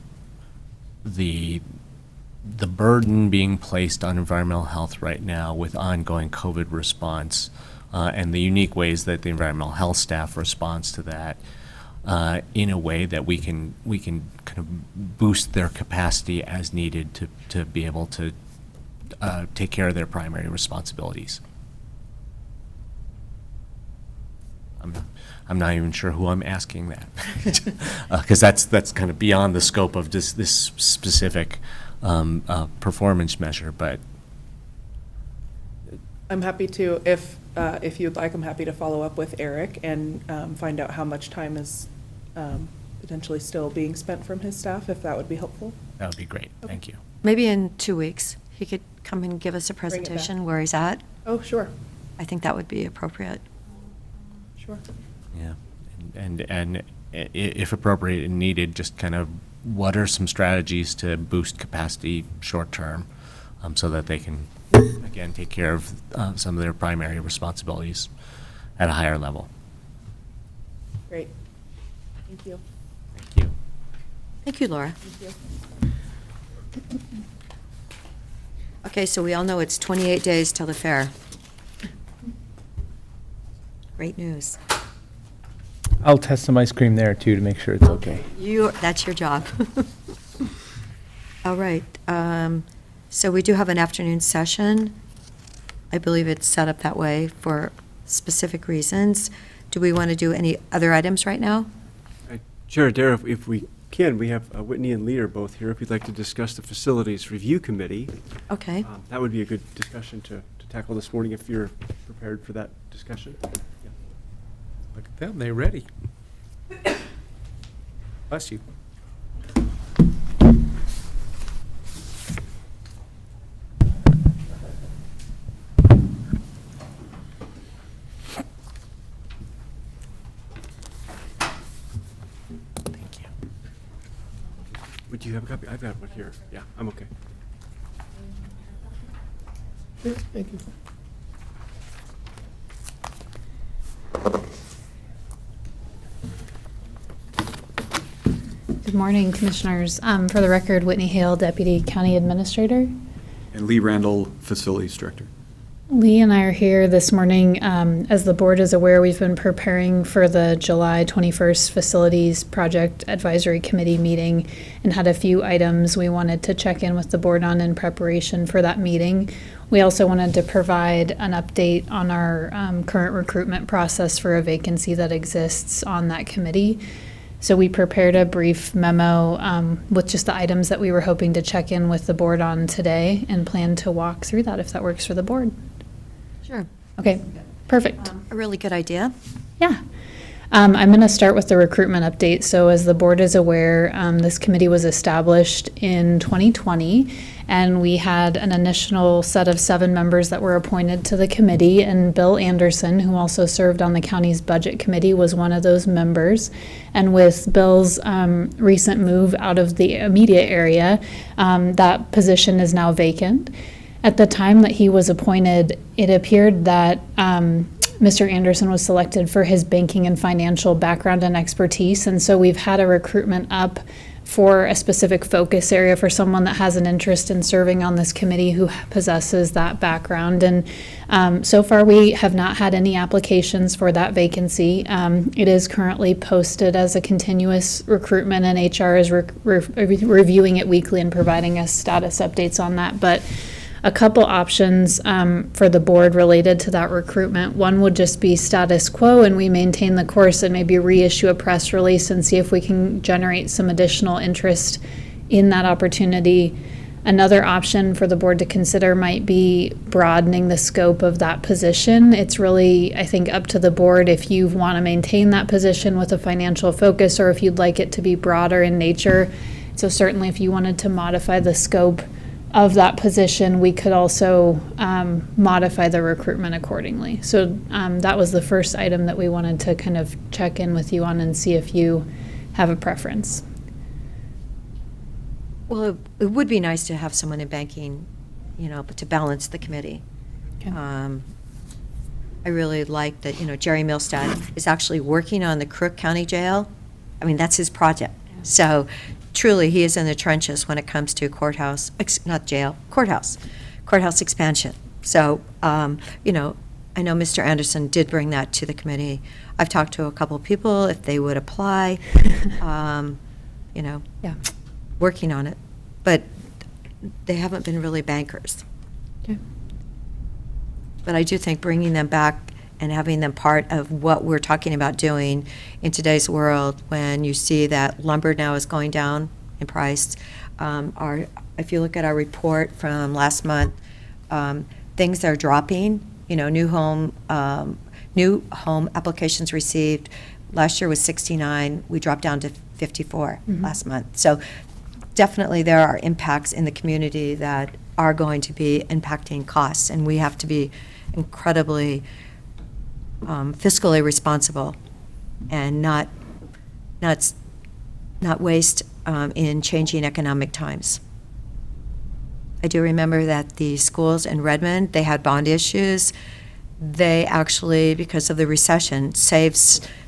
burden being placed on environmental health right now with ongoing COVID response, and the unique ways that the environmental health staff responds to that, in a way that we can kind of boost their capacity as needed to be able to take care of their primary responsibilities. I'm not even sure who I'm asking that, because that's kind of beyond the scope of this specific performance measure. But I'm happy to, if you'd like, I'm happy to follow up with Eric and find out how much time is potentially still being spent from his staff, if that would be helpful. that would be great. Thank you. Maybe in 2 weeks, he could come and give us a Bring it back. presentation where he's at. Oh, sure, I think that would be appropriate. sure. Yeah, and if appropriate and needed, just kind of what are some strategies to boost capacity short term, so that they can again take care of some of their primary responsibilities at a higher level. Great. Thank you. Thank you. Thank you, Laura. Thank you. Okay, so we all know it's 28 days till the fair. Great news. I'll test some ice cream there, too, to make sure it's okay. That's your job. All right, so we do have an afternoon session. I believe it's set up that way for specific reasons. Do we want to do any other items right now? Chair Adair, if we can, we have Whitney and Lee are both here. If you'd like to discuss the Facilities Review Committee, Okay. that would be a good discussion to tackle this morning if you're prepared for that discussion. Yeah. Look at them, they're ready. Bless you. Do you have a copy? I've got one here. Yeah, I'm okay. Thank you. Good morning, Commissioners. For the record, Whitney Hale, Deputy County Administrator. And Lee Randall, Facilities Director. Lee and I are here this morning. As the board is aware, we've been preparing for the July 21st Facilities Project Advisory Committee meeting and had a few items we wanted to check in with the board on in preparation for that meeting. We also wanted to provide an update on our current recruitment process for a vacancy that exists on that committee. So we prepared a brief memo with just the items that we were hoping to check in with the board on today and plan to walk through that if that works for the board. Sure. Okay, perfect. A really good idea. Yeah. I'm going to start with the recruitment update. So as the board is aware, this committee was established in 2020, and we had an initial set of 7 members that were appointed to the committee, and Bill Anderson, who also served on the county's budget committee, was one of those members. And with Bill's recent move out of the immediate area, that position is now vacant. At the time that he was appointed, it appeared that Mr. Anderson was selected for his banking and financial background and expertise, and so we've had a recruitment up for a specific focus area for someone that has an interest in serving on this committee who possesses that background. And so far, we have not had any applications for that vacancy. It is currently posted as a continuous recruitment, and HR is reviewing it weekly and providing us status updates on that. But a couple options for the board related to that recruitment. One would just be status quo, and we maintain the course and maybe reissue a press release and see if we can generate some additional interest in that opportunity. Another option for the board to consider might be broadening the scope of that position. It's really, I think, up to the board if you want to maintain that position with a financial focus or if you'd like it to be broader in nature. So certainly if you wanted to modify the scope of that position, we could also modify the recruitment accordingly. So that was the first item that we wanted to kind of check in with you on and see if you have a preference. Well, it would be nice to have someone in banking, but to balance the committee. Okay. I really like that, Jerry Milstad is actually working on the Crook County Jail. I mean, that's his project. So truly, he is in the trenches when it comes to courthouse expansion. So, I know Mr. Anderson did bring that to the committee. I've talked to a couple of people if they would apply, Yeah. working on it. But they haven't been really bankers. Okay. But I do think bringing them back and having them part of what we're talking about doing in today's world, when you see that lumber now is going down in price. If you look at our report from last month, things are dropping. New home applications received last year was 69. We dropped down to 54 last month. So definitely there are impacts in the community that are going to be impacting costs, and we have to be incredibly fiscally responsible and not waste in changing economic times. I do remember that the schools in Redmond, they had bond issues. They actually, because of the recession, saved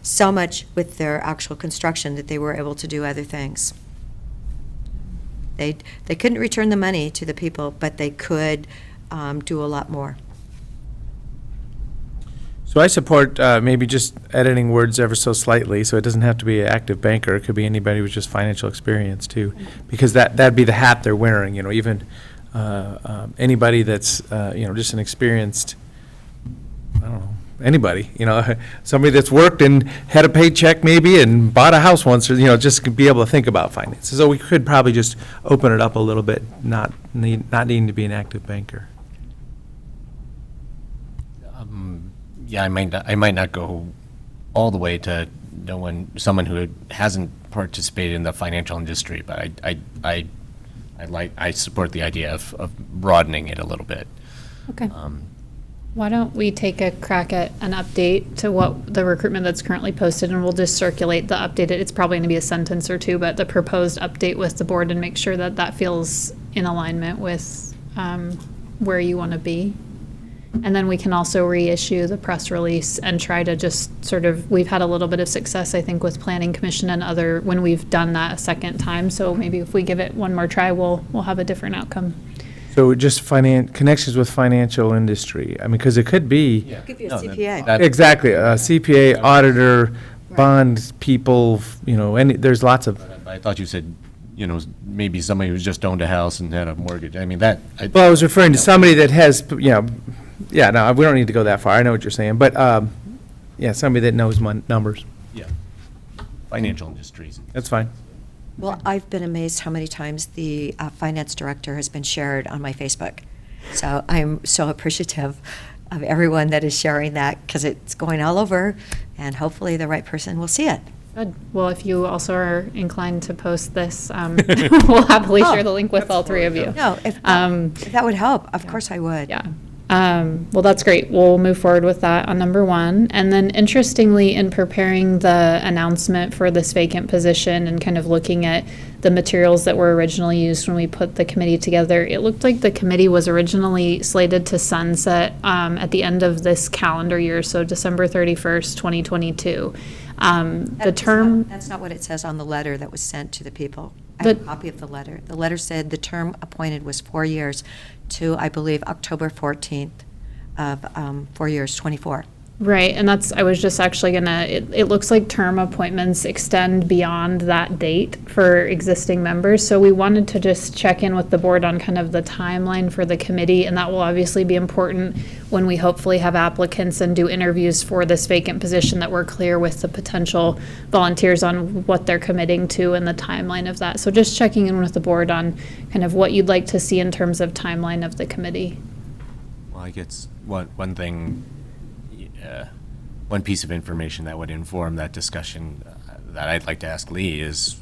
so much with their actual construction that they were able to do other things. They couldn't return the money to the people, but they could do a lot more. So I support maybe just editing words ever so slightly, so it doesn't have to be an active banker. It could be anybody with just financial experience too, because that'd be the hat they're wearing. Even anybody that's just an experienced, I don't know, anybody. Somebody that's worked and had a paycheck maybe and bought a house once, or just to be able to think about finances. So we could probably just open it up a little bit, not needing to be an active banker. Yeah, I might not go all the way to someone who hasn't participated in the financial industry, but I support the idea of broadening it a little bit. Okay. Why don't we take a crack at an update to what the recruitment that's currently posted, and we'll just circulate the updated, it's probably going to be a sentence or two, but the proposed update with the board and make sure that that feels in alignment with where you want to be. And then we can also reissue the press release and try to just sort of, we've had a little bit of success, I think, with Planning Commission and other, when we've done that a second time. So maybe if we give it one more try, we'll have a different outcome. So just connections with financial industry. I mean, because it could be. It could be a CPA. Exactly, a CPA, auditor, bond people, there's lots of. I thought you said, maybe somebody who's just owned a house and had a mortgage. I mean, Well, I was referring to somebody that has, yeah, no, we don't need to go that far. I know what you're saying. But, somebody that knows numbers. Yeah. Financial industries. That's fine. Well, I've been amazed how many times the finance director has been shared on my Facebook. So I'm so appreciative of everyone that is sharing that because it's going all over, and hopefully the right person will see it. Good. Well, if you also are inclined to post this, we'll happily share the link with all three of you. No, if that would help, of course I would. Yeah. Well, that's great. We'll move forward with that on number one. And then interestingly, in preparing the announcement for this vacant position and kind of looking at the materials that were originally used when we put the committee together, it looked like the committee was originally slated to sunset at the end of this calendar year, so December 31st, 2022. That's not what it says on the letter that was sent to the people. I have a copy of the letter. The letter said the term appointed was 4 years to, I believe, October 14th of 4 years, 24. Right, and I was just actually it looks like term appointments extend beyond that date for existing members, so we wanted to just check in with the board on kind of the timeline for the committee, and that will obviously be important when we hopefully have applicants and do interviews for this vacant position, that we're clear with the potential volunteers on what they're committing to and the timeline of that. So just checking in with the board on kind of what you'd like to see in terms of timeline of the committee. Well, I guess one thing, one piece of information that would inform that discussion that I'd like to ask Lee is,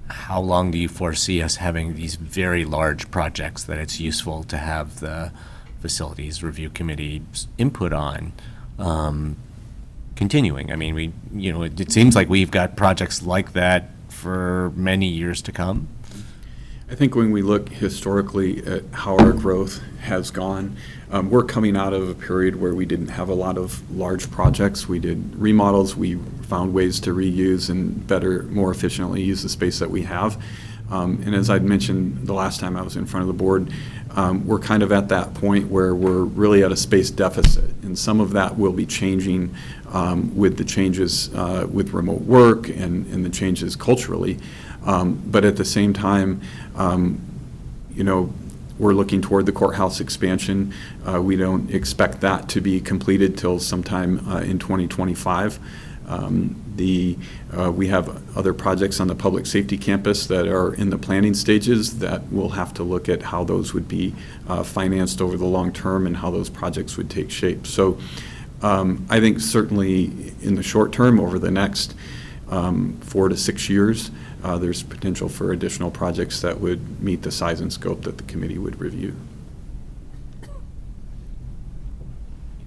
how long do you foresee us having these very large projects that it's useful to have the Facilities Review Committee's input on continuing? I mean, it seems like we've got projects like that for many years to come. I think when we look historically at how our growth has gone, we're coming out of a period where we didn't have a lot of large projects. We did remodels. We found ways to reuse and better, more efficiently use the space that we have. And as I'd mentioned the last time I was in front of the board, we're kind of at that point where we're really at a space deficit. And some of that will be changing with the changes with remote work and the changes culturally. But at the same time, we're looking toward the courthouse expansion. We don't expect that to be completed till sometime in 2025. We have other projects on the public safety campus that are in the planning stages that we'll have to look at how those would be financed over the long term and how those projects would take shape. So I think certainly in the short term, over the next 4 to 6 years, there's potential for additional projects that would meet the size and scope that the committee would review.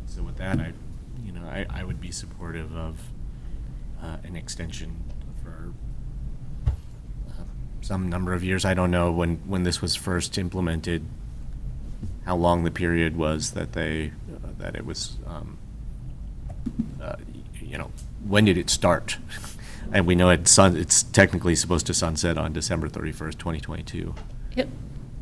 So with that, I would be supportive of an extension for some number of years. I don't know when this was first implemented, how long the period was that it was, when did it start? And we know it's technically supposed to sunset on December 31st, 2022.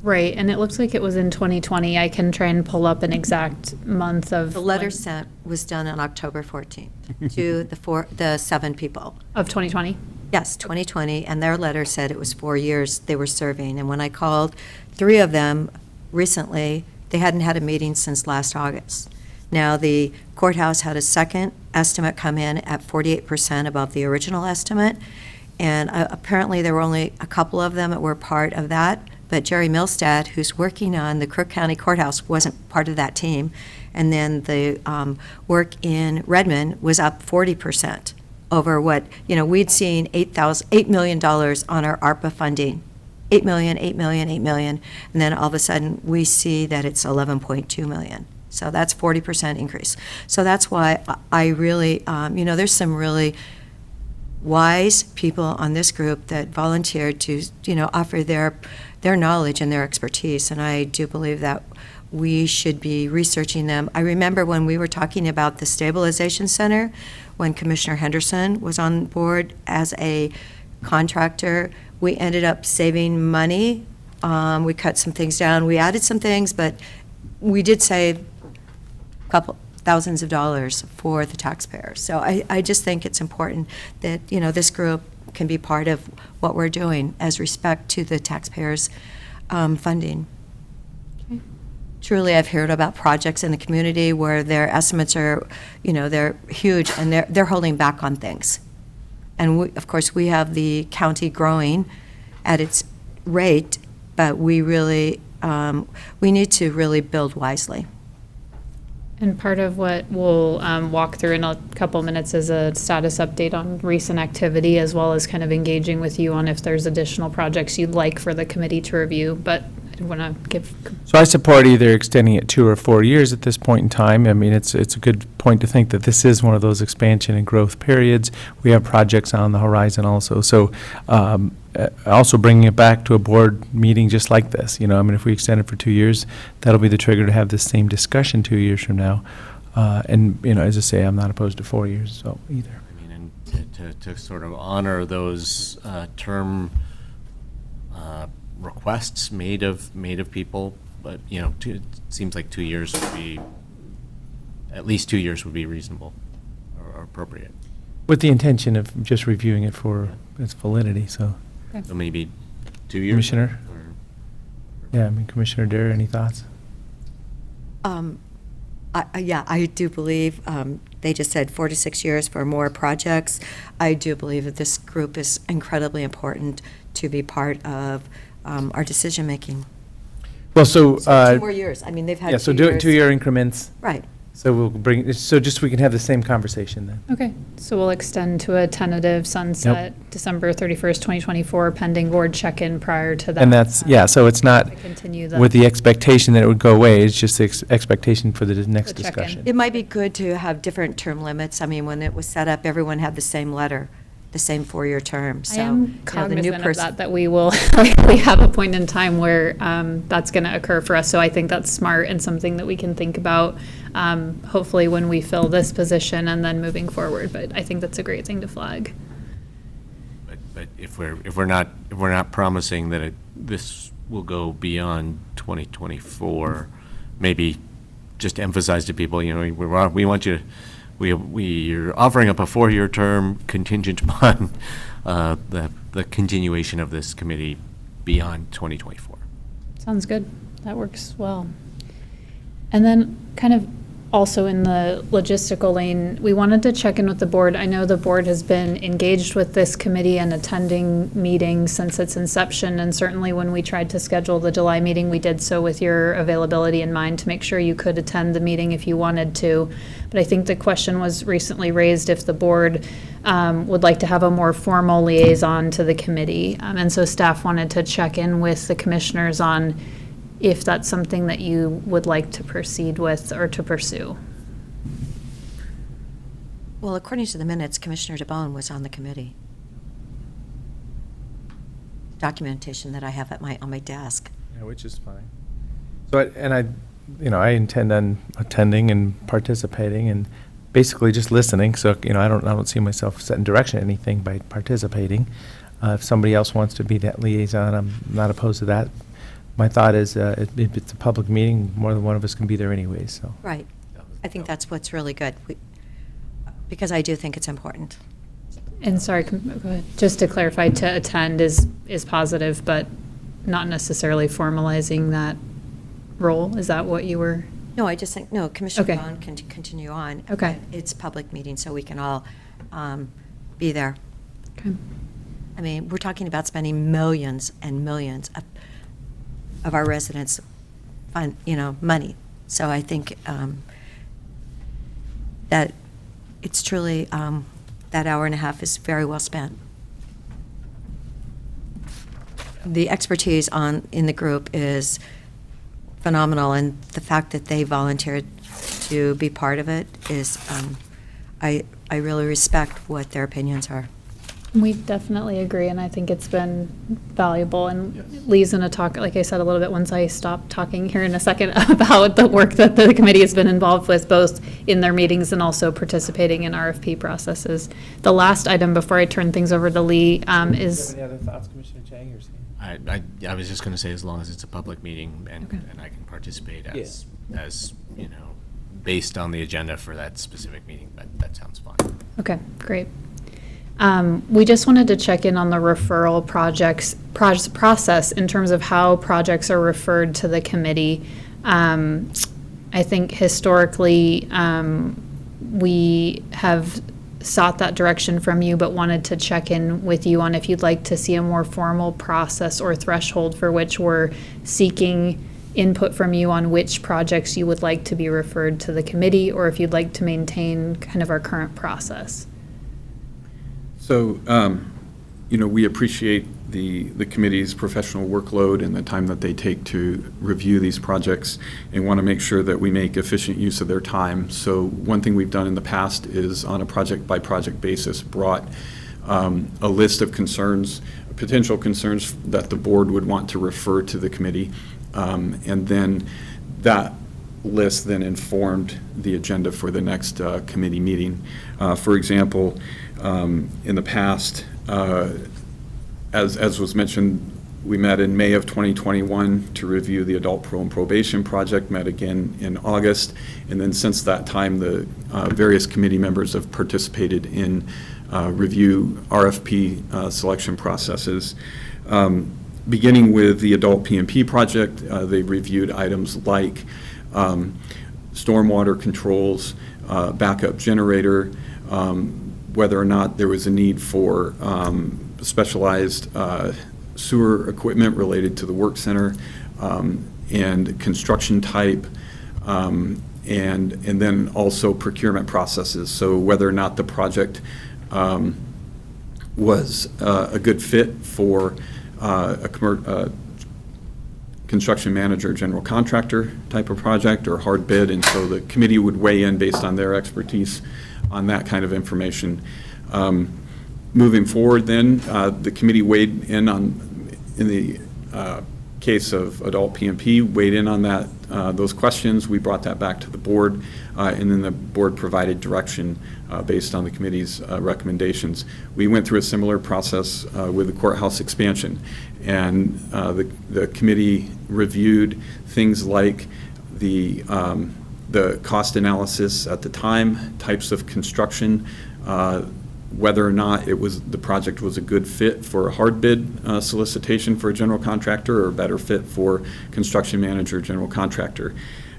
Right, and it looks like it was in 2020. I can try and pull up an exact month of. The letter sent was done on October 14th to the 7 people. Of 2020? Yes, 2020, and their letter said it was 4 years they were serving. And when I called 3 of them recently, they hadn't had a meeting since last August. Now, the courthouse had a second estimate come in at 48% above the original estimate, and apparently there were only a couple of them that were part of that, but Jerry Milstad, who's working on the Crook County Courthouse, wasn't part of that team, and then the work in Redmond was up 40% over what, we'd seen $8 million on our ARPA funding 8 million, 8 million, 8 million, and then all of a sudden, we see that it's 11.2 million. So that's 40% increase. So that's why I really, there's some really wise people on this group that volunteered to, offer their knowledge and their expertise, and I do believe that we should be researching them. I remember when we were talking about the stabilization center, when Commissioner Henderson was on board as a contractor, we ended up saving money. We cut some things down. We added some things, but we did save a couple thousands of dollars for the taxpayers. So I just think it's important that, this group can be part of what we're doing as respect to the taxpayers' funding. Truly, I've heard about projects in the community where their estimates are, they're huge, and they're holding back on things. And of course, we have the county growing at its rate, but we really, we need to really build wisely. And part of what we'll walk through in a couple minutes is a status update on recent activity, as well as kind of engaging with you on if there's additional projects you'd like for the committee to review. But I want to give. So I support either extending it 2 or 4 years at this point in time. I mean, it's a good point to think that this is one of those expansion and growth periods. We have projects on the horizon also. So also bringing it back to a board meeting just like this. If we extend it for 2 years, that'll be the trigger to have this same discussion 2 years from now. And, as I say, I'm not opposed to 4 years, so either. I mean, and to sort of honor those term requests made of people, but it seems like 2 years would be, at least 2 years would be reasonable or appropriate. With the intention of just reviewing it for its validity, so. So maybe 2 years. Commissioner? Yeah, Commissioner Dare, any thoughts? I do believe, they just said 4 to 6 years for more projects. I do believe that this group is incredibly important to be part of our decision-making. Well, so. 2 more years. I mean, they've had 2 years. Yeah, so do it 2-year increments. Right. So we'll bring, so just we can have the same conversation then. Okay, so we'll extend to a tentative sunset December 31st, 2024, pending board check-in prior to that. And that's, so it's not To continue with the expectation that it would go away, it's just the expectation for the next The check-in. discussion. It might be good to have different term limits. I mean, when it was set up, everyone had the same letter, the same 4-year term. I So, am the new cognizant of person. that we will, we have a point in time where that's going to occur for us. So I think that's smart and something that we can think about, hopefully when we fill this position and then moving forward. But I think that's a great thing to flag. But if we're not promising that this will go beyond 2024, maybe just emphasize to people, we want you. We're offering up a 4-year term contingent upon the continuation of this committee beyond 2024. Sounds good. That works well. And then kind of also in the logistical lane, we wanted to check in with the board. I know the board has been engaged with this committee and attending meetings since its inception, and certainly when we tried to schedule the July meeting, we did so with your availability in mind to make sure you could attend the meeting if you wanted to. But I think the question was recently raised if the board would like to have a more formal liaison to the committee. And so staff wanted to check in with the commissioners on if that's something that you would like to proceed with or to pursue. Well, according to the minutes, Commissioner DeBonne was on the committee. Documentation that I have on my desk. Yeah, which is fine. So, I intend on attending and participating and basically just listening. So, I don't see myself setting direction or anything by participating. If somebody else wants to be that liaison, I'm not opposed to that. My thought is, if it's a public meeting, more than one of us can be there anyways, so. Right. I think that's what's really good, because I do think it's important. And sorry, go ahead. Just to clarify, to attend is positive, but not necessarily formalizing that role. Is that what you were? No, I just think, no, Commissioner Okay. DeBonne can continue on. Okay. It's a public meeting, so we can all be there. Okay. I mean, we're talking about spending millions and millions of our residents' money. So I think that it's truly, that hour and a half is very well spent. the expertise in the group is phenomenal, and the fact that they volunteered to be part of it is, I really respect what their opinions are. We definitely agree, and I think it's been valuable. And Lee's going to talk, like I said, a little bit once I stop talking here in a second about the work that the committee has been involved with, both in their meetings and also participating in RFP processes. The last item before I turn things over to Lee is. Any other thoughts, Commissioner Chang? Or I was just going to say, as long as it's a public meeting and, Okay. and I can participate as you know, based on the agenda for that specific meeting, that sounds fine. Okay, great. We just wanted to check in on the referral process in terms of how projects are referred to the committee. I think historically, we have sought that direction from you, but wanted to check in with you on if you'd like to see a more formal process or threshold for which we're seeking input from you on which projects you would like to be referred to the committee, or if you'd like to maintain kind of our current process. So, we appreciate the committee's professional workload and the time that they take to review these projects, and want to make sure that we make efficient use of their time. So one thing we've done in the past is, on a project-by-project basis, brought a list of concerns, potential concerns that the board would want to refer to the committee, and then that list then informed the agenda for the next committee meeting. For example, in the past, as was mentioned, we met in May of 2021 to review the adult parole and probation project, met again in August, and then since that time, the various committee members have participated in review RFP selection processes. Beginning with the adult PMP project, they reviewed items like stormwater controls, backup generator, whether or not there was a need for specialized sewer equipment related to the work center, and construction type, and then also procurement processes. So whether or not the project was a good fit for a construction manager, general contractor type of project, or hard bid, and so the committee would weigh in based on their expertise on that kind of information. Moving forward then, the committee weighed in in the case of adult PMP, weighed in on that, those questions. We brought that back to the board, and then the board provided direction based on the committee's recommendations. We went through a similar process with the courthouse expansion, and the committee reviewed things like the cost analysis at the time, types of construction, whether or not the project was a good fit for a hard bid solicitation for a general contractor, or a better fit for construction manager, general contractor.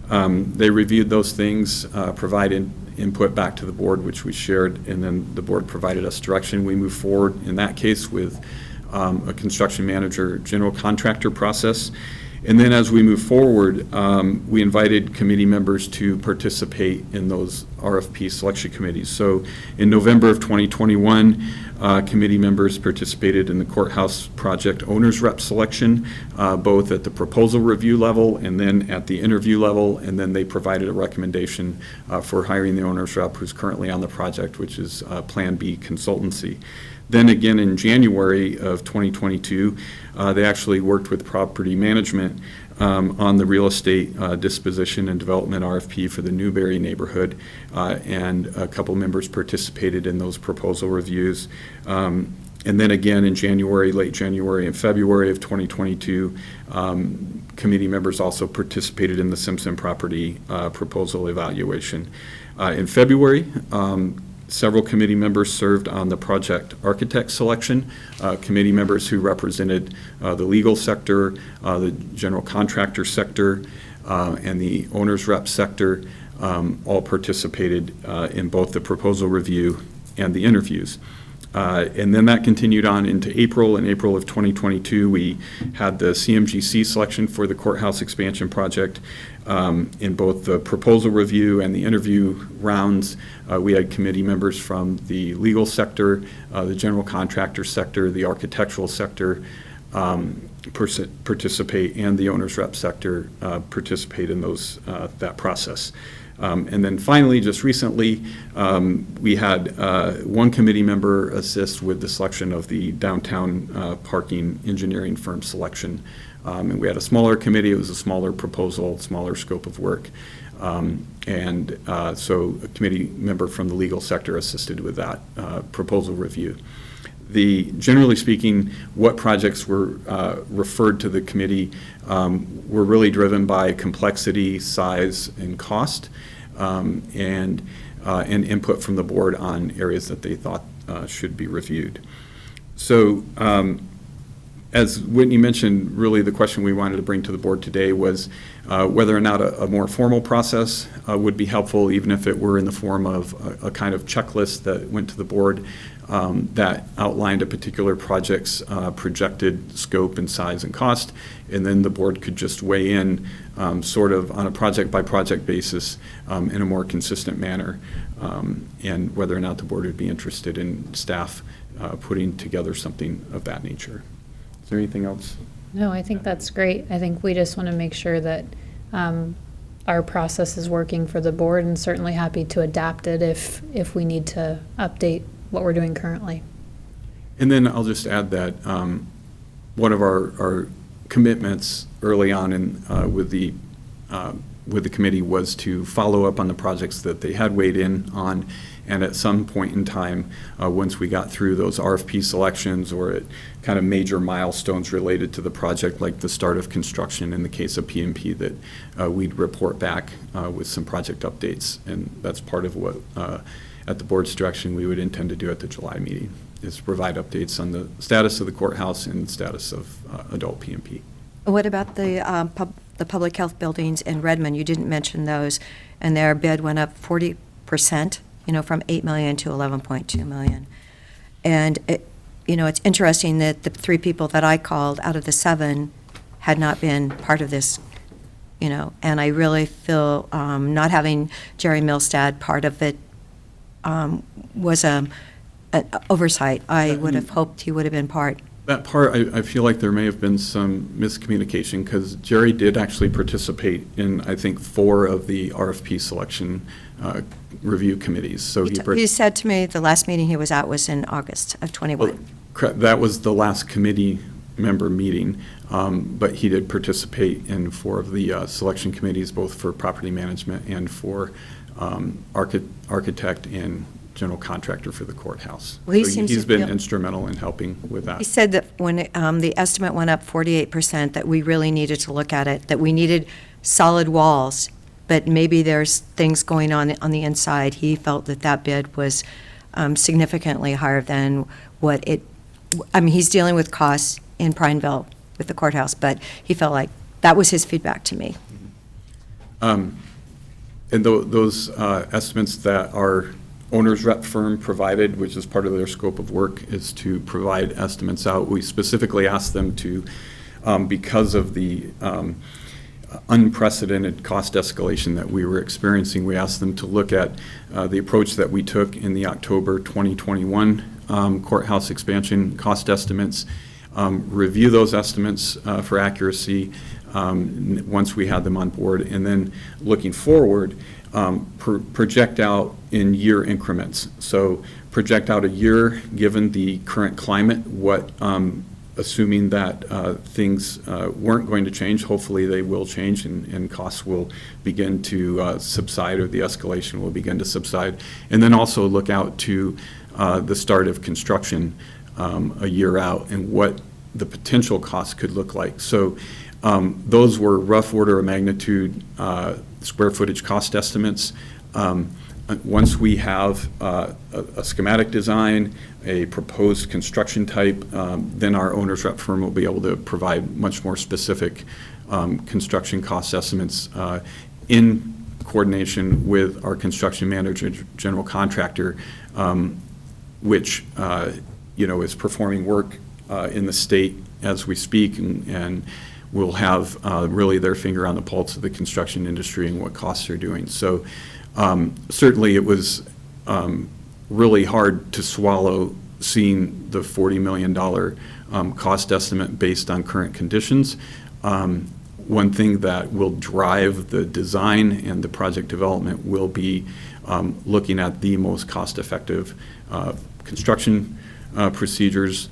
They reviewed those things, provided input back to the board, which we shared, and then the board provided us direction. We moved forward in that case with a construction manager, general contractor process. And then as we move forward, we invited committee members to participate in those RFP selection committees. So in November of 2021, committee members participated in the courthouse project owner's rep selection, both at the proposal review level and then at the interview level, and then they provided a recommendation for hiring the owner's rep, who's currently on the project, which is Plan B Consultancy. Then again in January of 2022, they actually worked with property management on the real estate disposition and development RFP for the Newberry neighborhood, and a couple members participated in those proposal reviews. And then again in January, late January and February of 2022, committee members also participated in the Simpson property proposal evaluation. In February, several committee members served on the project architect selection, committee members who represented the legal sector, the general contractor sector, and the owner's rep sector, all participated in both the proposal review and the interviews. And then that continued on into April. In April of 2022, we had the CMGC selection for the courthouse expansion project. In both the proposal review and the interview rounds, we had committee members from the legal sector, the general contractor sector, the architectural sector, participate and the owner's rep sector participate in those, that process. And then finally, just recently, we had one committee member assist with the selection of the downtown parking engineering firm selection. And we had a smaller committee. It was a smaller proposal, smaller scope of work. So a committee member from the legal sector assisted with that proposal review. Generally speaking, what projects were referred to the committee were really driven by complexity, size, and cost, and input from the board on areas that they thought should be reviewed. So, as Whitney mentioned, really the question we wanted to bring to the board today was whether or not a more formal process would be helpful, even if it were in the form of a kind of checklist that went to the board that outlined a particular project's projected scope and size and cost, and then the board could just weigh in sort of on a project-by-project basis in a more consistent manner, and whether or not the board would be interested in staff putting together something of that nature. Is there anything else? No, I think that's great. I think we just want to make sure that our process is working for the board, and certainly happy to adapt it if we need to update what we're doing currently. And then I'll just add that one of our commitments early on with the committee was to follow up on the projects that they had weighed in on, and at some point in time, once we got through those RFP selections or at kind of major milestones related to the project, like the start of construction in the case of PMP, that we'd report back with some project updates. And that's part of what, at the board's direction, we would intend to do at the July meeting, is provide updates on the status of the courthouse and the status of adult PMP. What about the public health buildings in Redmond? You didn't mention those, and their bid went up 40%, from $8 million to $11.2 million. And it's interesting that the 3 people that I called out of the 7 had not been part of this, and I really feel not having Jerry Milstad part of it was an oversight. I would have hoped he would have been part. That part, I feel like there may have been some miscommunication, because Jerry did actually participate in, I think, 4 of the RFP selection review committees. So he said to me the last meeting he was at was in August of 21. Well, that was the last committee member meeting, but he did participate in 4 of the selection committees, both for property management and for architect and general contractor for the courthouse. Well, so he's been instrumental in helping with that. He said that when the estimate went up 48%, that we really needed to look at it, that we needed solid walls, but maybe there's things going on the inside. He felt that bid was significantly higher than what he's dealing with costs in Prineville with the courthouse, but he felt like that was his feedback to me. And those estimates that our owner's rep firm provided, which is part of their scope of work, is to provide estimates out. We specifically asked them to, because of the unprecedented cost escalation that we were experiencing, we asked them to look at the approach that we took in the October 2021 courthouse expansion cost estimates, review those estimates for accuracy once we had them on board, and then looking forward, project out in year increments. So project out a year, given the current climate, what, assuming that things weren't going to change, hopefully they will change, and costs will begin to subside, or the escalation will begin to subside. And then also look out to the start of construction a year out, and what the potential costs could look like. So those were rough order of magnitude square footage cost estimates. Once we have a schematic design, a proposed construction type, then our owner's rep firm will be able to provide much more specific construction cost estimates in coordination with our construction manager, general contractor, which is performing work in the state as we speak, and will have really their finger on the pulse of the construction industry and what costs are doing. So certainly it was really hard to swallow seeing the $40 million cost estimate based on current conditions. One thing that will drive the design and the project development will be looking at the most cost-effective construction procedures,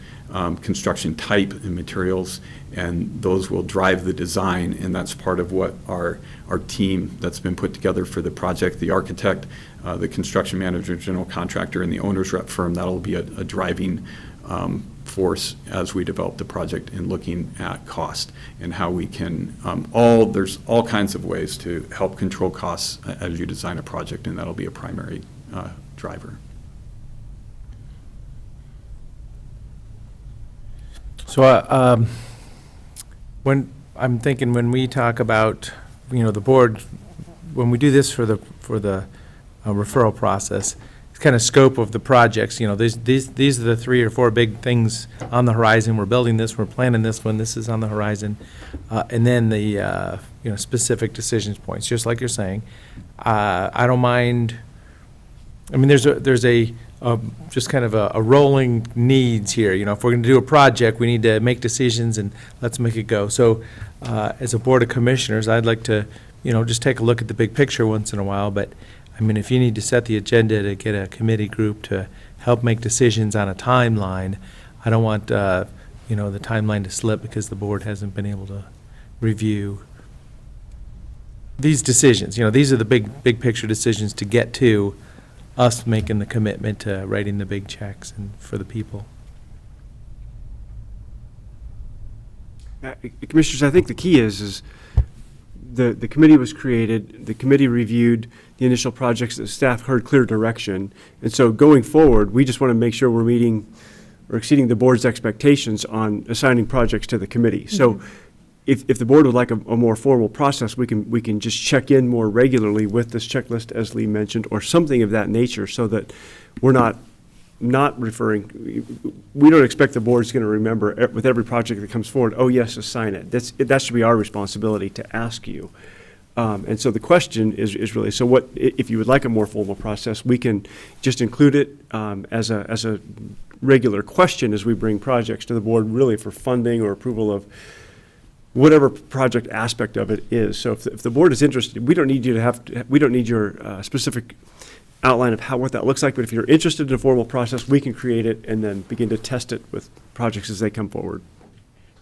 construction type and materials, and those will drive the design, and that's part of what our team that's been put together for the project, the architect, the construction manager, general contractor, and the owner's rep firm, that'll be a driving force as we develop the project in looking at cost and how we can, there's all kinds of ways to help control costs as you design a project, and that'll be a primary driver. So when I'm thinking, when we talk about, the board, when we do this for the referral process, it's kind of scope of the projects. These are the 3 or 4 big things on the horizon. We're building this, we're planning this one, this is on the horizon, and then the specific decisions points, just like you're saying. I don't mind. I mean, there's a just kind of a rolling needs here. If we're going to do a project, we need to make decisions and let's make it go. So as a board of commissioners, I'd like to, just take a look at the big picture once in a while. But I mean, if you need to set the agenda to get a committee group to help make decisions on a timeline, I don't want, the timeline to slip because the board hasn't been able to review these decisions. These are the big picture decisions to get to us making the commitment to writing the big checks and for the people. Commissioners, I think the key is the committee was created, the committee reviewed the initial projects, the staff heard clear direction, and so going forward, we just want to make sure we're meeting or exceeding the board's expectations on assigning projects to the committee. So if the board would like a more formal process, we can just check in more regularly with this checklist, as Lee mentioned, or something of that nature, so that we're not referring. We don't expect the board's going to remember with every project that comes forward, oh yes, assign it. That should be our responsibility to ask you. And so the question is really, so what if you would like a more formal process? We can just include it as a regular question as we bring projects to the board, really for funding or approval of whatever project aspect of it is. So if the board is interested, we don't need your specific outline of what that looks like, but if you're interested in a formal process, we can create it and then begin to test it with projects as they come forward.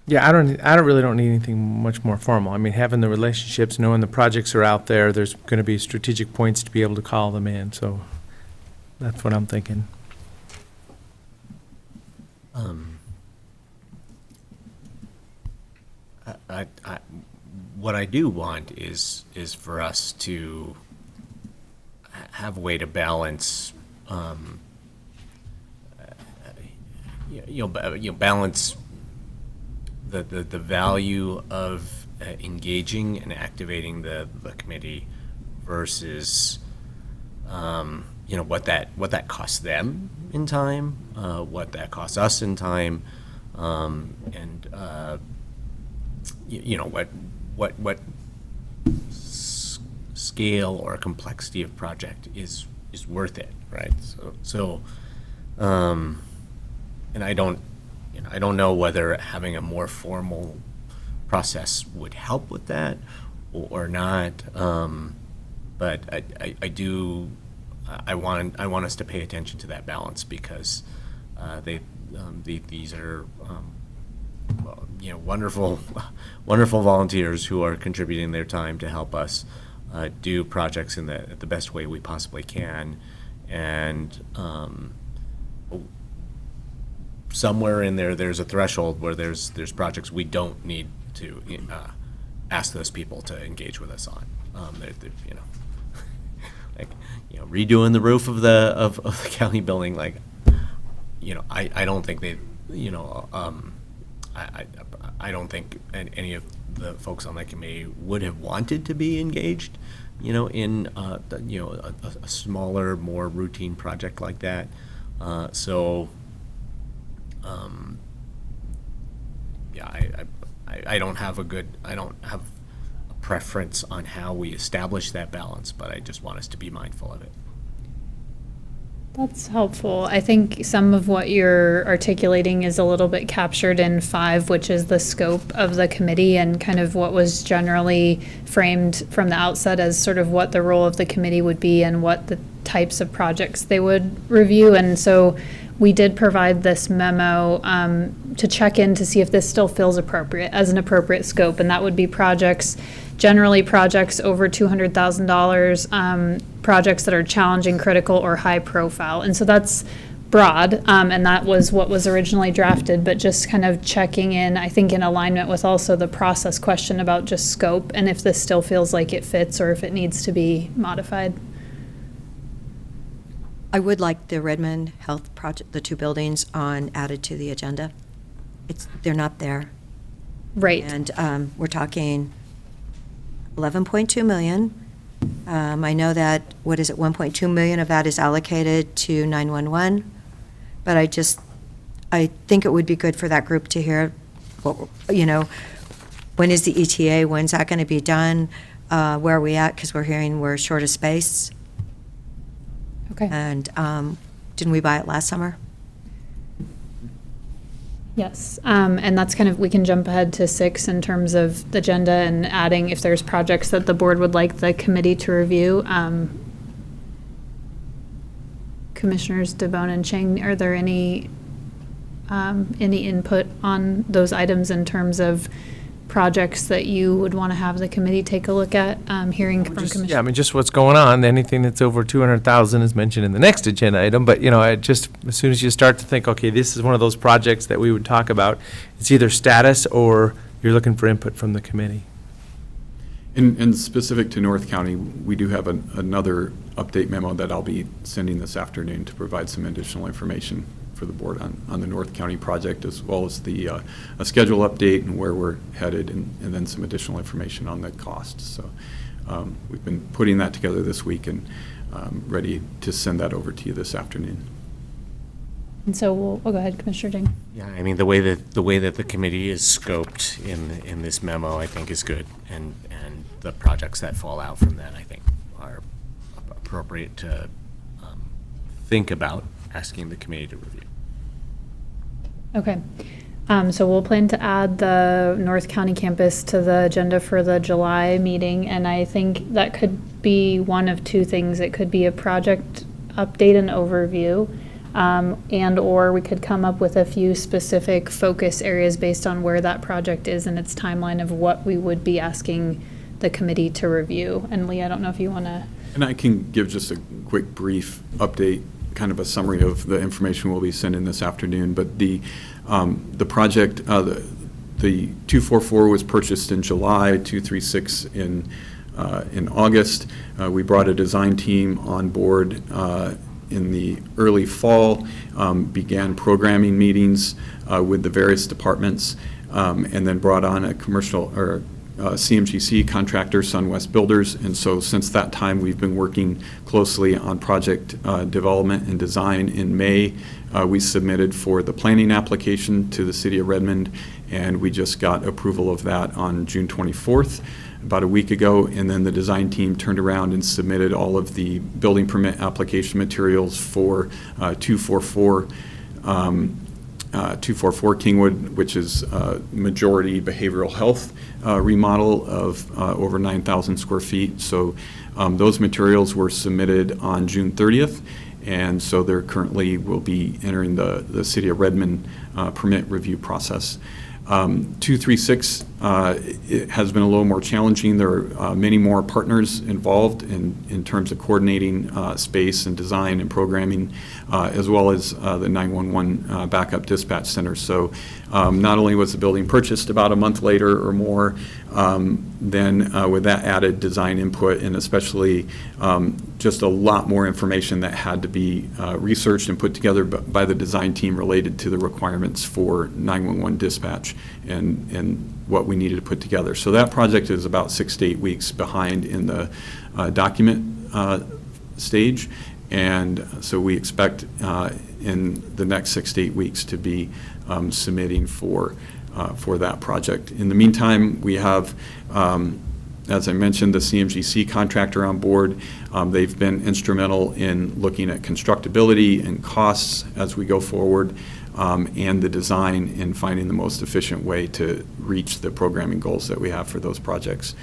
Yeah, I really don't need anything much more formal. I mean, having the relationships, knowing the projects are out there, there's going to be strategic points to be able to call them in. So that's what I'm thinking. What I do want is for us to have a way to balance, balance the value of engaging and activating the committee versus, what that costs them in time, what that costs us in time, and what scale or complexity of project is worth it, right? So and I don't know whether having a more formal process would help with that or not. But I want us to pay attention to that balance because these are wonderful volunteers who are contributing their time to help us do projects in the best way we possibly can, and somewhere in there's a threshold where there's projects we don't need to ask those people to engage with us on. Redoing the roof of the county building, I don't think they, I don't think any of the folks on that committee would have wanted to be engaged, in a smaller, more routine project like that. I don't have a preference on how we establish that balance, but I just want us to be mindful of it. That's helpful. I think some of what you're articulating is a little bit captured in 5, which is the scope of the committee and kind of what was generally framed from the outset as sort of what the role of the committee would be and what the types of projects they would review. And so we did provide this memo to check in to see if this still feels appropriate as an appropriate scope. And that would be projects, generally projects over $200,000, projects that are challenging, critical, or high profile. And so that's broad, and that was what was originally drafted, but just kind of checking in, I think in alignment with also the process question about just scope and if this still feels like it fits or if it needs to be modified. I would like the Redmond Health Project, the 2 buildings added to the agenda. They're not there. Right. And we're talking 11.2 million. I know that, 1.2 million of that is allocated to 911, but I think it would be good for that group to hear, when is the ETA, when's that going to be done, where are we at, because we're hearing we're short of space. Okay. And didn't we buy it last summer? Yes, and that's kind of, we can jump ahead to 6 in terms of the agenda and adding if there's projects that the board would like the committee to review. Commissioners DeBonne and Chang, are there any input on those items in terms of projects that you would want to have the committee take a look at, hearing from commissioners? Yeah, I mean, just what's going on. Anything that's over 200,000 is mentioned in the next agenda item. But, as soon as you start to think, okay, this is one of those projects that we would talk about, it's either status or you're looking for input from the committee. And specific to North County, we do have another update memo that I'll be sending this afternoon to provide some additional information for the board on the North County project, as well as the a schedule update and where we're headed, and then some additional information on the costs. So we've been putting that together this week and ready to send that over to you this afternoon. And so we'll go ahead, Commissioner Ding. Yeah, I mean, the way that the committee is scoped in this memo, I think, is good, and the projects that fall out from that, I think, are appropriate to think about asking the committee to review. Okay. So we'll plan to add the North County campus to the agenda for the July meeting, and I think that could be one of 2 things. It could be a project update and overview, and or we could come up with a few specific focus areas based on where that project is and its timeline of what we would be asking the committee to review. And Lee, I don't know if you want to... And I can give just a quick brief update, kind of a summary of the information we'll be sending this afternoon. But the project, the 244 was purchased in July, 236 in August. We brought a design team on board in the early fall, began programming meetings with the various departments, and then brought on a commercial or CMGC contractor, SunWest Builders. And so since that time, we've been working closely on project development and design. In May, we submitted for the planning application to the City of Redmond, and we just got approval of that on June 24th, about a week ago. And then the design team turned around and submitted all of the building permit application materials for 244 Kingwood, which is majority behavioral health remodel of over 9,000 square feet. So those materials were submitted on June 30th, and so they're currently will be entering the City of Redmond permit review process. 236 it has been a little more challenging. There are many more partners involved in terms of coordinating space and design and programming, as well as the 911 backup dispatch center. So not only was the building purchased about a month later or more, then with that added design input, and especially just a lot more information that had to be researched and put together by the design team related to the requirements for 911 dispatch and what we needed to put together. So that project is about 6 to 8 weeks behind in the document stage, and so we expect in the next 6 to 8 weeks to be submitting for that project. In the meantime, we have As I mentioned, the CMGC contractor on board, they've been instrumental in looking at constructability and costs as we go forward, and the design in finding the most efficient way to reach the programming goals that we have for those projects.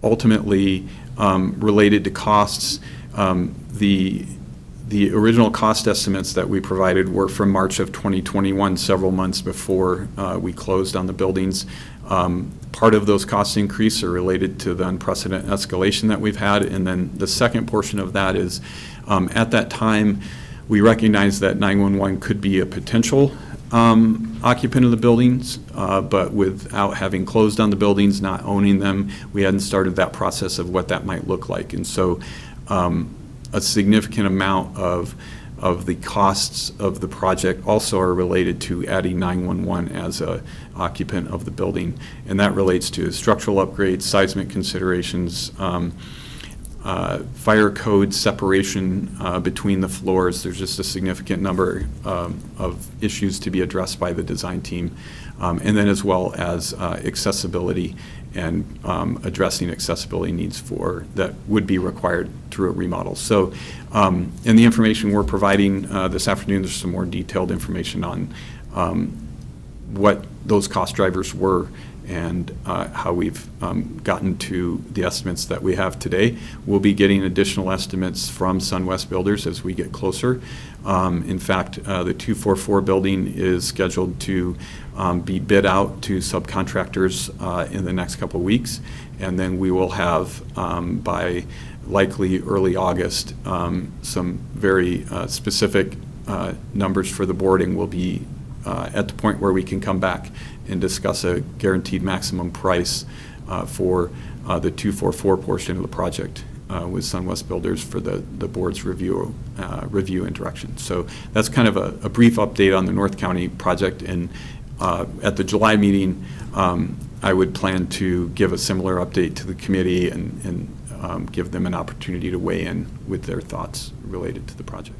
Ultimately, related to costs, the original cost estimates that we provided were from March of 2021, several months before we closed on the buildings. Part of those cost increases are related to the unprecedented escalation that we've had, and then the second portion of that is, at that time, we recognized that 911 could be a potential occupant of the buildings, but without having closed on the buildings, not owning them, we hadn't started that process of what that might look like. And so a significant amount of the costs of the project also are related to adding 911 as a occupant of the building. And that relates to structural upgrades, seismic considerations, fire code separation between the floors. There's just a significant number of issues to be addressed by the design team. And then as well as accessibility and addressing accessibility needs that would be required through a remodel. So in the information we're providing this afternoon, there's some more detailed information on what those cost drivers were and how we've gotten to the estimates that we have today. We'll be getting additional estimates from SunWest Builders as we get closer. In fact, the 244 building is scheduled to be bid out to subcontractors in the next couple of weeks, and then we will have by likely early August some very specific numbers for the boarding. Will be at the point where we can come back and discuss a guaranteed maximum price for the 244 portion of the project with SunWest Builders for the board's review and direction. So that's kind of a brief update on the North County project. And at the July meeting, I would plan to give a similar update to the committee and give them an opportunity to weigh in with their thoughts related to the project.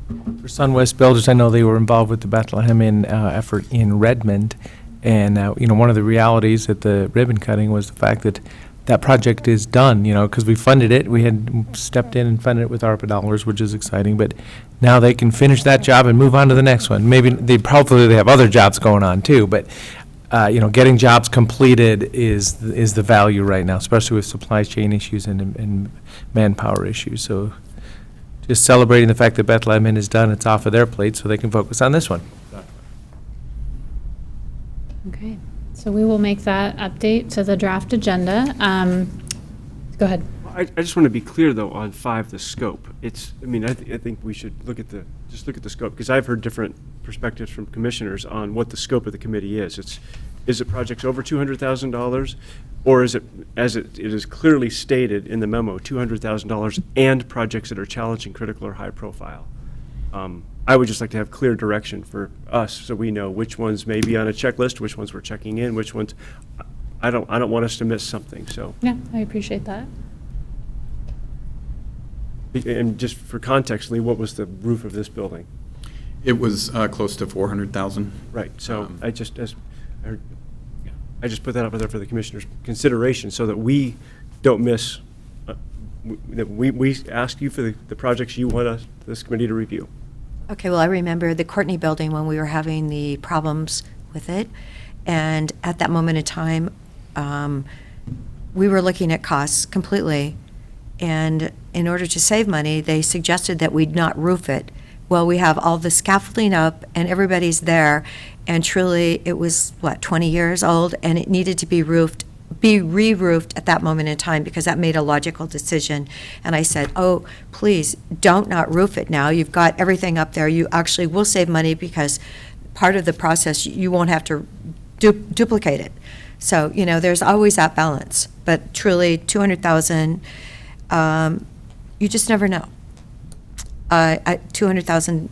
For SunWest Builders, I know they were involved with the Bethlehem Inn effort in Redmond, and one of the realities at the ribbon cutting was the fact that that project is done, because we funded it. We had stepped in and funded it with ARPA dollars, which is exciting, but now they can finish that job and move on to the next one. Maybe they have other jobs going on too, but getting jobs completed is the value right now, especially with supply chain issues and manpower issues. So just celebrating the fact that Bethlehem Inn is done, it's off of their plate, so they can focus on this one. Okay, so we will make that update to the draft agenda. Go ahead. I just want to be clear, though, on 5, the scope. I think we should look at the scope, because I've heard different perspectives from commissioners on what the scope of the committee is. Is it projects over $200,000, or is it, as it is clearly stated in the memo, $200,000 and projects that are challenging, critical, or high profile? I would just like to have clear direction for us, so we know which ones may be on a checklist, which ones we're checking in, which ones I don't want us to miss something. So Yeah, I appreciate that. And just for context, Lee, what was the roof of this building? It was close to 400,000. Right. So I just put that up there for the commissioner's consideration, so that we don't miss. That we ask you for the projects you want this committee to review. Okay, well, I remember the Courtney building when we were having the problems with it. And at that moment in time, we were looking at costs completely. And in order to save money, they suggested that we'd not roof it. Well, we have all the scaffolding up and everybody's there. And truly, it was, 20 years old, and it needed to be re-roofed at that moment in time, because that made a logical decision. And I said, oh, please, don't not roof it now. You've got everything up there. You actually will save money, because part of the process, you won't have to duplicate it. So, there's always that balance. But truly, 200,000, you just never know. 200,000,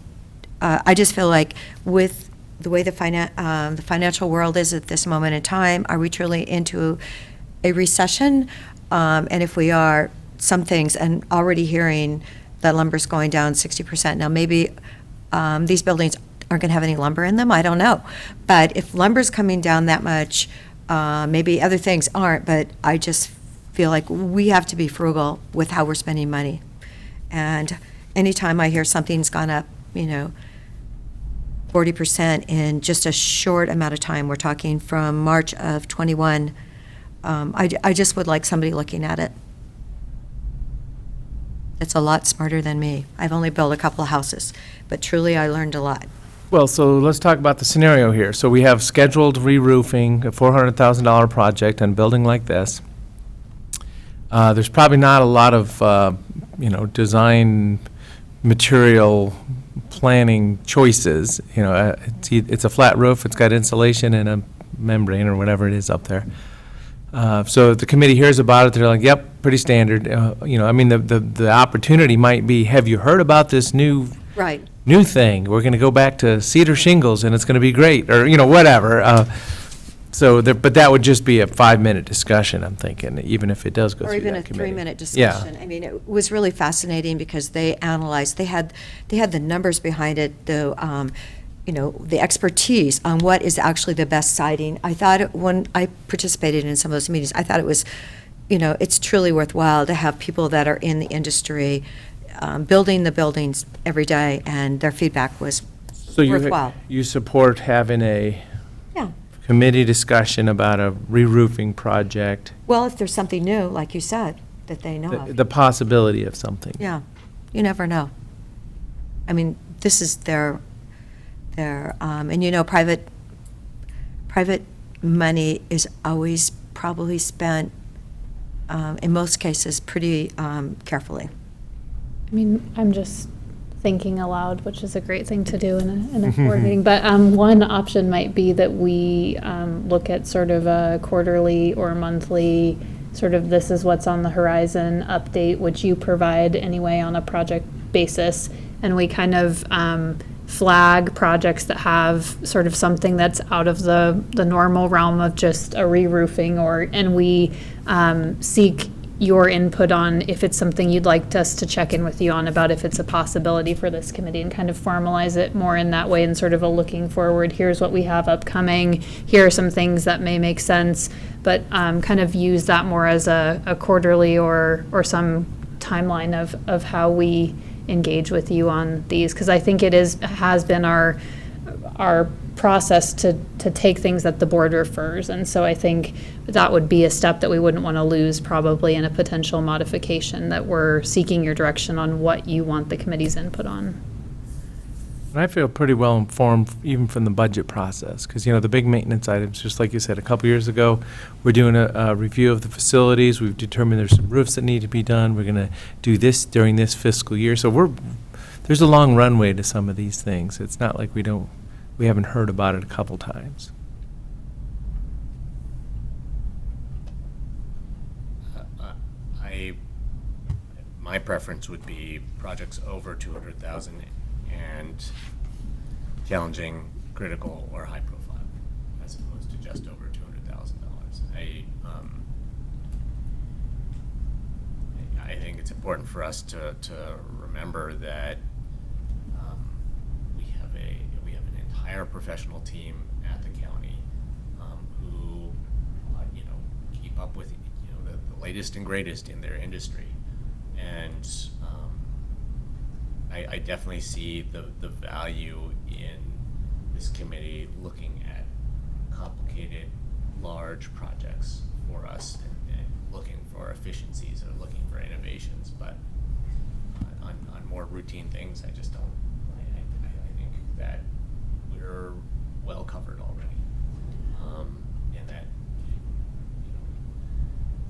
I just feel like with the way the financial world is at this moment in time, are we truly into a recession? And if we are, some things, and already hearing that lumber's going down 60%. Now, maybe these buildings aren't going to have any lumber in them, I don't know. But if lumber's coming down that much, maybe other things aren't, but I just feel like we have to be frugal with how we're spending money. And anytime I hear something's gone up, 40% in just a short amount of time, we're talking from March of '21, I just would like somebody looking at it. It's a lot smarter than me. I've only built a couple of houses, but truly I learned a lot. Well, so let's talk about the scenario here. So we have scheduled re-roofing, a $400,000 project on a building like this. There's probably not a lot of, design material planning choices. It's a flat roof, it's got insulation and a membrane or whatever it is up there. So if the committee hears about it, they're like, yep, pretty standard. The opportunity might be, have you heard about this new thing? We're going to go back to cedar shingles and it's going to be great, or, whatever. But that would just be a 5-minute discussion, I'm thinking, even if it does go through that committee. Or even a 3-minute discussion. I mean, it was really fascinating because they analyzed, they had the numbers behind it, the expertise on what is actually the best siding. I thought when I participated in some of those meetings, I thought it was, it's truly worthwhile to have people that are in the industry building the buildings every day, and their feedback was worthwhile. You support having a committee discussion about a re-roofing project? Well, if there's something new, like you said, that they know of. The possibility of something. Yeah, you never know. I mean, this is their and private money is always probably spent, in most cases, pretty carefully. I mean, I'm just thinking aloud, which is a great thing to do in a board meeting. But one option might be that we look at sort of a quarterly or monthly, sort of this is what's on the horizon update, which you provide anyway on a project basis. And we kind of flag projects that have sort of something that's out of the normal realm of just a re-roofing, and we seek your input on if it's something you'd like us to check in with you on about if it's a possibility for this committee, and kind of formalize it more in that way, and sort of a looking forward, here's what we have upcoming, here are some things that may make sense, but kind of use that more as a quarterly or some timeline of how we engage with you on these, because I think it has been our process to take things that the board refers, and so I think that would be a step that we wouldn't want to lose probably in a potential modification, that we're seeking your direction on what you want the committee's input on. I feel pretty well informed even from the budget process, because, the big maintenance items, just like you said, a couple years ago, we're doing a review of the facilities. We've determined there's some roofs that need to be done. We're going to do this during this fiscal year. So there's a long runway to some of these things. It's not like we haven't heard about it a couple times. My preference would be projects over 200,000 and challenging, critical, or high profile, as opposed to just over $200,000. I think it's important for us to remember that we have an entire professional team at the county who keep up with the latest and greatest in their industry. And I definitely see the value in this committee looking at complicated, large projects for us and looking for efficiencies or looking for innovations. But on more routine things, I just don't. I think that we're well covered already, and that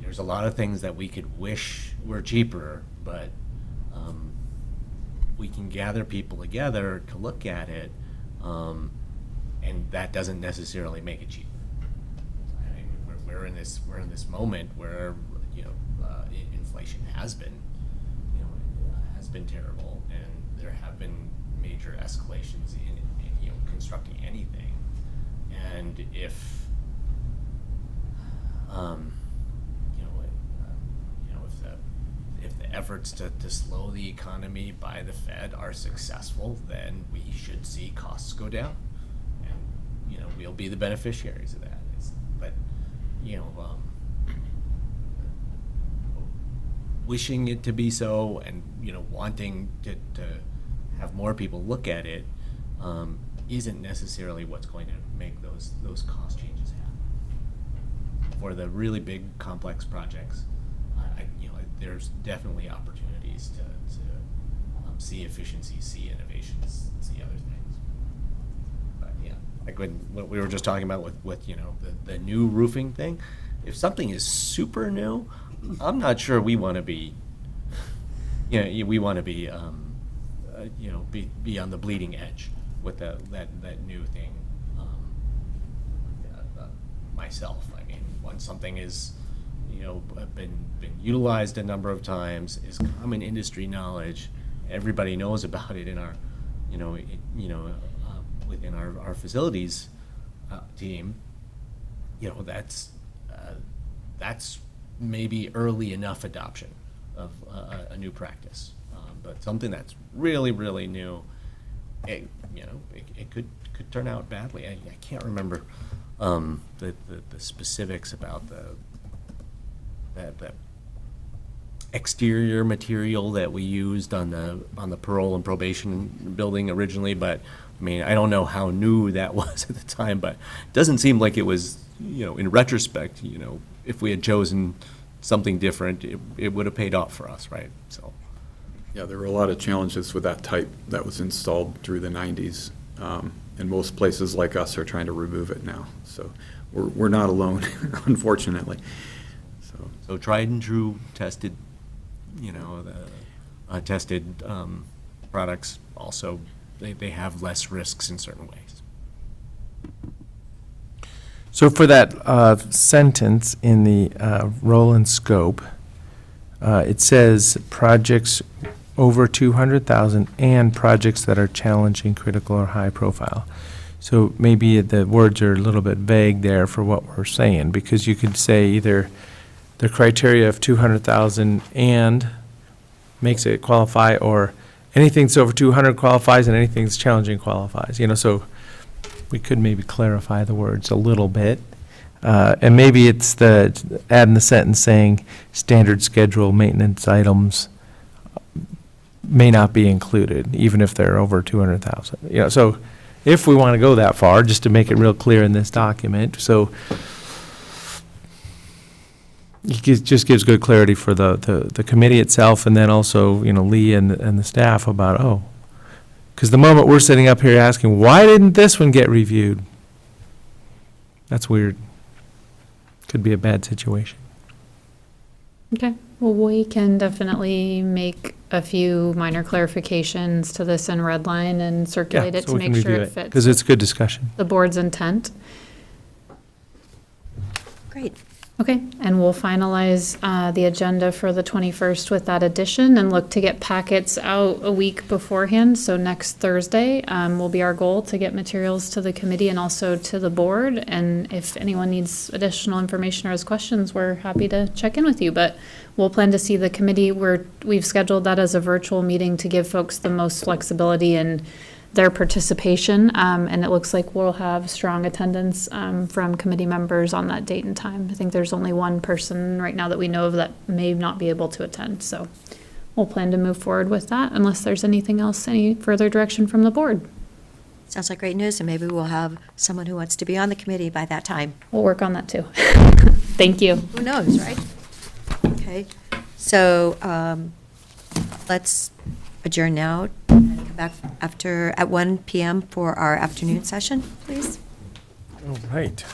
there's a lot of things that we could wish were cheaper, but we can gather people together to look at it, and that doesn't necessarily make it cheaper. I mean, we're in this moment where inflation has been terrible, and there have been major escalations in constructing anything, and if if the effort efforts to slow the economy by the Fed are successful, then we should see costs go down. And, we'll be the beneficiaries of that. But, wishing it to be so and, wanting to have more people look at it isn't necessarily what's going to make those cost changes happen. For the really big, complex projects, there's definitely opportunities to see efficiencies, see innovations, see other things. But yeah, like what we were just talking about with the new roofing thing. If something is super new, I'm not sure we want to be. We want to be be on the bleeding edge with that new thing. Myself, I mean, once something is been utilized a number of times, is common industry knowledge, everybody knows about it in our within our facilities team, that's maybe early enough adoption of a new practice. But something that's really, really new, it could turn out badly. I can't remember the specifics about the exterior material that we used on the parole and probation building originally, but I mean, I don't know how new that was at the time, but it doesn't seem like it was, in retrospect, if we had chosen something different, it would have paid off for us, right? So. Yeah, there were a lot of challenges with that type that was installed through the 90s. And most places like us are trying to remove it now. So we're not alone, unfortunately. So tried and true, tested, tested products also, they have less risks in certain ways. So for that sentence in the role and scope, it says projects over 200,000 and projects that are challenging, critical, or high profile. So maybe the words are a little bit vague there for what we're saying, because you could say either the criteria of 200,000 and makes it qualify, or anything that's over 200 qualifies and anything that's challenging qualifies. So we could maybe clarify the words a little bit. And maybe it's adding the sentence saying standard schedule maintenance items may not be included, even if they're over 200,000. So if we want to go that far, just to make it real clear in this document, so it just gives good clarity for the committee itself, and then also, Lee and the staff about, because the moment we're sitting up here asking, why didn't this one get reviewed? That's weird. Could be a bad situation. Okay, well, we can definitely make a few minor clarifications to this in red line and circulate it to make sure it fits. Because it's good discussion. The board's intent. Great. Okay, and we'll finalize the agenda for the 21st with that addition and look to get packets out a week beforehand. So next Thursday will be our goal to get materials to the committee and also to the board. And if anyone needs additional information or has questions, we're happy to check in with you. But we'll plan to see the committee. We've scheduled that as a virtual meeting to give folks the most flexibility in their participation, and it looks like we'll have strong attendance from committee members on that date and time. I think there's only one person right now that we know of that may not be able to attend, so we'll plan to move forward with that unless there's anything else, any further direction from the board. Sounds like great news, and maybe we'll have someone who wants to be on the committee by that time. We'll work on that too. Thank you. Who knows, right? Okay, so let's adjourn now and come back at 1 p.m. for our afternoon session, please. All right.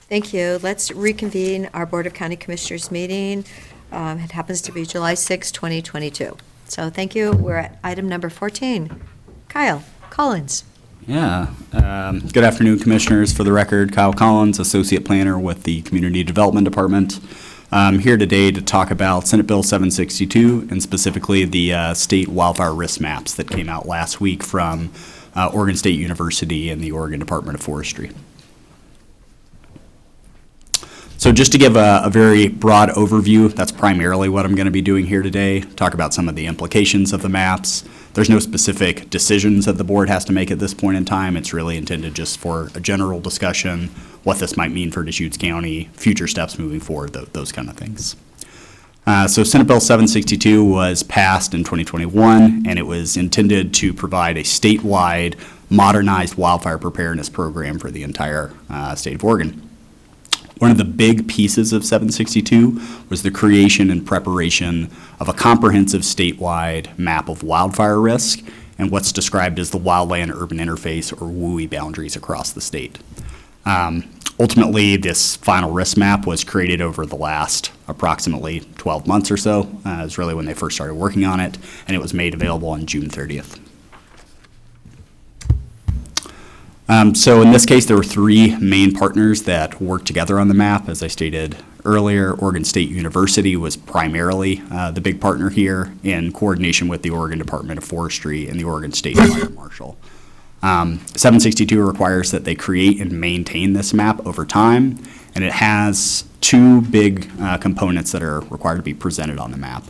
Thank you. Let's reconvene our Board of County Commissioners meeting. It happens to be July 6, 2022. So thank you. We're at item number 14. Kyle Collins. Yeah. Good afternoon, Commissioners. For the record, Kyle Collins, Associate Planner with the Community Development Department. I'm here today to talk about Senate Bill 762 and specifically the state wildfire risk maps that came out last week from Oregon State University and the Oregon Department of Forestry. So just to give a very broad overview, that's primarily what I'm going to be doing here today, talk about some of the implications of the maps. There's no specific decisions that the board has to make at this point in time. It's really intended just for a general discussion, what this might mean for Deschutes County, future steps moving forward, those kind of things. So Senate Bill 762 was passed in 2021, and it was intended to provide a statewide modernized wildfire preparedness program for the entire state of Oregon. One of the big pieces of 762 was the creation and preparation of a comprehensive statewide map of wildfire risk and what's described as the wildland-urban interface, or WUI, boundaries across the state. Ultimately, this final risk map was created over the last approximately 12 months or so. Is really when they first started working on it, and it was made available on June 30th. So in this case, there were three main partners that worked together on the map. As I stated earlier, Oregon State University was primarily the big partner here in coordination with the Oregon Department of Forestry and the Oregon State Fire Marshal. 762 requires that they create and maintain this map over time, and it has two big components that are required to be presented on the map.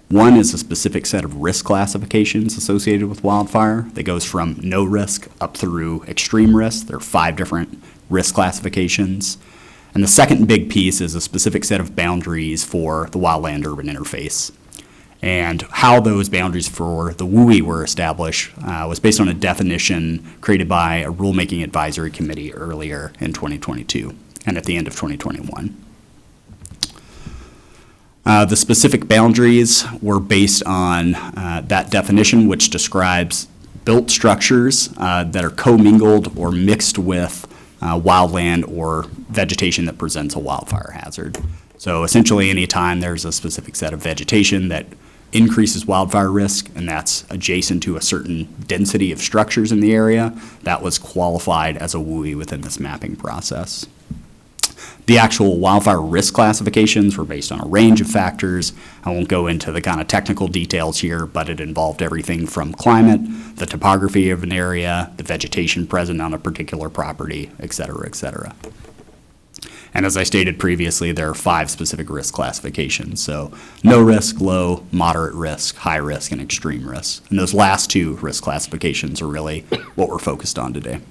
One is a specific set of risk classifications associated with wildfire that goes from no risk up through extreme risk. There are 5 different risk classifications. And the second big piece is a specific set of boundaries for the wildland-urban interface. And how those boundaries for the WUI were established was based on a definition created by a rulemaking advisory committee earlier in 2022 and at the end of 2021. The specific boundaries were based on that definition, which describes built structures that are commingled or mixed with wildland or vegetation that presents a wildfire hazard. So essentially, anytime there's a specific set of vegetation that increases wildfire risk, and that's adjacent to a certain density of structures in the area, that was qualified as a WUI within this mapping process. The actual wildfire risk classifications were based on a range of factors. I won't go into the kind of technical details here, but it involved everything from climate, the topography of an area, the vegetation present on a particular property, et cetera, et cetera. And as I stated previously, there are 5 specific risk classifications. So no risk, low, moderate risk, high risk, and extreme risk. And those last 2 risk classifications are really what we're focused on today.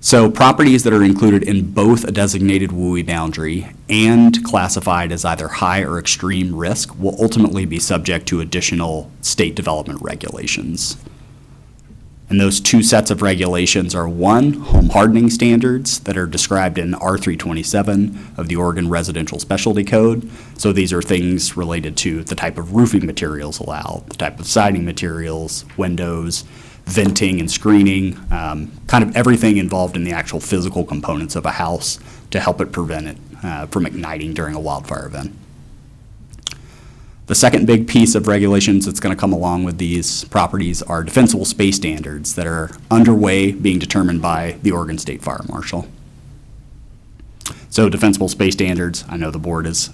So properties that are included in both a designated WUI boundary and classified as either high or extreme risk will ultimately be subject to additional state development regulations. And those 2 sets of regulations are 1, home hardening standards that are described in R327 of the Oregon Residential Specialty Code. So these are things related to the type of roofing materials allowed, the type of siding materials, windows, venting and screening, kind of everything involved in the actual physical components of a house to help it prevent it from igniting during a wildfire event. The second big piece of regulations that's going to come along with these properties are defensible space standards that are underway, being determined by the Oregon State Fire Marshal. So defensible space standards, I know the board is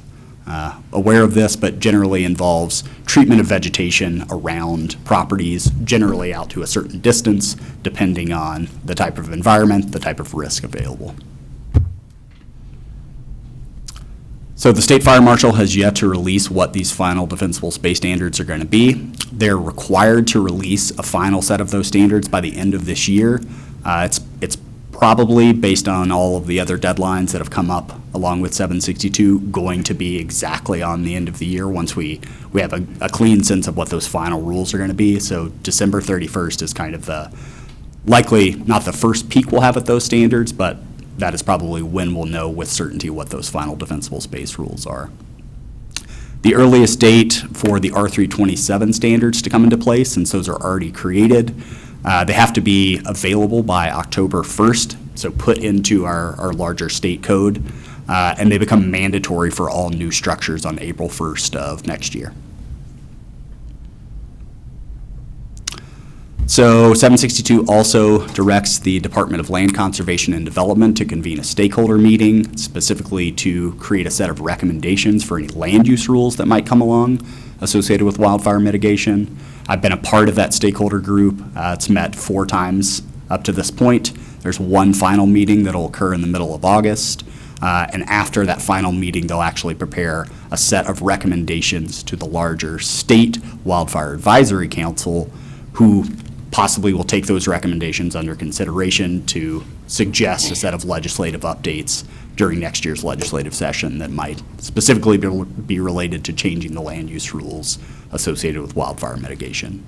aware of this, but generally involves treatment of vegetation around properties, generally out to a certain distance, depending on the type of environment, the type of risk available. So the State Fire Marshal has yet to release what these final defensible space standards are going to be. They're required to release a final set of those standards by the end of this year. It's probably, based on all of the other deadlines that have come up along with 762, going to be exactly on the end of the year once we have a clean sense of what those final rules are going to be. So December 31st is kind of the, likely not the first peek we'll have at those standards, but that is probably when we'll know with certainty what those final defensible space rules are. The earliest date for the R327 standards to come into place, since those are already created, They have to be available by October 1st, so put into our larger state code, and they become mandatory for all new structures on April 1st of next year. So 762 also directs the Department of Land Conservation and Development to convene a stakeholder meeting, specifically to create a set of recommendations for any land use rules that might come along associated with wildfire mitigation. I've been a part of that stakeholder group. It's met 4 times up to this point. There's one final meeting that'll occur in the middle of August. And after that final meeting, they'll actually prepare a set of recommendations to the larger State Wildfire Advisory Council, who possibly will take those recommendations under consideration to suggest a set of legislative updates during next year's legislative session that might specifically be related to changing the land use rules associated with wildfire mitigation.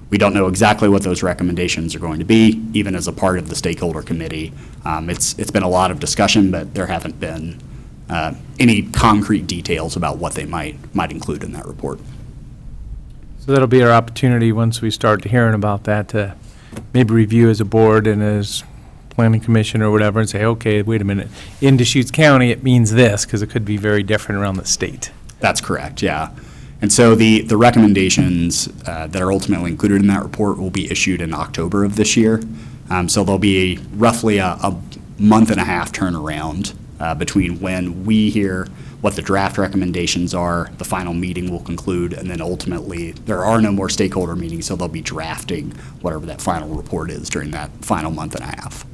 We don't know exactly what those recommendations are going to be, even as a part of the stakeholder committee. It's been a lot of discussion, but there haven't been any concrete details about what they might include in that report. So that'll be our opportunity, once we start hearing about that, to maybe review as a board and as planning commission or whatever, and say, okay, wait a minute, in Deschutes County, it means this, because it could be very different around the state. That's correct, yeah. And so the recommendations that are ultimately included in that report will be issued in October of this year. So there'll be roughly a month and a half turnaround between when we hear what the draft recommendations are, the final meeting will conclude, and then ultimately there are no more stakeholder meetings, so they'll be drafting whatever that final report is during that final month and a half.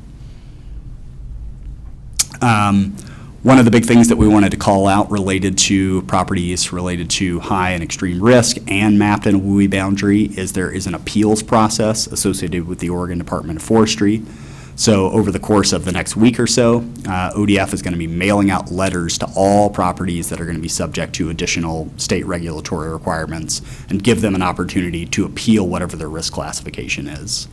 One of the big things that we wanted to call out related to properties related to high and extreme risk and mapped in a WUI boundary is there is an appeals process associated with the Oregon Department of Forestry. So over the course of the next week or so, ODF is going to be mailing out letters to all properties that are going to be subject to additional state regulatory requirements and give them an opportunity to appeal whatever their risk classification is.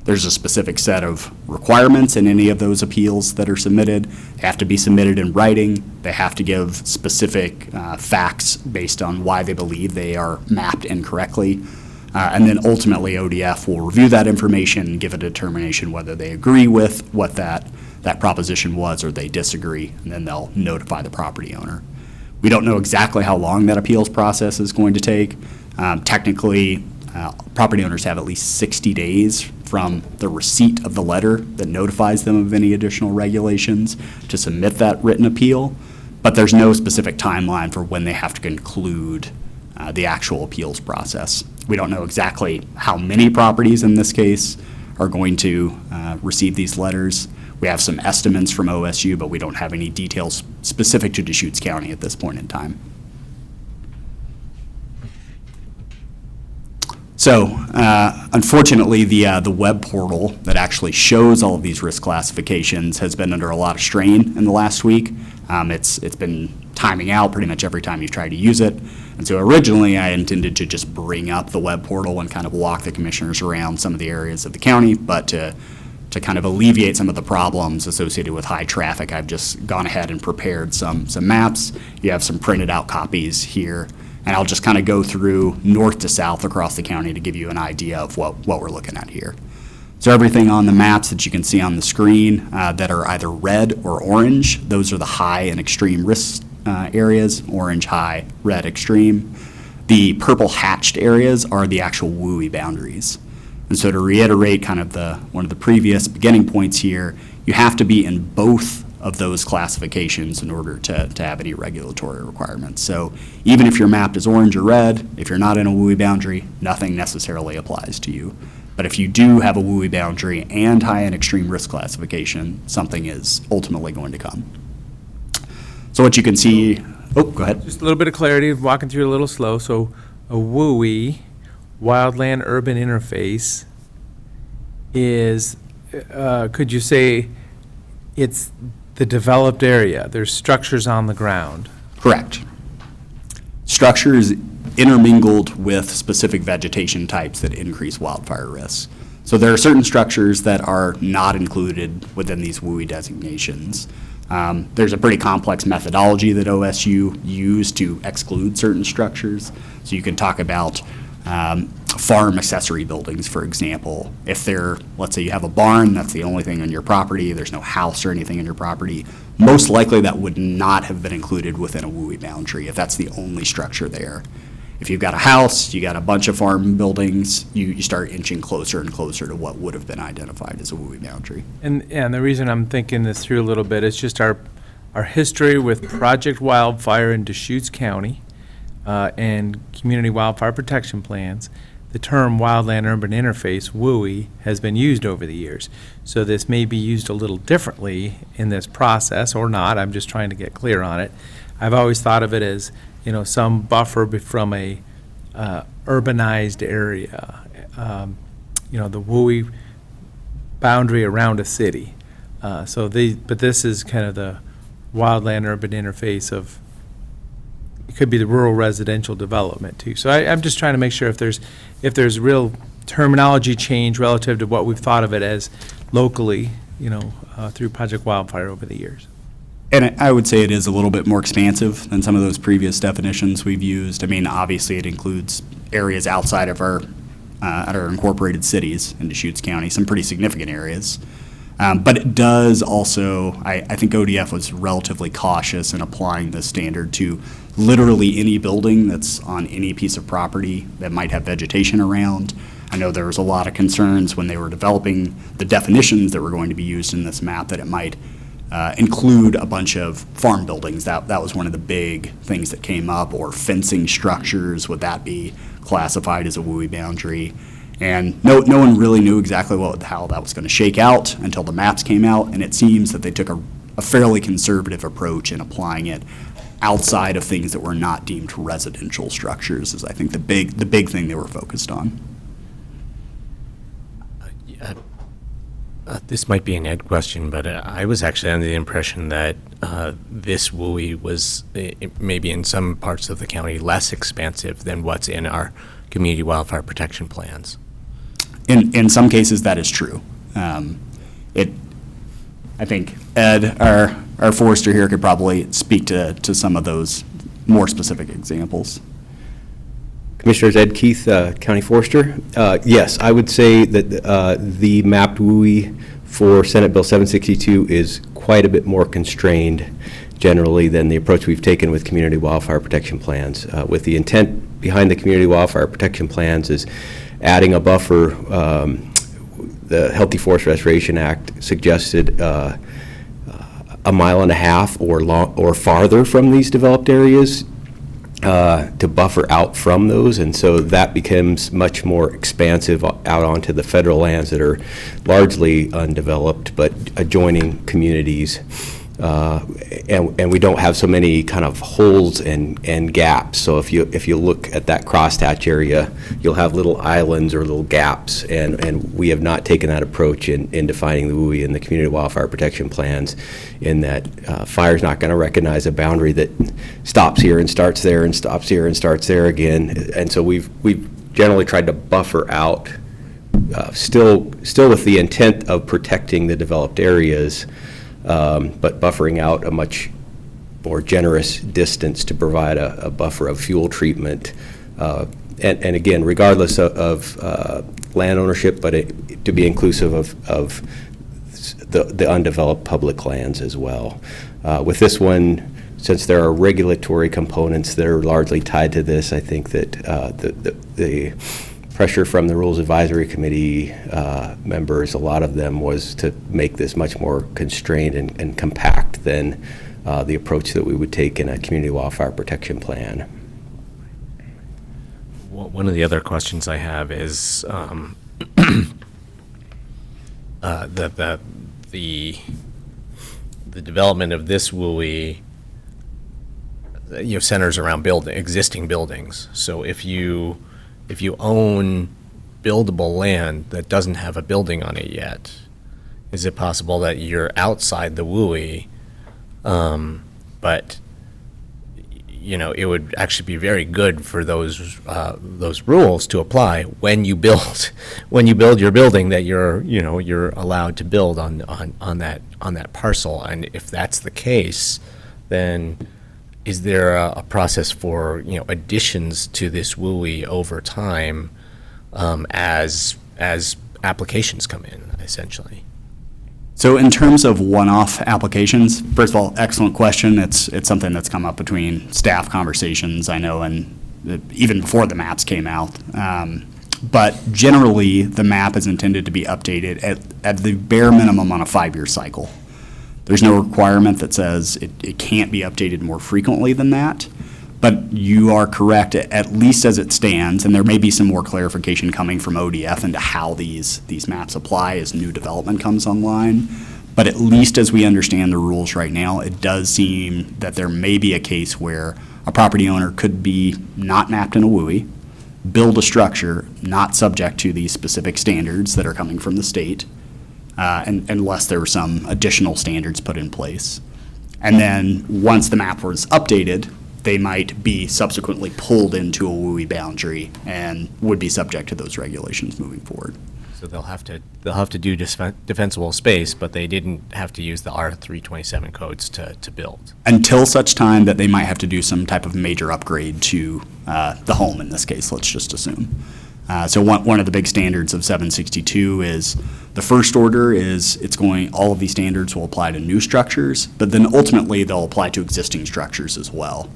There's a specific set of requirements in any of those appeals that are submitted. They have to be submitted in writing. They have to give specific facts based on why they believe they are mapped incorrectly. And then ultimately ODF will review that information and give a determination whether they agree with what that proposition was or they disagree, and then they'll notify the property owner. We don't know exactly how long that appeals process is going to take. Technically, property owners have at least 60 days from the receipt of the letter that notifies them of any additional regulations to submit that written appeal, but there's no specific timeline for when they have to conclude the actual appeals process. We don't know exactly how many properties in this case are going to receive these letters. We have some estimates from OSU, but we don't have any details specific to Deschutes County at this point in time. So, unfortunately, the web portal that actually shows all of these risk classifications has been under a lot of strain in the last week. It's been timing out pretty much every time you try to use it. And so originally I intended to just bring up the web portal and kind of walk the commissioners around some of the areas of the county, but to kind of alleviate some of the problems associated with high traffic, I've just gone ahead and prepared some maps. You have some printed out copies here, and I'll just kind of go through north to south across the county to give you an idea of what we're looking at here. So everything on the maps that you can see on the screen that are either red or orange, those are the high and extreme risk areas, orange high, red extreme. The purple hatched areas are the actual WUI boundaries. And so to reiterate kind of one of the previous beginning points here, you have to be in both of those classifications in order to have any regulatory requirements. So even if your map is orange or red, if you're not in a WUI boundary, nothing necessarily applies to you. But if you do have a WUI boundary and high and extreme risk classification, something is ultimately going to come. So what you can see, oh, go ahead. Just a little bit of clarity, walking through a little slow. So a WUI, wildland urban interface, is, could you say it's the developed area? There's structures on the ground. Correct. Structures intermingled with specific vegetation types that increase wildfire risk. So there are certain structures that are not included within these WUI designations. There's a pretty complex methodology that OSU used to exclude certain structures. So you can talk about farm accessory buildings, for example. If they're, let's say you have a barn, that's the only thing on your property, there's no house or anything on your property, most likely that would not have been included within a WUI boundary if that's the only structure there. If you've got a house, you got a bunch of farm buildings, you start inching closer and closer to what would have been identified as a WUI boundary. And the reason I'm thinking this through a little bit is just our history with Project Wildfire in Deschutes County and community wildfire protection plans. The term wildland-urban interface, WUI, has been used over the years. So this may be used a little differently in this process or not. I'm just trying to get clear on it. I've always thought of it as, some buffer from a urbanized area, the WUI boundary around a city. But this is kind of the wildland-urban interface of, it could be the rural residential development too. So I'm just trying to make sure if there's real terminology change relative to what we've thought of it as locally, through Project Wildfire over the years. And I would say it is a little bit more expansive than some of those previous definitions we've used. I mean, obviously it includes areas outside of our incorporated cities in Deschutes County, some pretty significant areas. But it does also, I think ODF was relatively cautious in applying the standard to literally any building that's on any piece of property that might have vegetation around. I know there was a lot of concerns when they were developing the definitions that were going to be used in this map that it might include a bunch of farm buildings. That was one of the big things that came up, or fencing structures. Would that be classified as a WUI boundary? And no one really knew exactly how that was going to shake out until the maps came out, and it seems that they took a fairly conservative approach in applying it outside of things that were not deemed residential structures, is I think the big thing they were focused on. This might be an Ed question, but I was actually under the impression that this WUI was maybe in some parts of the county less expansive than what's in our community wildfire protection plans. In some cases, that is true. I think Ed, our forester here, could probably speak to some of those more specific examples. Commissioners, Ed Keith, County Forester. Yes, I would say that the mapped WUI for Senate Bill 762 is quite a bit more constrained generally than the approach we've taken with community wildfire protection plans. With the intent behind the community wildfire protection plans is adding a buffer. The Healthy Forest Restoration Act suggested a 1.5 miles or farther from these developed areas to buffer out from those, and so that becomes much more expansive out onto the federal lands that are largely undeveloped but adjoining communities. And we don't have so many kind of holes and gaps. So if you look at that crosshatch area, you'll have little islands or little gaps, and we have not taken that approach in defining the WUI in the community wildfire protection plans, in that fire's not going to recognize a boundary that stops here and starts there and stops here and starts there again. And so we've generally tried to buffer out, still with the intent of protecting the developed areas, but buffering out a much more generous distance to provide a buffer of fuel treatment. And again, regardless of land ownership, but to be inclusive of the undeveloped public lands as well. With this one, since there are regulatory components that are largely tied to this, I think that the pressure from the Rules Advisory Committee members, a lot of them, was to make this much more constrained and compact than the approach that we would take in a community wildfire protection plan. Well, one of the other questions I have is the development of this WUI, centers around existing buildings. So if you own buildable land that doesn't have a building on it yet, is it possible that you're outside the WUI, but it would actually be very good for those rules to apply when you build your building, that you're allowed to build on that parcel. And if that's the case, then is there a process for additions to this WUI over time as applications come in, essentially. So in terms of one-off applications, first of all, excellent question. It's something that's come up between staff conversations, I know, and even before the maps came out. But generally, the map is intended to be updated at the bare minimum on a 5-year cycle. There's no requirement that says it can't be updated more frequently than that. But you are correct, at least as it stands, and there may be some more clarification coming from ODF into how these maps apply as new development comes online. But at least as we understand the rules right now, it does seem that there may be a case where a property owner could be not mapped in a WUI, build a structure not subject to these specific standards that are coming from the state, unless there were some additional standards put in place. And then once the map was updated, they might be subsequently pulled into a WUI boundary and would be subject to those regulations moving forward. So they'll have to do defensible space, but they didn't have to use the R327 codes to build. Until such time that they might have to do some type of major upgrade to the home in this case, let's just assume. So one of the big standards of 762 is the first order is all of these standards will apply to new structures, but then ultimately they'll apply to existing structures as well.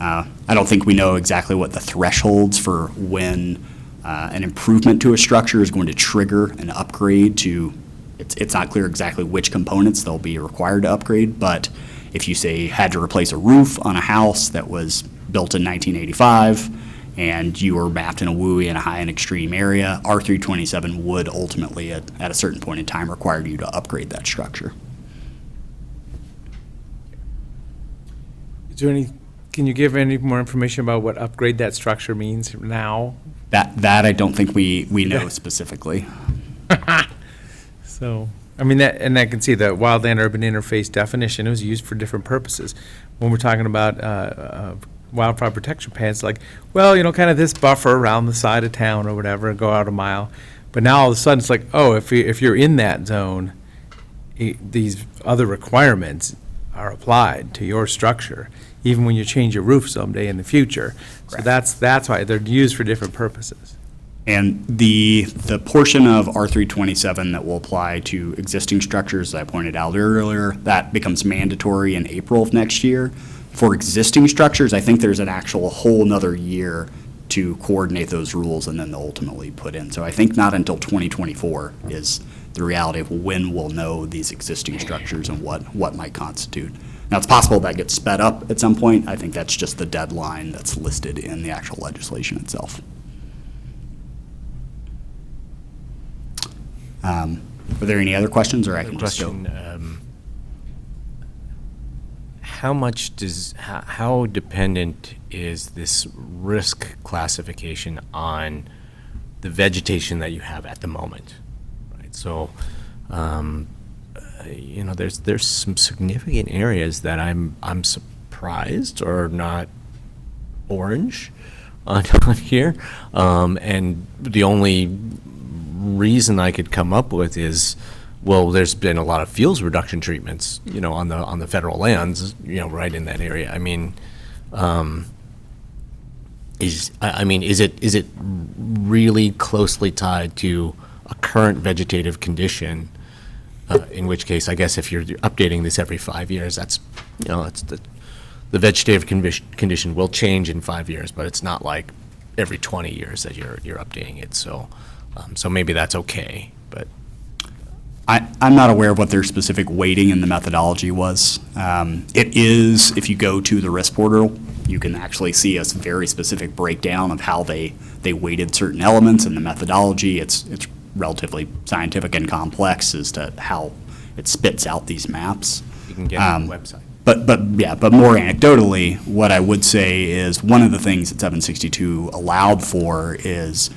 I don't think we know exactly what the thresholds for when an improvement to a structure is going to trigger an upgrade to, it's not clear exactly which components they'll be required to upgrade, but if you say had to replace a roof on a house that was built in 1985 and you were mapped in a WUI in a high and extreme area, R327 would ultimately at a certain point in time require you to upgrade that structure. Is there can you give any more information about what upgrade that structure means now? That I don't think we know specifically. So, I mean, I can see the wildland-urban interface definition, it was used for different purposes. When we're talking about wildfire protection plans, like, well, kind of this buffer around the side of town or whatever, go out a mile. But now all of a sudden, it's like, oh, if you're in that zone, these other requirements are applied to your structure, even when you change your roof someday in the future. So that's why they're used for different purposes. And the portion of R327 that will apply to existing structures, that I pointed out earlier, that becomes mandatory in April of next year. For existing structures, I think there's an actual whole nother year to coordinate those rules and then they'll ultimately put in. So I think not until 2024 is the reality of when we'll know these existing structures and what might constitute. Now, it's possible that gets sped up at some point. I think that's just the deadline that's listed in the actual legislation itself. Are there any other questions, or I can just go? How dependent is this risk classification on the vegetation that you have at the moment? Right. So, there's some significant areas that I'm surprised are not orange on here, and the only reason I could come up with is, well, there's been a lot of fuels reduction treatments, on the federal lands, right in that area. I mean, is it really closely tied to a current vegetative condition? In which case, I guess if you're updating this every 5 years, that's the vegetative condition will change in 5 years, but it's not like every 20 years that you're updating it. So maybe that's okay, but. I'm not aware of what their specific weighting in the methodology was. It is, if you go to the risk portal, you can actually see a very specific breakdown of how they weighted certain elements in the methodology. It's relatively scientific and complex as to how it spits out these maps. You can get it on the website. But more anecdotally, what I would say is one of the things that 762 allowed for is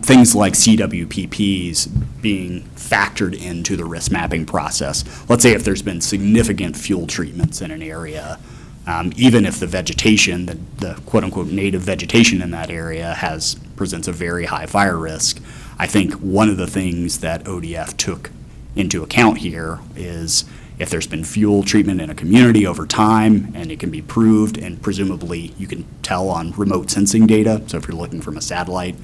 things like CWPPs being factored into the risk mapping process. Let's say if there's been significant fuel treatments in an area, even if the vegetation, the quote-unquote native vegetation in that area presents a very high fire risk, I think one of the things that ODF took into account here is If there's been fuel treatment in a community over time and it can be proved, and presumably you can tell on remote sensing data, so if you're looking from a satellite,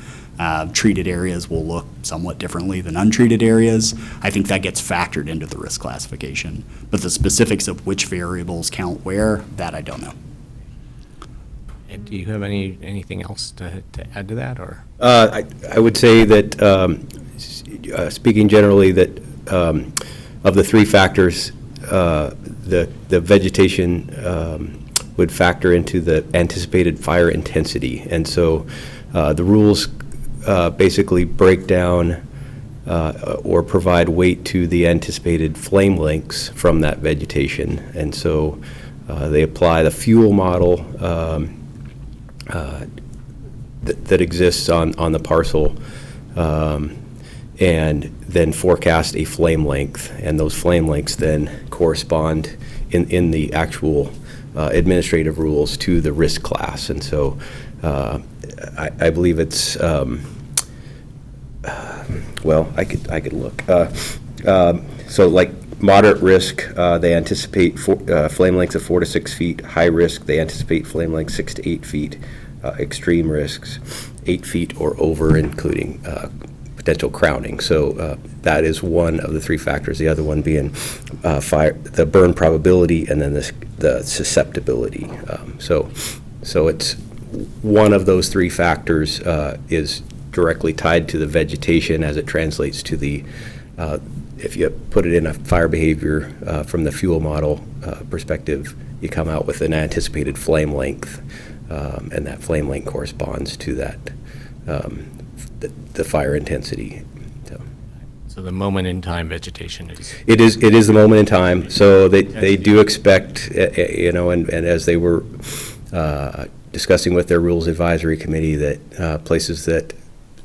treated areas will look somewhat differently than untreated areas. I think that gets factored into the risk classification. But the specifics of which variables count where, that I don't know. And do you have anything else to add to that, or? I would say that, speaking generally, that of the three factors, the vegetation would factor into the anticipated fire intensity. And so the rules basically break down or provide weight to the anticipated flame lengths from that vegetation. And so they apply the fuel model that exists on the parcel, and then forecast a flame length. And those flame lengths then correspond in the actual administrative rules to the risk class. And so I believe it's, well, I could look. So like moderate risk, they anticipate flame lengths of 4 to 6 feet. High risk, they anticipate flame lengths 6 to 8 feet. Extreme risks, 8 feet or over, including potential crowning. So that is one of the three factors. The other one being fire, the burn probability, and then the susceptibility. So it's one of those three factors is directly tied to the vegetation as it translates to the, if you put it in a fire behavior from the fuel model perspective, you come out with an anticipated flame length, and that flame length corresponds to that, the fire intensity. So the moment in time vegetation is? It is the moment in time. So they do expect, you know, and as they were discussing with their Rules Advisory Committee, that places that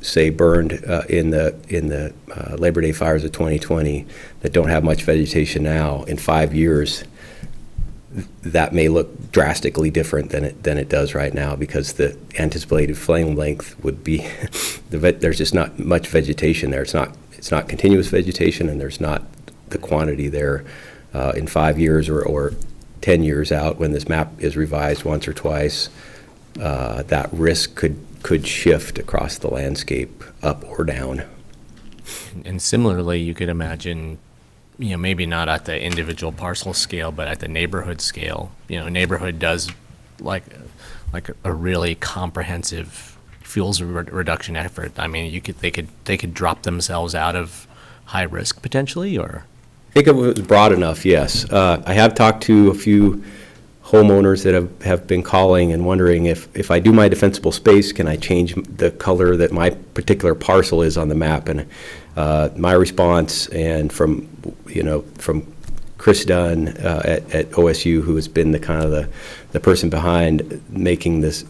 say burned in the Labor Day fires of 2020 that don't have much vegetation now, in 5 years, that may look drastically different than it does right now, because the anticipated flame length would be there's just not much vegetation there. It's not continuous vegetation, and there's not the quantity there in 5 years or 10 years out when this map is revised once or twice. That risk could shift across the landscape up or down. And similarly, you could imagine, you know, maybe not at the individual parcel scale, but at the neighborhood scale. You know, a neighborhood does like a really comprehensive fuels reduction effort. I mean, they could drop themselves out of high risk potentially, or? I think it was broad enough, yes. I have talked to a few homeowners that have been calling and wondering if I do my defensible space, can I change the color that my particular parcel is on the map? And my response, and from Chris Dunn at OSU, who has been the person behind making this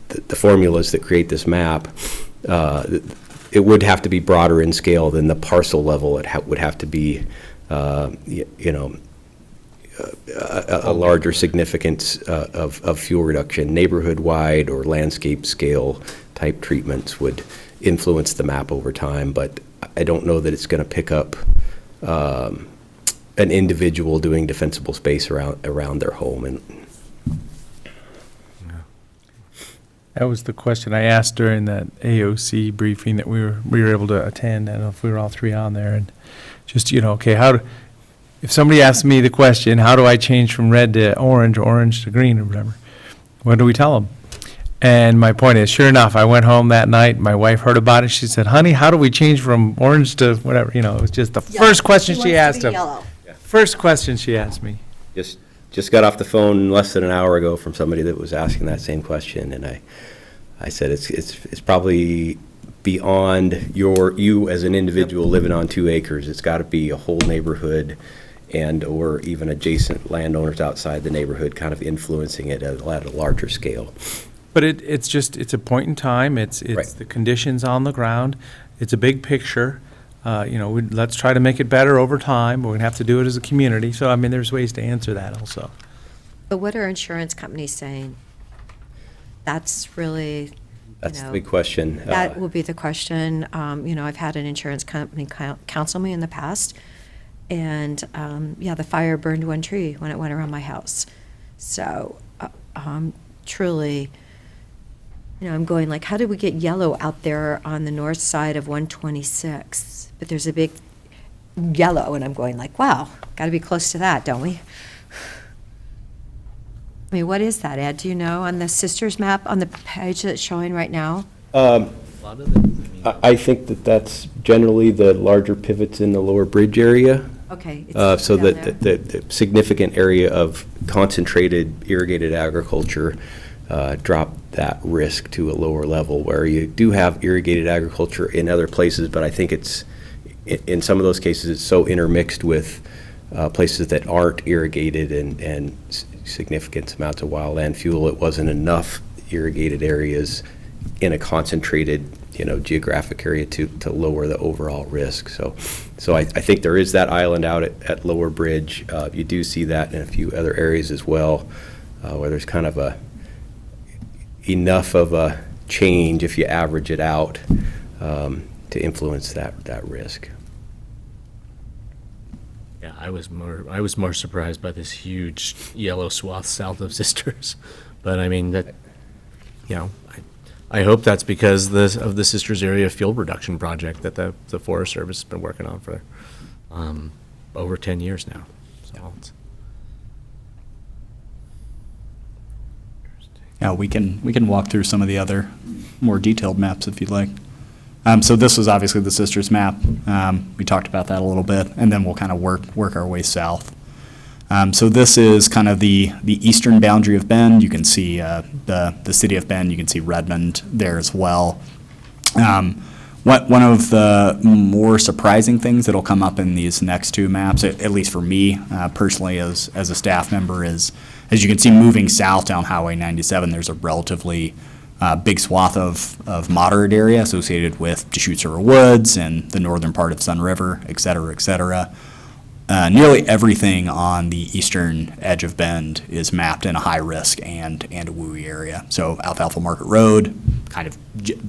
the formulas that create this map, it would have to be broader in scale than the parcel level. It would have to be a larger significance of fuel reduction. Neighborhood-wide or landscape scale type treatments would influence the map over time, but I don't know that it's going to pick up an individual doing defensible space around their home. And that was the question I asked during that AOC briefing that we were able to attend. I don't know if we were all three on there, and just, okay, if somebody asks me the question, how do I change from red to orange or orange to green or whatever, what do we tell them? And my point is, sure enough, I went home that night, my wife heard about it, she said, honey, how do we change from orange to whatever? It was just the first question she asked him. First question she asked me. Just got off the phone less than an hour ago from somebody that was asking that same question, and I said it's probably beyond you as an individual living on 2 acres. It's got to be a whole neighborhood and or even adjacent landowners outside the neighborhood kind of influencing it at a larger scale. But it's a point in time. It's Right. the conditions on the ground. It's a big picture. Let's try to make it better over time. We're going to have to do it as a community. So, I mean, there's ways to answer that also. But what are insurance companies saying? That's really, That's the big question. that will be the question. I've had an insurance company counsel me in the past, And, yeah, the fire burned one tree when it went around my house. So, truly, I'm going like, how did we get yellow out there on the north side of 126? But there's a big yellow, and I'm going like, wow, got to be close to that, don't we? I mean, what is that, Ed? Do you know on the Sisters map on the page that's showing right now? I think that's generally the larger pivots in the lower bridge area. Okay. it's So down that there. the significant area of concentrated irrigated agriculture dropped that risk to a lower level, where you do have irrigated agriculture in other places, but I think it's, in some of those cases, it's so intermixed with places that aren't irrigated and significant amounts of wildland fuel. It wasn't enough irrigated areas in a concentrated, geographic area to lower the overall risk. So I think there is that island out at Lower Bridge. You do see that in a few other areas as well, where there's kind of enough of a change, if you average it out, to influence that risk. Yeah, I was more surprised by this huge yellow swath south of Sisters, but I mean that, I hope that's because of the Sisters Area Fuel Reduction Project that the Forest Service has been working on for over 10 years now. So Yeah, we can walk through some of the other more detailed maps if you'd like. So this was obviously the Sisters map. We talked about that a little bit, and then we'll kind of work our way south. So this is kind of the eastern boundary of Bend. You can see the city of Bend. You can see Redmond there as well. One of the more surprising things that'll come up in these next two maps, at least for me personally as a staff member, is, as you can see, moving south down Highway 97, there's a relatively big swath of moderate area associated with Deschutes River Woods and the northern part of Sun River, et cetera, et cetera. Nearly everything on the eastern edge of Bend is mapped in a high risk and a WUI area. So Alfalfa Market Road, kind of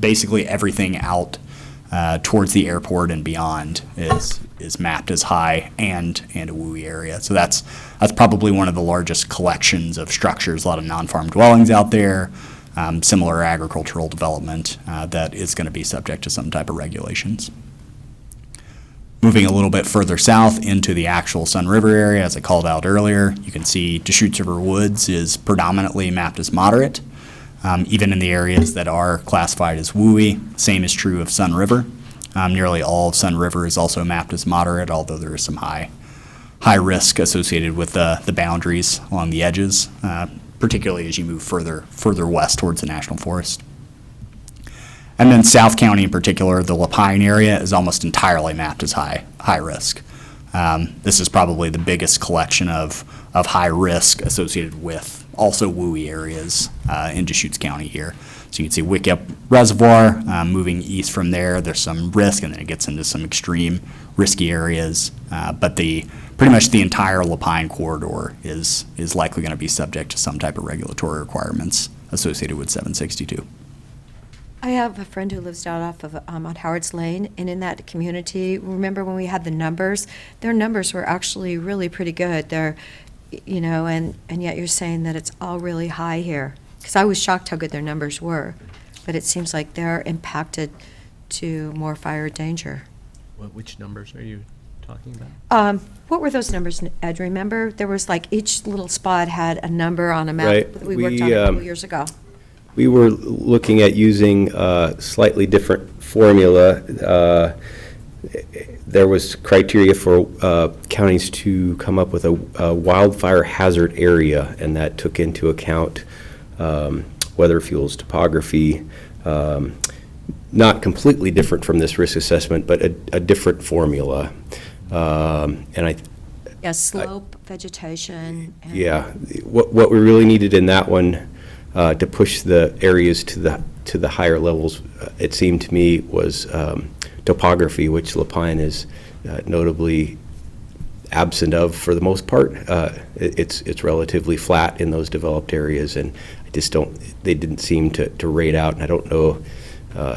basically everything out towards the airport and beyond is mapped as high and a WUI area. So that's probably one of the largest collections of structures, a lot of non-farm dwellings out there, similar agricultural development that is going to be subject to some type of regulations. Moving a little bit further south into the actual Sun River area, as I called out earlier, you can see Deschutes River Woods is predominantly mapped as moderate, even in the areas that are classified as WUI. Same is true of Sun River. Nearly all of Sun River is also mapped as moderate, although there is some high risk associated with the boundaries along the edges, particularly as you move further west towards the National Forest. And then South County in particular, the Lapine area is almost entirely mapped as high risk. This is probably the biggest collection of high risk associated with also WUI areas in Deschutes County here. So you can see Wickup Reservoir, moving east from there, there's some risk, and then it gets into some extreme risky areas. But pretty much the entire Lapine corridor is likely going to be subject to some type of regulatory requirements associated with 762. I have a friend who lives down off of on Howard's Lane, and in that community, remember when we had the numbers? Their numbers were actually really pretty good. They're, and yet you're saying that it's all really high here. Because I was shocked how good their numbers were, but it seems like they're impacted to more fire danger. which numbers are you talking about? What were those numbers, Ed? Remember, there was like each little spot had a number on a map Right. that we worked on a couple years ago. We were looking at using a slightly different formula. There was criteria for counties to come up with a wildfire hazard area, and that took into account weather, fuels, topography, not completely different from this risk assessment, but a different formula. Yeah, slope, vegetation. And Yeah, what we really needed in that one to push the areas to the higher levels, it seemed to me, was topography, which Lapine is notably absent of for the most part. It's relatively flat in those developed areas, and they didn't seem to rate out, and I don't know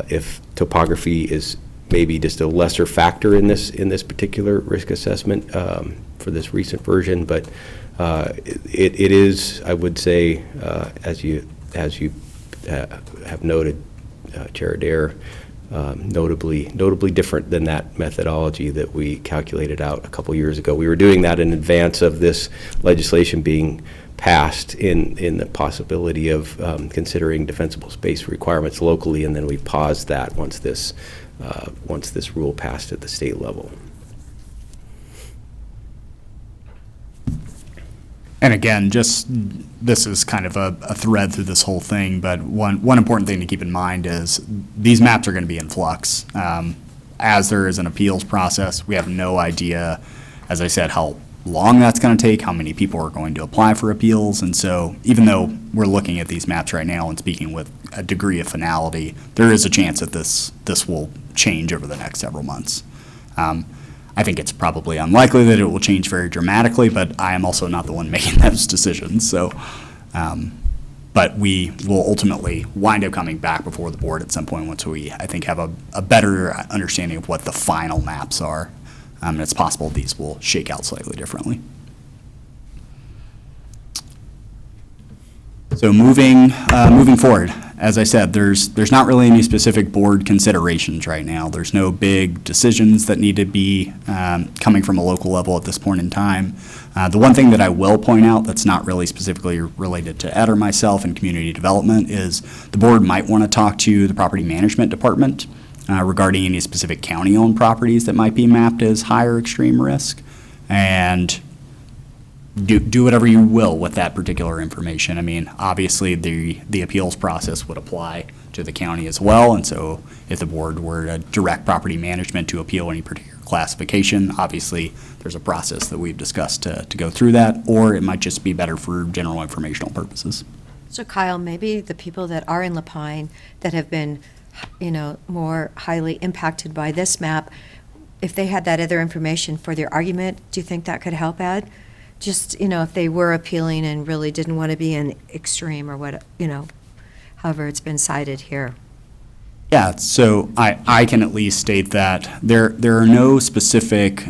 if topography is maybe just a lesser factor in this particular risk assessment for this recent version, but it is, I would say, as you have noted, Chair Adair, notably different than that methodology that we calculated out a couple years ago. We were doing that in advance of this legislation being passed in the possibility of considering defensible space requirements locally, and then we paused that once this rule passed at the state level. And again, just this is kind of a thread through this whole thing, but one important thing to keep in mind is these maps are going to be in flux. As there is an appeals process, we have no idea, as I said, how long that's going to take, how many people are going to apply for appeals. And so even though we're looking at these maps right now and speaking with a degree of finality, there is a chance that this will change over the next several months. I think it's probably unlikely that it will change very dramatically, but I am also not the one making those decisions. So, but we will ultimately wind up coming back before the board at some point once we, I think, have a better understanding of what the final maps are. And it's possible these will shake out slightly differently. So moving forward, as I said, there's not really any specific board considerations right now. There's no big decisions that need to be coming from a local level at this point in time. The one thing that I will point out that's not really specifically related to Ed or myself in community development is the board might want to talk to the property management department regarding any specific county-owned properties that might be mapped as high or extreme risk, and do whatever you will with that particular information. I mean, obviously the appeals process would apply to the county as well, and so if the board were to direct property management to appeal any particular classification, obviously there's a process that we've discussed to go through that, or it might just be better for general informational purposes. So Kyle, maybe the people that are in La Pine that have been, more highly impacted by this map, if they had that other information for their argument, do you think that could help, Ed? Just, if they were appealing and really didn't want to be in extreme or what, however it's been cited here. Yeah, so I can at least state that there are no specific,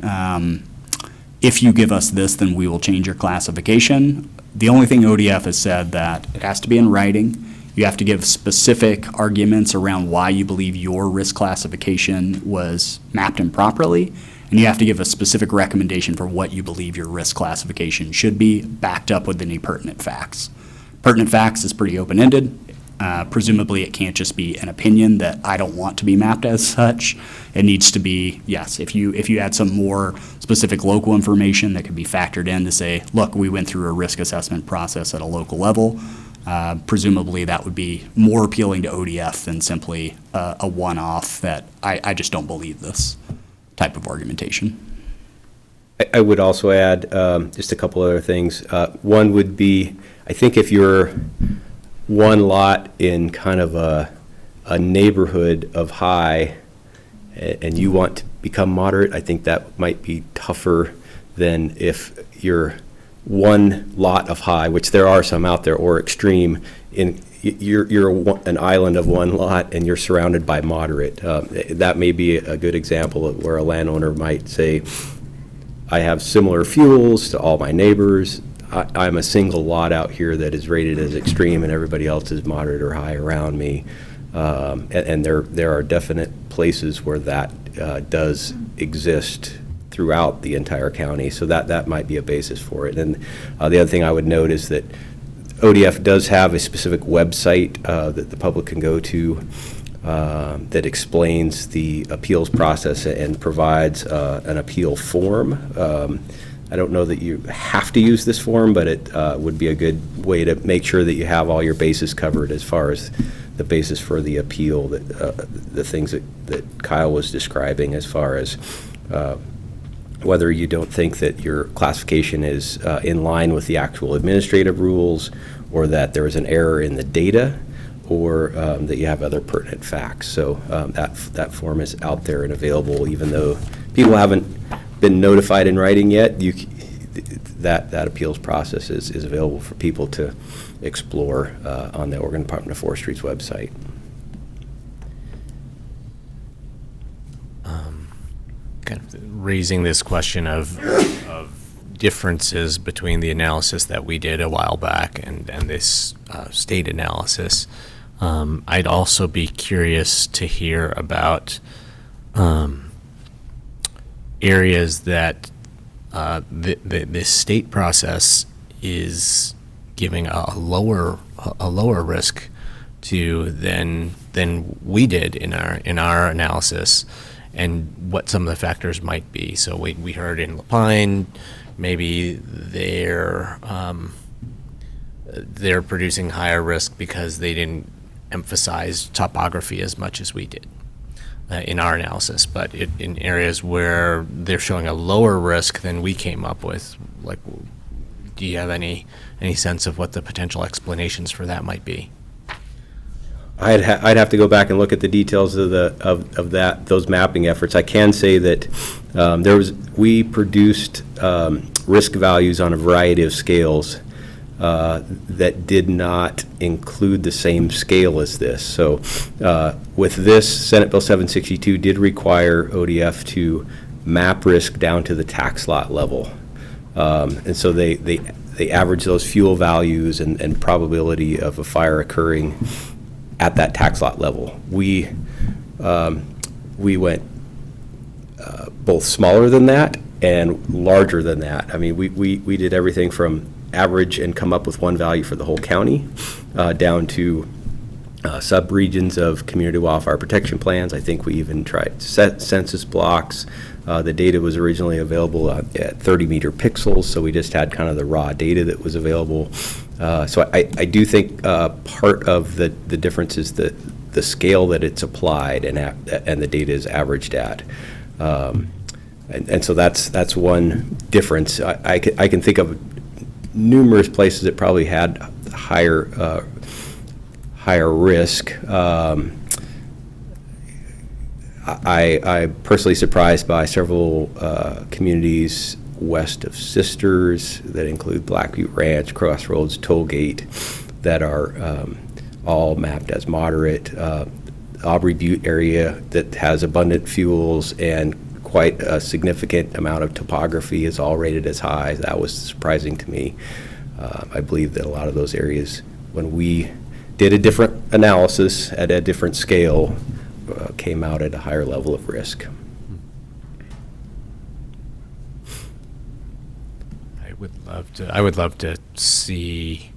if you give us this, then we will change your classification. The only thing ODF has said that it has to be in writing. You have to give specific arguments around why you believe your risk classification was mapped improperly, and you have to give a specific recommendation for what you believe your risk classification should be, backed up with any pertinent facts. Pertinent facts is pretty open-ended. Presumably, it can't just be an opinion that I don't want to be mapped as such. It needs to be, yes, if you add some more specific local information that could be factored in to say, look, we went through a risk assessment process at a local level, presumably that would be more appealing to ODF than simply a one-off that I just don't believe this type of argumentation. I would also add just a couple other things. One would be, I think if you're one lot in kind of a neighborhood of high and you want to become moderate, I think that might be tougher than if you're one lot of high, which there are some out there, or extreme, you're an island of one lot and you're surrounded by moderate. That may be a good example of where a landowner might say, I have similar fuels to all my neighbors. I'm a single lot out here that is rated as extreme and everybody else is moderate or high around me. And there are definite places where that does exist throughout the entire county, so that might be a basis for it. And the other thing I would note is that ODF does have a specific website that the public can go to that explains the appeals process and provides an appeal form. I don't know that you have to use this form, but it would be a good way to make sure that you have all your bases covered as far as the basis for the appeal, that the things that Kyle was describing as far as whether you don't think that your classification is in line with the actual administrative rules, or that there is an error in the data, or that you have other pertinent facts. So that form is out there and available, even though people haven't been notified in writing yet. That appeals process is available for people to explore on the Oregon Department of Forestry's website. kind of raising this question of differences between the analysis that we did a while back and this state analysis. I'd also be curious to hear about areas that the state process is giving a lower risk to than we did in our analysis, and what some of the factors might be. So we heard in Lapine, maybe they're producing higher risk because they didn't emphasize topography as much as we did in our analysis. But in areas where they're showing a lower risk than we came up with, like, do you have any sense of what the potential explanations for that might be? I'd have to go back and look at the details of those mapping efforts. I can say that we produced risk values on a variety of scales that did not include the same scale as this. So with this, Senate Bill 762 did require ODF to map risk down to the tax lot level. And so they average those fuel values and probability of a fire occurring at that tax lot level. We went both smaller than that and larger than that. I mean, we did everything from average and come up with one value for the whole county, down to sub-regions of community wildfire protection plans. I think we even tried census blocks. The data was originally available at 30-meter pixels, so we just had kind of the raw data that was available. So I do think part of the difference is the scale that it's applied and the data is averaged at. And so that's one difference. I can think of numerous places that probably had higher risk. I'm personally surprised by several communities west of Sisters that include Black Butte Ranch, Crossroads, Tollgate, that are all mapped as moderate. Aubrey Butte area that has abundant fuels and quite a significant amount of topography is all rated as high. That was surprising to me. I believe that a lot of those areas, when we did a different analysis at a different scale, came out at a higher level of risk. I would love to see,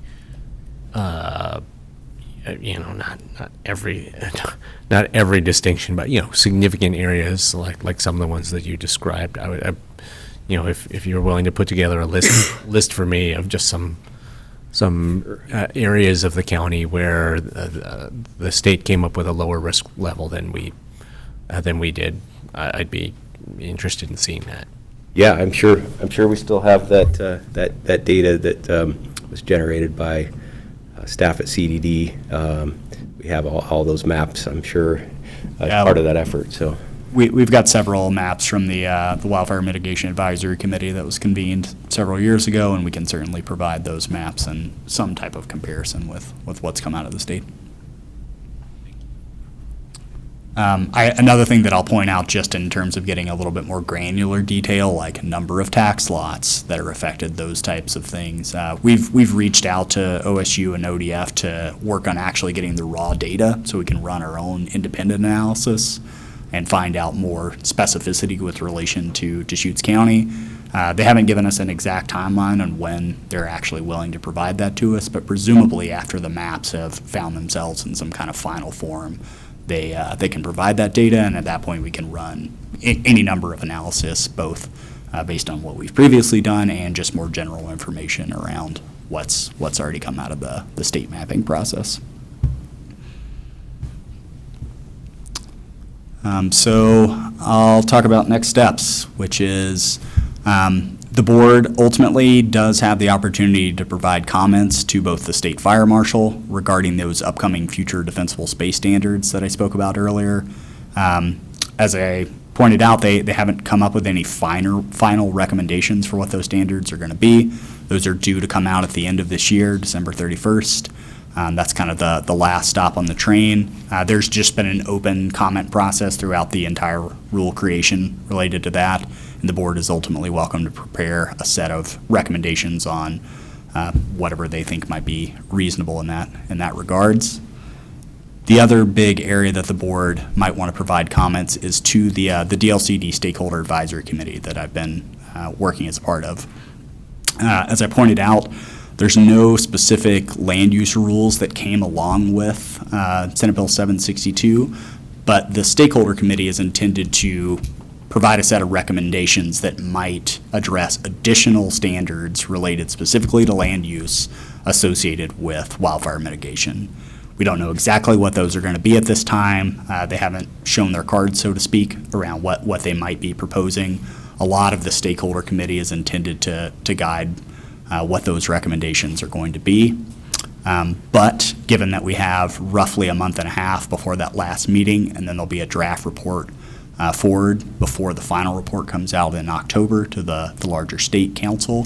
not every distinction, but significant areas like some of the ones that you described. I would, if you're willing to put together a list for me of just some areas of the county where the state came up with a lower risk level than we did, I'd be interested in seeing that. Yeah, I'm sure we still have that data that was generated by staff at CDD. We have all those maps, I'm sure, as part of that effort. So we've got several maps from the Wildfire Mitigation Advisory Committee that was convened several years ago, and we can certainly provide those maps and some type of comparison with what's come out of the state. Another thing that I'll point out, just in terms of getting a little bit more granular detail, like number of tax lots that are affected, those types of things. We've reached out to OSU and ODF to work on actually getting the raw data so we can run our own independent analysis and find out more specificity with relation to Deschutes County. They haven't given us an exact timeline on when they're actually willing to provide that to us, but presumably after the maps have found themselves in some kind of final form, they can provide that data, and at that point we can run any number of analysis, both based on what we've previously done and just more general information around what's already come out of the state mapping process. So I'll talk about next steps, which is the board ultimately does have the opportunity to provide comments to both the state fire marshal regarding those upcoming future defensible space standards that I spoke about earlier. As I pointed out, they haven't come up with any final recommendations for what those standards are going to be. Those are due to come out at the end of this year, December 31st. That's kind of the last stop on the train. There's just been an open comment process throughout the entire rule creation related to that, and the board is ultimately welcome to prepare a set of recommendations on whatever they think might be reasonable in that regards. The other big area that the board might want to provide comments is to the DLCD Stakeholder Advisory Committee that I've been working as a part of. As I pointed out, there's no specific land use rules that came along with Senate Bill 762, but the Stakeholder Committee is intended to provide a set of recommendations that might address additional standards related specifically to land use associated with wildfire mitigation. We don't know exactly what those are going to be at this time. They haven't shown their cards, so to speak, around what they might be proposing. A lot of the Stakeholder Committee is intended to guide what those recommendations are going to be. But given that we have roughly a month and a half before that last meeting, and then there'll be a draft report forward before the final report comes out in October to the larger state council,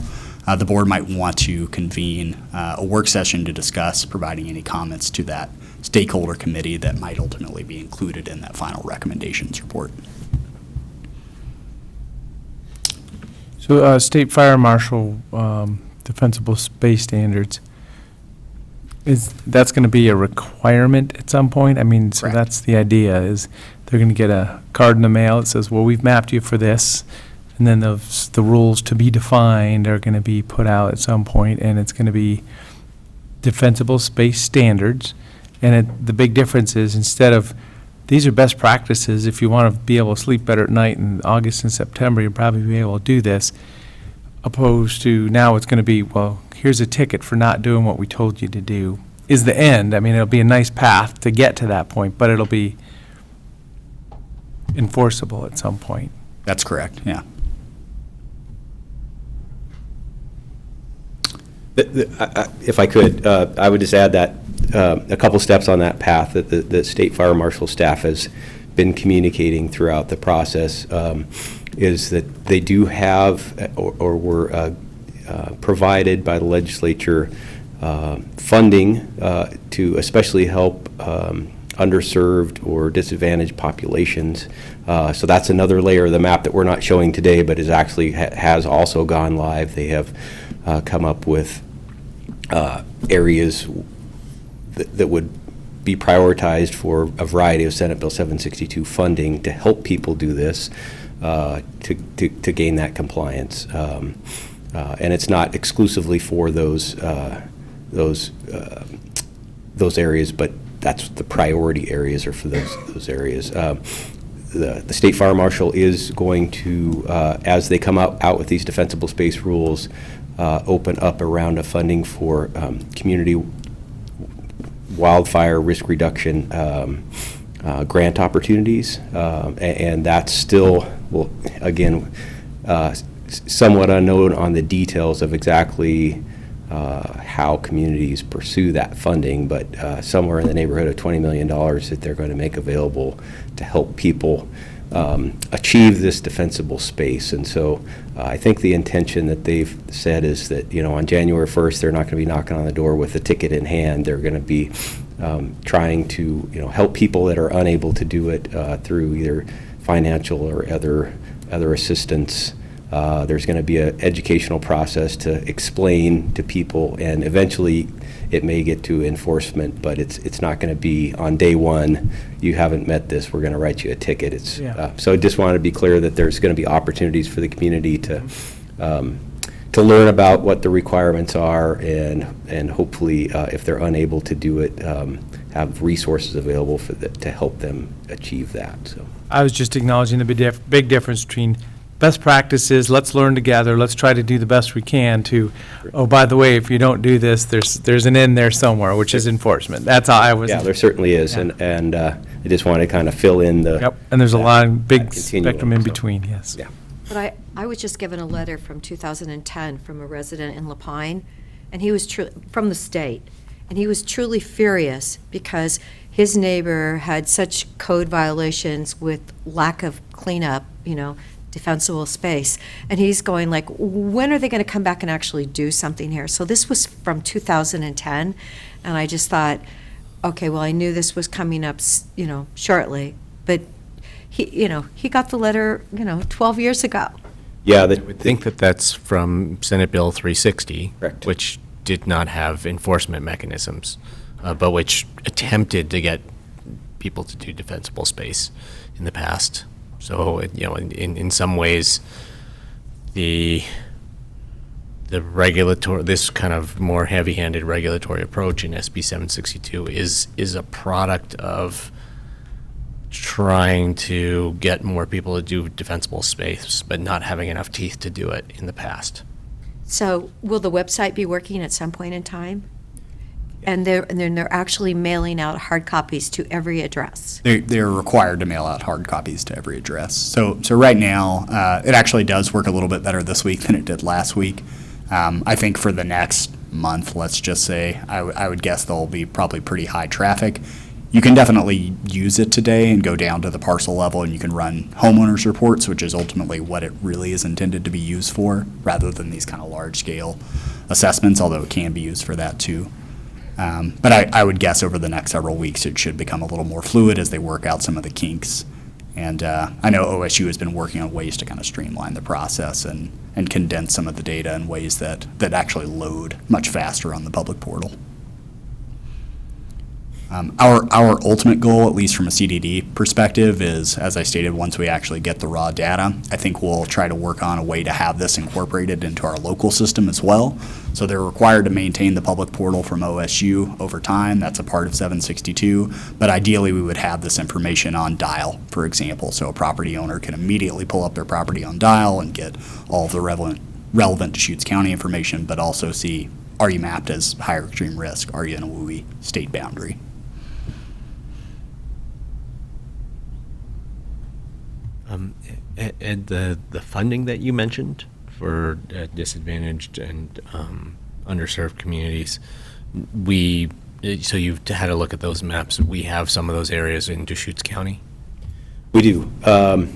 the board might want to convene a work session to discuss providing any comments to that Stakeholder Committee that might ultimately be included in that final recommendations report. So State Fire Marshal defensible space standards, that's going to be a requirement at some point? I mean, so that's the idea, is they're going to get a card in the mail that says, well, we've mapped you for this, and then the rules to be defined are going to be put out at some point, and it's going to be defensible space standards. And the big difference is, instead of, these are best practices, if you want to be able to sleep better at night in August and September, you'll probably be able to do this, opposed to now it's going to be, well, here's a ticket for not doing what we told you to do, is the end. I mean, it'll be a nice path to get to that point, but it'll be enforceable at some point. That's correct, yeah. If I could, I would just add that a couple steps on that path that the State Fire Marshal staff has been communicating throughout the process is that they do have or were provided by the legislature funding to especially help underserved or disadvantaged populations. So that's another layer of the map that we're not showing today, but is actually has also gone live. They have come up with areas that would be prioritized for a variety of Senate Bill 762 funding to help people do this, to gain that compliance. And it's not exclusively for those areas, but that's the priority areas are for those areas. The State Fire Marshal is going to, as they come out with these defensible space rules, open up a round of funding for community wildfire risk reduction grant opportunities. And that's still, well, again, somewhat unknown on the details of exactly how communities pursue that funding, but somewhere in the neighborhood of $20 million that they're going to make available to help people achieve this defensible space. And so I think the intention that they've said is that, you know, on January 1st, they're not going to be knocking on the door with a ticket in hand. They're going to be trying to, you know, help people that are unable to do it through either financial or other assistance. There's going to be an educational process to explain to people, and eventually it may get to enforcement, but it's not going to be on day one, you haven't met this, we're going to write you a ticket. So I just wanted to be clear that there's going to be opportunities for the community to learn about what the requirements are, and hopefully if they're unable to do it, have resources available to help them achieve that. So I was just acknowledging the big difference between best practices, let's learn together, let's try to do the best we can, to, oh, by the way, if you don't do this, there's an end there somewhere, which is enforcement. That's all I was. Yeah, there certainly is, Yeah. and I just want to kind of fill in the. Yep, and there's a lot of big continuum, spectrum in so. between, yes. Yeah. But I was just given a letter from 2010 from a resident in Lapine, and he was from the state, and he was truly furious because his neighbor had such code violations with lack of cleanup, you know, defensible space. And he's going like, when are they going to come back and actually do something here? So this was from 2010, and I just thought, okay, well, I knew this was coming up, shortly, but he got the letter, 12 years ago. Yeah, I would think that that's from Senate Bill 360, Correct. which did not have enforcement mechanisms, but which attempted to get people to do defensible space in the past. So, in some ways, the regulatory, this kind of more heavy-handed regulatory approach in SB 762 is a product of trying to get more people to do defensible space, but not having enough teeth to do it in the past. So will the website be working at some point in time? And then they're actually mailing out hard copies to every address. They're required to mail out hard copies to every address. So right now, it actually does work a little bit better this week than it did last week. I think for the next month, let's just say, I would guess there'll be probably pretty high traffic. You can definitely use it today and go down to the parcel level, and you can run homeowners reports, which is ultimately what it really is intended to be used for, rather than these kind of large-scale assessments, although it can be used for that too. But I would guess over the next several weeks it should become a little more fluid as they work out some of the kinks. And I know OSU has been working on ways to kind of streamline the process and condense some of the data in ways that actually load much faster on the public portal. Our ultimate goal, at least from a CDD perspective, is, as I stated, once we actually get the raw data, I think we'll try to work on a way to have this incorporated into our local system as well. So they're required to maintain the public portal from OSU over time. That's a part of 762. But ideally, we would have this information on Dial, for example, so a property owner can immediately pull up their property on Dial and get all of the relevant Deschutes County information, but also see, are you mapped as higher extreme risk? Are you in a WUI state boundary? And the funding that you mentioned for disadvantaged and underserved communities, so you've had a look at those maps. We have some of those areas in Deschutes County. We do. I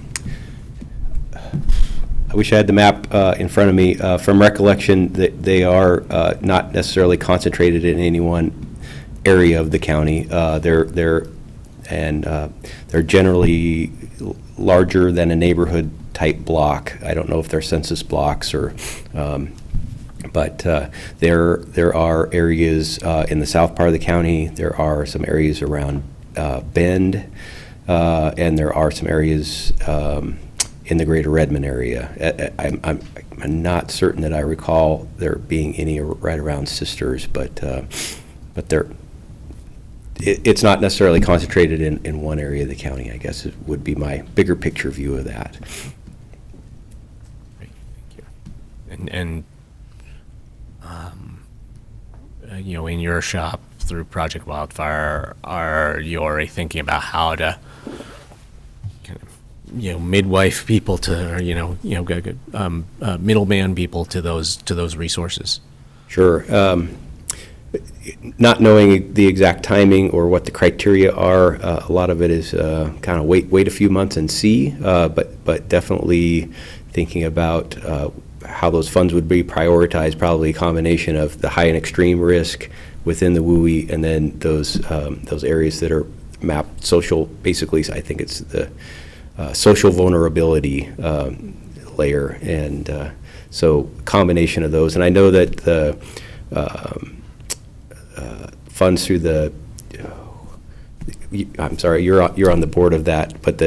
wish I had the map in front of me. From recollection, they are not necessarily concentrated in any one area of the county. They're generally larger than a neighborhood type block. I don't know if they're census blocks or, but there are areas in the south part of the county. There are some areas around Bend, and there are some areas in the greater Redmond area. I'm not certain that I recall there being any right around Sisters, but they're. It's not necessarily concentrated in one area of the county, I guess it would be my bigger picture view of that. Great, thank you. And in your shop through Project Wildfire, are you already thinking about how to kind of, midwife people to, or, middleman people to those resources? Sure. Not knowing the exact timing or what the criteria are, a lot of it is kind of wait a few months and see, but definitely thinking about how those funds would be prioritized, probably a combination of the high and extreme risk within the WUI and then those areas that are mapped social, basically I think it's the social vulnerability layer, and so combination of those. And I know that the funds through the, I'm sorry, you're on the board of that, but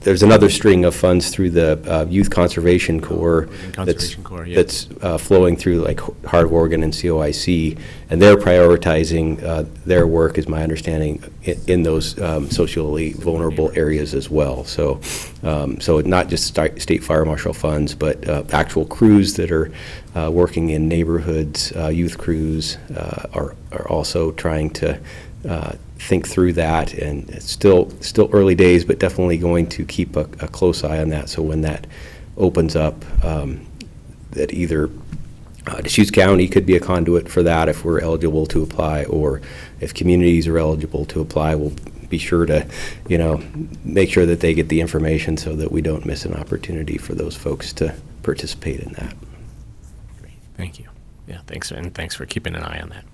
there's another string of funds through the Youth Conservation Corps that's flowing through like Heart of Oregon and COIC, and they're prioritizing their work, is my understanding, in those socially vulnerable areas as well. So not just state fire marshal funds, but actual crews that are working in neighborhoods, youth crews are also trying to think through that, and it's still early days, but definitely going to keep a close eye on that. So when that opens up, that either Deschutes County could be a conduit for that if we're eligible to apply, or if communities are eligible to apply, we'll be sure to, make sure that they get the information so that we don't miss an opportunity for those folks to participate in that. Thank you. Yeah, thanks, and thanks for keeping an eye on that.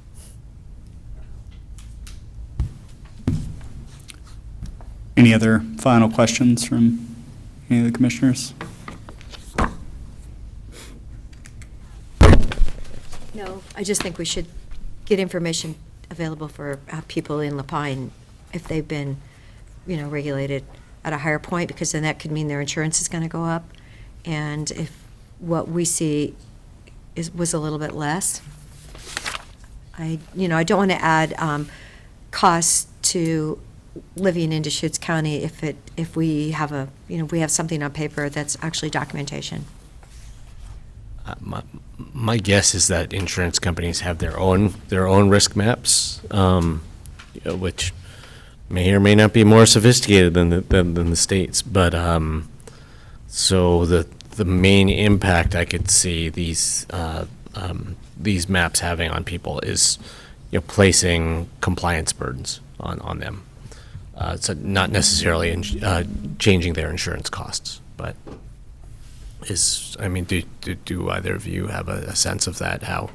Any other final questions from any of the commissioners? No, I just think we should get information available for people in La Pine if they've been, regulated at a higher point, because then that could mean their insurance is going to go up. And if what we see was a little bit less, I don't want to add costs to living in Deschutes County if we have we have something on paper that's actually documentation. My guess is that insurance companies have their own risk maps, which may or may not be more sophisticated than the states. But so the main impact I could see these maps having on people is placing compliance burdens on them. So not necessarily changing their insurance costs, but do either of you have a sense of that? How,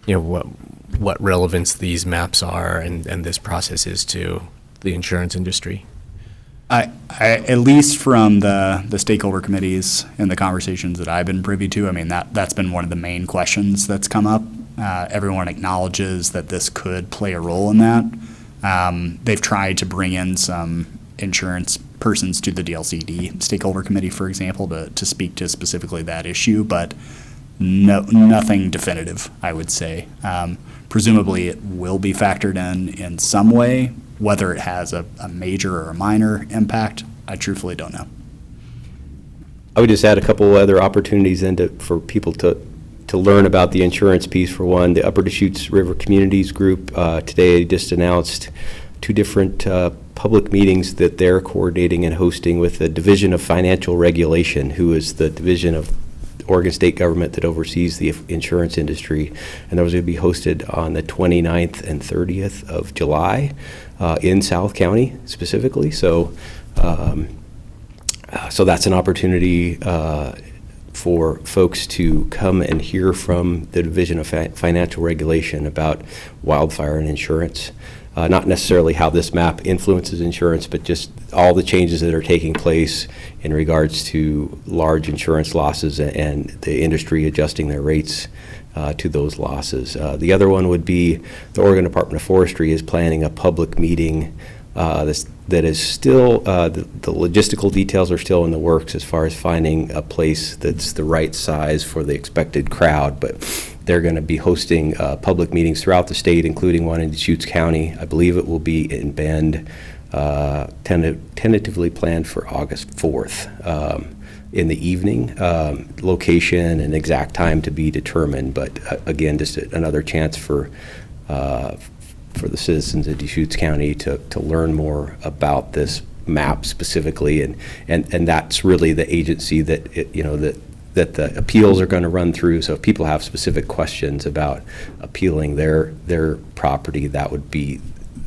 what relevance these maps are and this process is to the insurance industry? I at least from the stakeholder committees and the conversations that I've been privy to, that's been one of the main questions that's come up. Everyone acknowledges that this could play a role in that. They've tried to bring in some insurance persons to the DLCD stakeholder committee, for example, to speak to specifically that issue, but nothing definitive, I would say. Presumably it will be factored in some way. Whether it has a major or a minor impact, I truthfully don't know. I would just add a couple other opportunities then for people to learn about the insurance piece. For one, the Upper Deschutes River Communities Group today just announced 2 different public meetings that they're coordinating and hosting with the Division of Financial Regulation, who is the division of Oregon state government that oversees the insurance industry. And those will be hosted on the 29th and 30th of July in South County specifically. So that's an opportunity for folks to come and hear from the Division of Financial Regulation about wildfire and insurance. Not necessarily how this map influences insurance, but just all the changes that are taking place in regards to large insurance losses and the industry adjusting their rates to those losses. The other one would be the Oregon Department of Forestry is planning a public meeting that is still, the logistical details are still in the works as far as finding a place that's the right size for the expected crowd, but they're going to be hosting public meetings throughout the state, including one in Deschutes County. I believe it will be in Bend, tentatively planned for August 4th in the evening. Location and exact time to be determined, but again, just another chance for the citizens of Deschutes County to learn more about this map specifically, and that's really the agency that that the appeals are going to run through. So if people have specific questions about appealing their property, that would be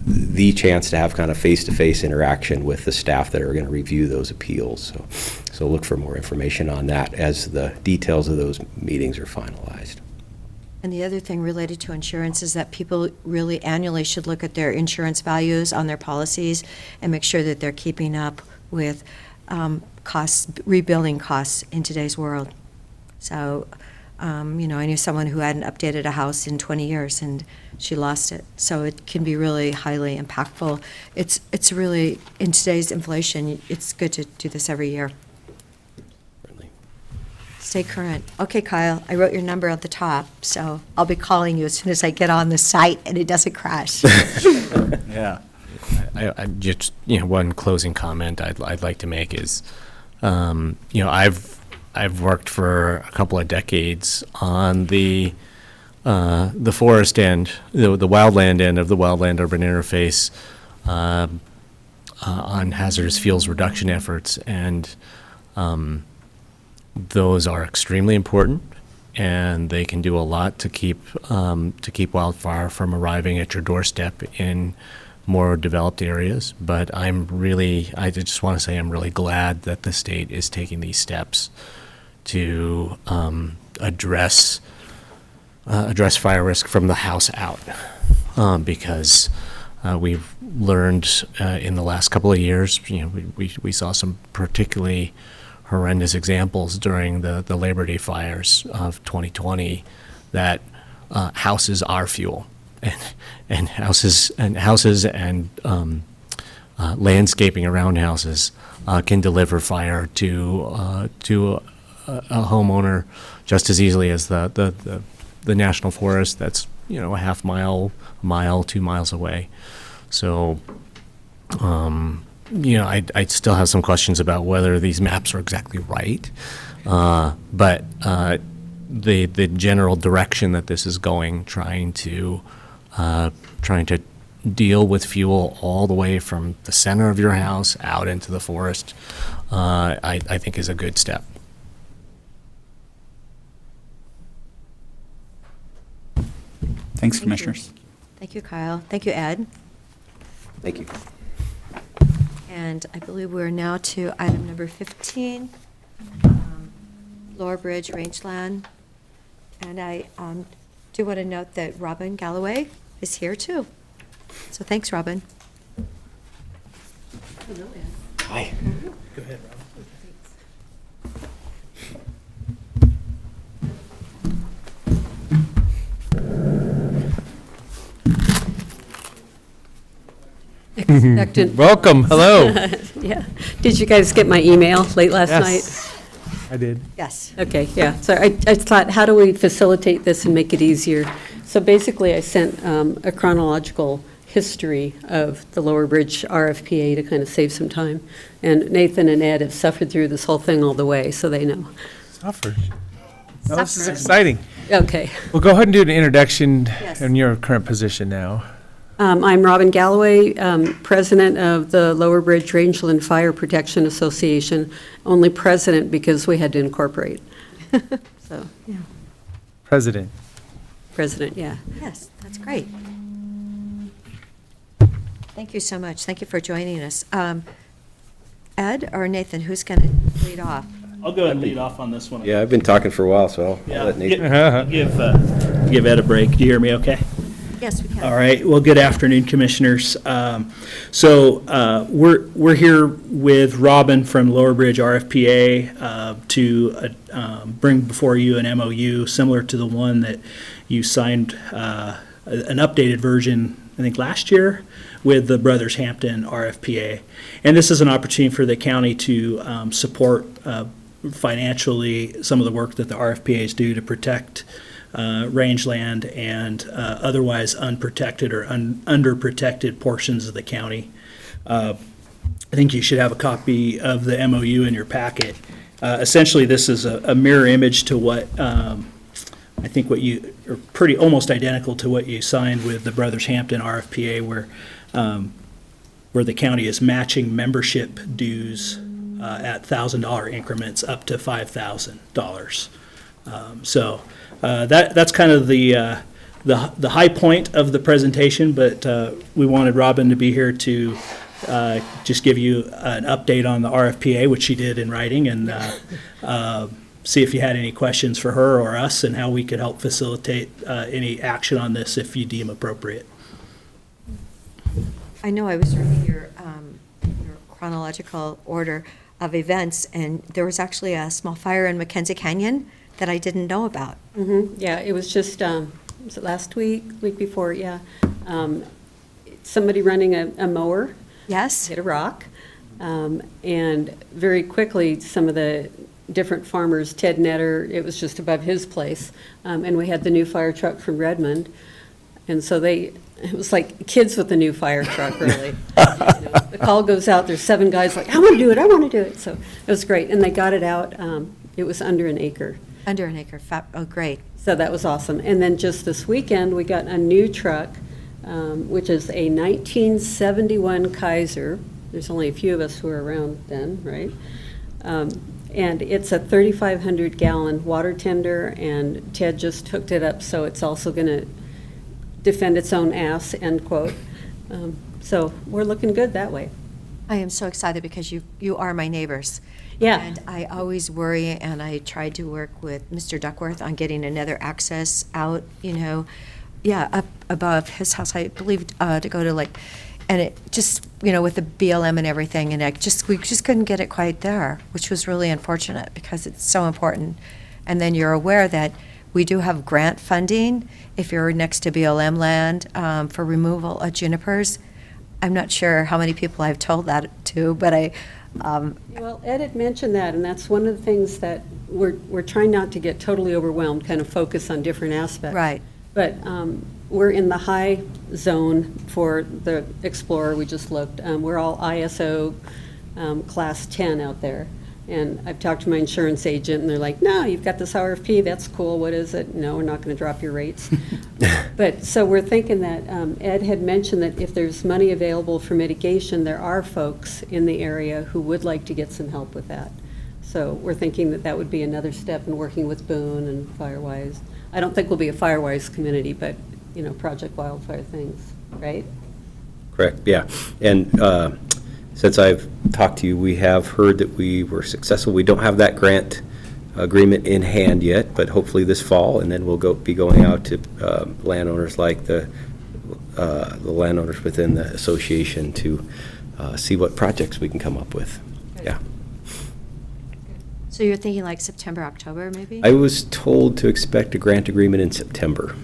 the chance to have kind of face-to-face interaction with the staff that are going to review those appeals. So look for more information on that as the details of those meetings are finalized. And the other thing related to insurance is that people really annually should look at their insurance values on their policies and make sure that they're keeping up with rebuilding costs in today's world. So, I knew someone who hadn't updated a house in 20 years and she lost it. So it can be really highly impactful. It's really, in today's inflation, it's good to do this every year. Stay current. Okay, Kyle, I wrote your number at the top, so I'll be calling you as soon as I get on the site and it doesn't crash. Yeah. I just, one closing comment I'd like to make is, I've worked for a couple of decades on the forest end, the wildland end of the wildland-urban interface, on hazardous fuels reduction efforts, and those are extremely important, and they can do a lot to keep wildfire from arriving at your doorstep in more developed areas. But I just want to say I'm really glad that the state is taking these steps to address fire risk from the house out, because we've learned in the last couple of years, we saw some particularly horrendous examples during the Labor Day fires of 2020 that houses are fuel, and houses and landscaping around houses can deliver fire to a homeowner just as easily as the national forest that's a half mile, 2 miles away. So I still have some questions about whether these maps are exactly right, but the general direction that this is going, trying to deal with fuel all the way from the center of your house out into the forest, I think is a good step. Thanks, Commissioners. Thank you, Kyle. Thank you, Ed. Thank you. And I believe we're now to item number 15, Lower Bridge Rangeland. And I do want to note that Robin Galloway is here too. So thanks, Robin. Hello, Ed. Hi. Go ahead, Rob. Expectant. Welcome, hello. Yeah. Did you guys get my email late last night? Yes, I did. Yes. Okay, yeah. So I thought, how do we facilitate this and make it easier? So basically, I sent a chronological history of the Lower Bridge RFPA to kind of save some time. And Nathan and Ed have suffered through this whole thing all the way, so they know. Suffered. No, this is exciting. Okay. Well, go ahead and do an introduction Yes. in your current position now. I'm Robin Galloway, president of the Lower Bridge Rangeland Fire Protection Association, only president because we had to incorporate. So, yeah, President. president, yeah. Yes, that's great. Thank you so much. Thank you for joining us. Ed or Nathan, who's going to lead off? I'll go ahead and lead off on this one. Yeah, I've been talking for a while, so I'll Yeah, let Nathan. give Ed a break. Do you hear me okay? Yes, we can. All right. Well, good afternoon, Commissioners. We're here with Robin from Lower Bridge RFPA to bring before you an MOU similar to the one that you signed, an updated version, I think, last year with the Brothers Hampton RFPA. And this is an opportunity for the county to support financially some of the work that the RFPAs do to protect rangeland and otherwise unprotected or underprotected portions of the county. I think you should have a copy of the MOU in your packet. Essentially, this is a mirror image to what I think what you are pretty almost identical to what you signed with the Brothers Hampton RFPA, where the county is matching membership dues at $1,000 increments up to $5,000. That's kind of the high point of the presentation, but we wanted Robin to be here to just give you an update on the RFPA, which she did in writing, and see if you had any questions for her or us and how we could help facilitate any action on this if you deem appropriate. I know I was reading your chronological order of events, and there was actually a small fire in Mackenzie Canyon that I didn't know about. Yeah, it was just, was it last week, week before, yeah. Somebody running a mower. Yes. Hit a rock. And very quickly, some of the different farmers, Ted Netter, it was just above his place. And we had the new fire truck from Redmond. And so it was like kids with the new fire truck, really. The call goes out, there's 7 guys like, I want to do it, I want to do it. So it was great. And they got it out. It was under an acre. Under an acre, oh, great. So that was awesome. And then just this weekend, we got a new truck, which is a 1971 Kaiser. There's only a few of us who were around then, right? And it's a 3,500 gallon water tender, and Ted just hooked it up, so it's also going to defend its own ass, end quote. So we're looking good that way. I am so excited because you are my neighbors. Yeah. And I always worry, and I tried to work with Mr. Duckworth on getting another access out, up above his house, I believe, to go to and it just, with the BLM and everything, and we just couldn't get it quite there, which was really unfortunate because it's so important. And then you're aware that we do have grant funding if you're next to BLM land for removal of junipers. I'm not sure how many people I've told that to, but Well, Ed had mentioned that, and that's one of the things that we're trying not to get totally overwhelmed, kind of focus on different aspects. Right. But we're in the high zone for the Explorer. We just looked. We're all ISO class 10 out there. And I've talked to my insurance agent, and they're like, no, you've got this RFP, that's cool, what is it? No, we're not going to drop your rates. But, so we're thinking that, Ed had mentioned that if there's money available for mitigation, there are folks in the area who would like to get some help with that. So we're thinking that that would be another step in working with Boone and Firewise. I don't think we'll be a Firewise community, but, Project Wildfire things, right? Correct, yeah. And since I've talked to you, we have heard that we were successful. We don't have that grant agreement in hand yet, but hopefully this fall, and then we'll be going out to landowners like the landowners within the association to see what projects we can come up with. Yeah. So you're thinking like September, October, maybe? I was told to expect a grant agreement in September.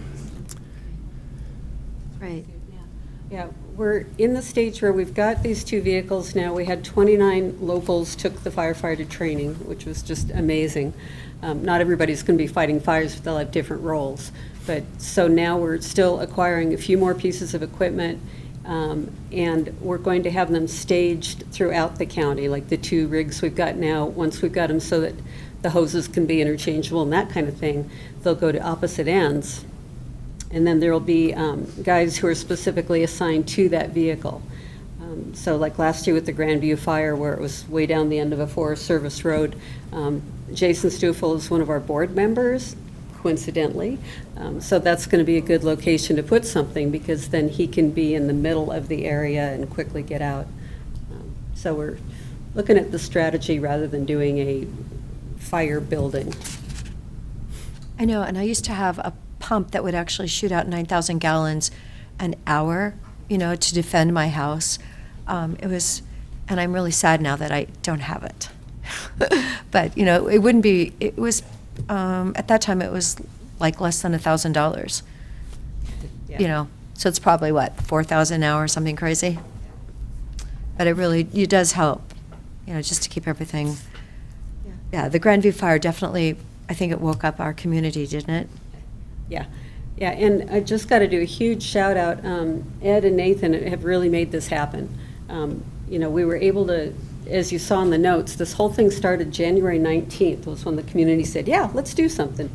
Right. Yeah, we're in the stage where we've got these 2 vehicles now. We had 29 locals took the firefighter training, which was just amazing. Not everybody's going to be fighting fires, but they'll have different roles. But so now we're still acquiring a few more pieces of equipment, and we're going to have them staged throughout the county, like the 2 rigs we've got now. Once we've got them so that the hoses can be interchangeable and that kind of thing, they'll go to opposite ends. And then there will be guys who are specifically assigned to that vehicle. So like last year with the Grandview Fire, where it was way down the end of a Forest Service road, Jason Stufel is one of our board members, coincidentally. So that's going to be a good location to put something, because then he can be in the middle of the area and quickly get out. So we're looking at the strategy rather than doing a fire building. I know, and I used to have a pump that would actually shoot out 9,000 gallons an hour, to defend my house. And I'm really sad now that I don't have it. But, it wouldn't be, it was, at that time, it was like less than $1,000. So it's probably what, 4,000 an hour or something crazy? But it does help, just to keep everything. Yeah, the Grandview Fire definitely, I think it woke up our community, didn't it? Yeah, and I just got to do a huge shout out. Ed and Nathan have really made this happen. We were able to, as you saw in the notes, this whole thing started January 19th was when the community said, yeah, let's do something.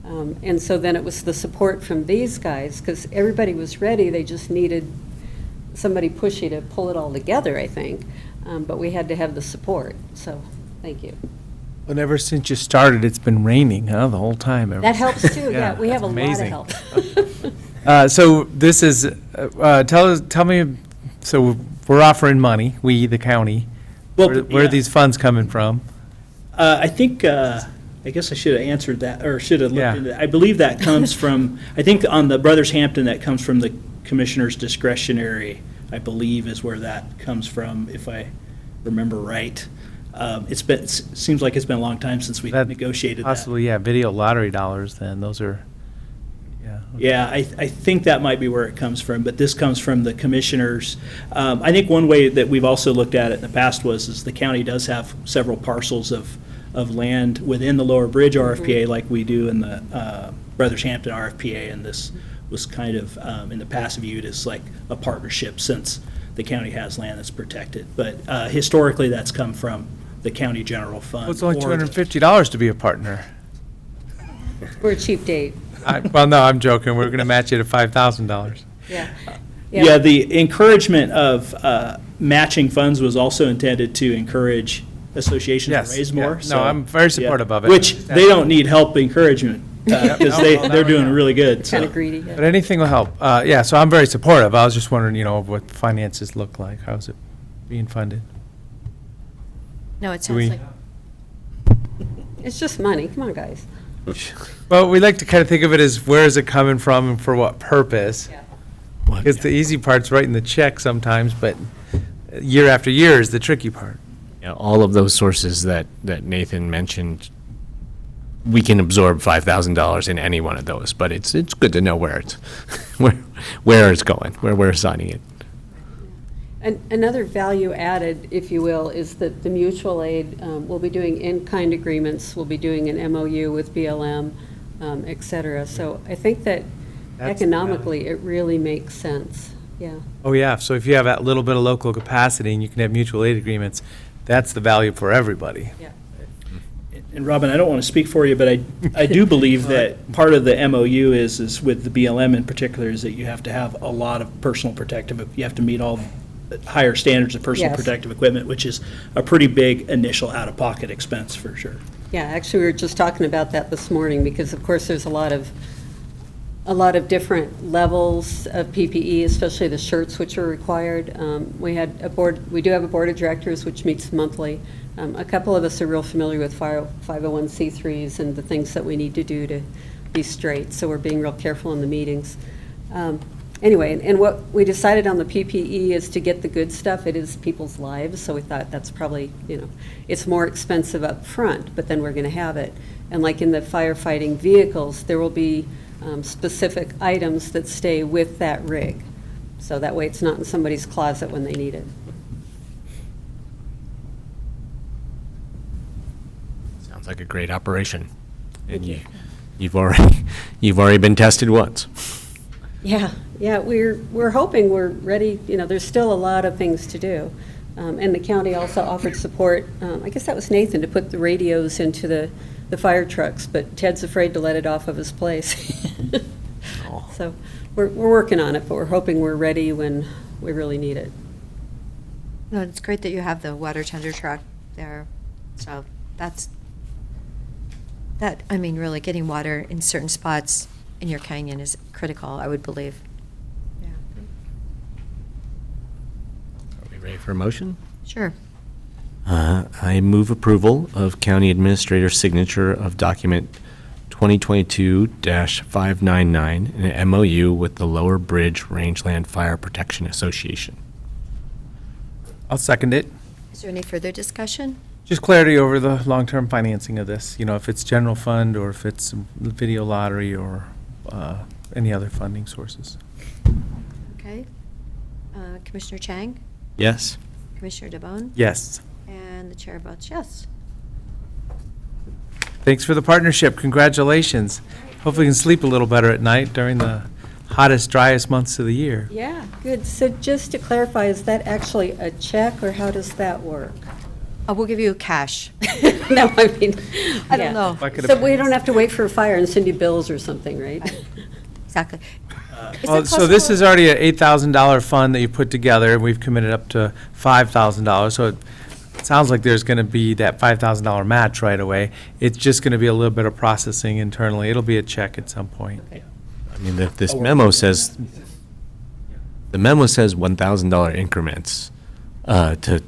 And so then it was the support from these guys, because everybody was ready. They just needed somebody pushy to pull it all together, I think. But we had to have the support, so thank you. And ever since you started, it's been raining, the whole time. That helps too, yeah, we have a lot of help. So this is, tell me, so we're offering money, we, the county. Well, Where are these funds coming from? I think, I guess I should have answered that, or should have looked into that. I believe that comes from, I think on the Brothers Hampton, that comes from the commissioner's discretionary, I believe is where that comes from, if I remember right. It seems like it's been a long time since we negotiated that. Possibly, yeah, video lottery dollars then, those are, yeah. Okay. Yeah, I think that might be where it comes from, but this comes from the commissioners. I think one way that we've also looked at it in the past is the county does have several parcels of land within the Lower Bridge RFPA, like we do in the Brothers Hampton RFPA, and this was kind of in the past viewed as like a partnership, since the county has land that's protected. But historically, that's come from the county general fund. Well, it's only $250 to be a partner. We're a cheap date. Well, no, I'm joking. We're going to match it at $5,000. Yeah, the encouragement of matching funds was also intended to encourage associations to raise more. No, I'm very supportive of it. Which they don't need help encouragement because they're doing really good. Kind So. of greedy. Yeah. But anything will help. Yeah, so I'm very supportive. I was just wondering, what finances look like. How's it being funded? No, it Do we- sounds like, It's just money. Come on, guys. Well, we like to kind of think of it as where is it coming from and for what purpose? Because the easy part's writing the check sometimes, but year after year is the tricky part. Yeah, all of those sources that Nathan mentioned, we can absorb $5,000 in any one of those, but it's good to know where it's where it's going, where we're assigning it. And another value added, if you will, is that the mutual aid will be doing in-kind agreements, we'll be doing an MOU with BLM, et cetera. So I think that That's economically, it really makes sense. Yeah. Oh, yeah, so if you have that little bit of local capacity and you can have mutual aid agreements, that's the value for everybody. Yeah. And Robin, I don't want to speak for you, but I do believe that part of the MOU is with the BLM in particular, is that you have to have a lot of personal protective, you have to meet all the higher standards of personal Yes. protective equipment, which is a pretty big initial out-of-pocket expense for sure. Yeah, actually, we were just talking about that this morning, because of course, there's a lot of different levels of PPE, especially the shirts which are required. We do have a board of directors which meets monthly. A couple of us are real familiar with 501c3s and the things that we need to do to be straight, so we're being real careful in the meetings. Anyway, and what we decided on the PPE is to get the good stuff. It is people's lives, so we thought that's probably, it's more expensive up front, but then we're going to have it. And like in the firefighting vehicles, there will be specific items that stay with that rig. So that way it's not in somebody's closet when they need it. Sounds like a great operation. And you've already been tested once. Yeah, we're hoping we're ready. There's still a lot of things to do. And the county also offered support, I guess that was Nathan, to put the radios into the fire trucks, but Ted's afraid to let it off of his place. So we're working on it, but we're hoping we're ready when we really need it. no, it's great that you have the water tender truck there. So really getting water in certain spots in your canyon is critical, I would believe. Are we ready for a motion? Sure. I move approval of county administrator's signature of document 2022-599, an MOU with the Lower Bridge Rangeland Fire Protection Association. I'll second it. Is there any further discussion? Just clarity over the long-term financing of this, if it's general fund or if it's video lottery or any other funding sources. Okay. Commissioner Chang? Yes. Commissioner DeBonne? Yes. And the chair votes yes. Thanks for the partnership. Congratulations. Hopefully you can sleep a little better at night during the hottest, driest months of the year. Yeah, good. So just to clarify, is that actually a check, or how does that work? We'll give you cash. No, I mean, I don't know. So we don't have to wait for a fire and send you bills or something, right? Exactly. So this is already an $8,000 fund that you put together, and we've committed up to $5,000. So it sounds like there's going to be that $5,000 match right away. It's just going to be a little bit of processing internally. It'll be a check at some point. I mean, this memo says, $1,000 increments to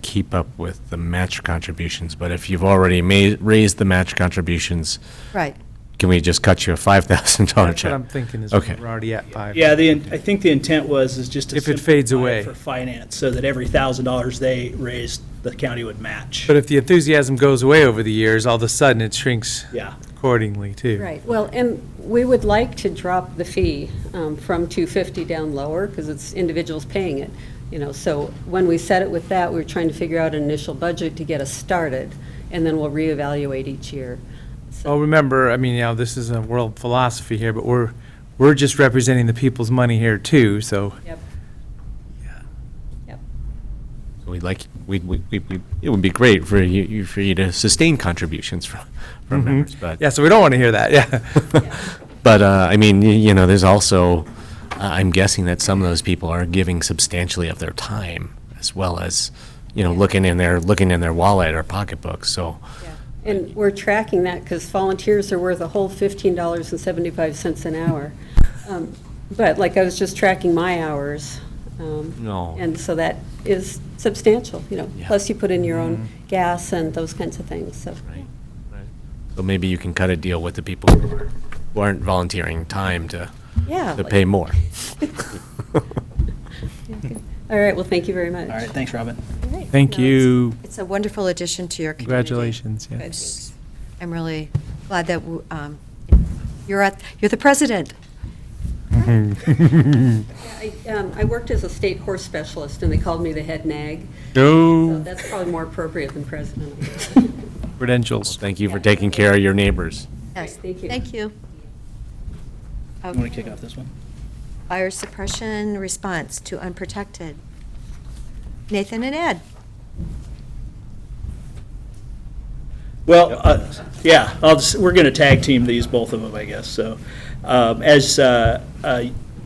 keep up with the match contributions. But if you've already raised the match contributions, Right. can we just cut you a $5,000 That's what check? I'm thinking is Okay. we're already at 5. Yeah, I think the intent is just to If it fades simplify away. for finance, so that every $1,000 they raised, the county would match. But if the enthusiasm goes away over the years, all of a sudden it shrinks Yeah. accordingly, too. Right, well, and we would like to drop the fee from $250 down lower, because it's individuals paying it, so when we set it with that, we were trying to figure out an initial budget to get us started, and then we'll reevaluate each year. Well, remember, this is a world philosophy here, but we're just representing the people's money here, too, so. Yep. So it would be great for you to sustain contributions from members, but. Yeah, so we don't want to hear that, yeah. But, there's also, I'm guessing that some of those people are giving substantially of their time, as well as, looking in their wallet or pocketbook, so. And we're tracking that because volunteers are worth a whole $15.75 an hour. But like I was just tracking my hours. No. And so that is substantial, you know, Yeah. plus you put in your own gas and those kinds of things, so. So maybe you can cut a deal with the people who aren't volunteering time to pay more. All right, well, thank you very much. All right, thanks, Robin. Thank you. It's a wonderful addition to your community. Congratulations, yeah. It's- I'm really glad that you're the president. I worked as a state horse specialist, and they called me the head nag. No. So that's probably more appropriate than president. Credentials. Thank you for taking care of your neighbors. Yes, thank you. Thank you. You want to kick off this one? Fire suppression response to unprotected. Nathan and Ed. Well, yeah, we're going to tag team these, both of them, I guess. So, as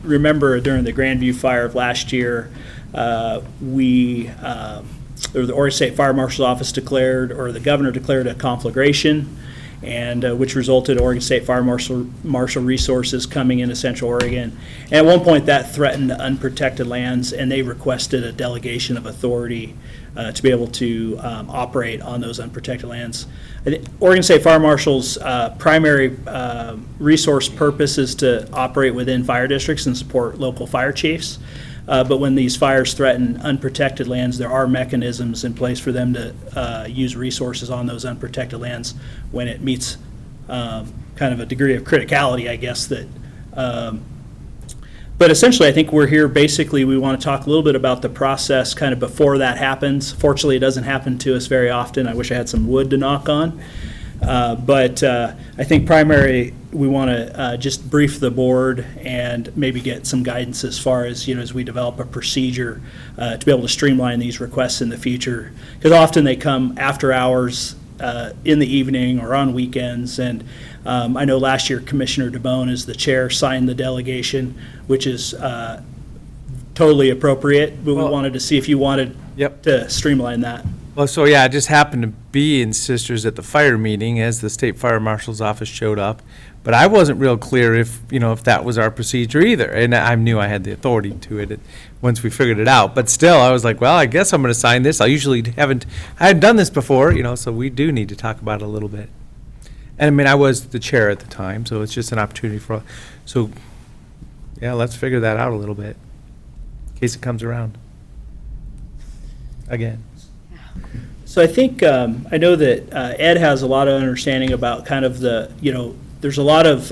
remember during the Grandview fire of last year, the Oregon State Fire Marshal's Office declared, or the governor declared, a conflagration, and which resulted in Oregon State Fire Marshal resources coming into Central Oregon. And at one point, that threatened unprotected lands, and they requested a delegation of authority to be able to operate on those unprotected lands. I think Oregon State Fire Marshal's primary resource purpose is to operate within fire districts and support local fire chiefs. But when these fires threaten unprotected lands, there are mechanisms in place for them to use resources on those unprotected lands when it meets kind of a degree of criticality, I guess, that but essentially, I think we're here, basically, we want to talk a little bit about the process kind of before that happens. Fortunately, it doesn't happen to us very often. I wish I had some wood to knock on. But I think primary, we want to just brief the board and maybe get some guidance as far as, you know, as we develop a procedure to be able to streamline these requests in the future. Because often they come after hours, in the evening or on weekends. And I know last year Commissioner DeBone, as the chair, signed the delegation, which is totally appropriate, but we wanted to see if you wanted to streamline that. Well, so yeah, I just happened to be in Sisters at the fire meeting as the State Fire Marshal's Office showed up, but I wasn't real clear if that was our procedure either, and I knew I had the authority to it once we figured it out. But still, I was like, well, I guess I'm going to sign this. I hadn't done this before, so we do need to talk about it a little bit. And I mean, I was the chair at the time, so it's just an opportunity yeah, let's figure that out a little bit in case it comes around again. So I think, I know that Ed has a lot of understanding about kind of there's a lot of,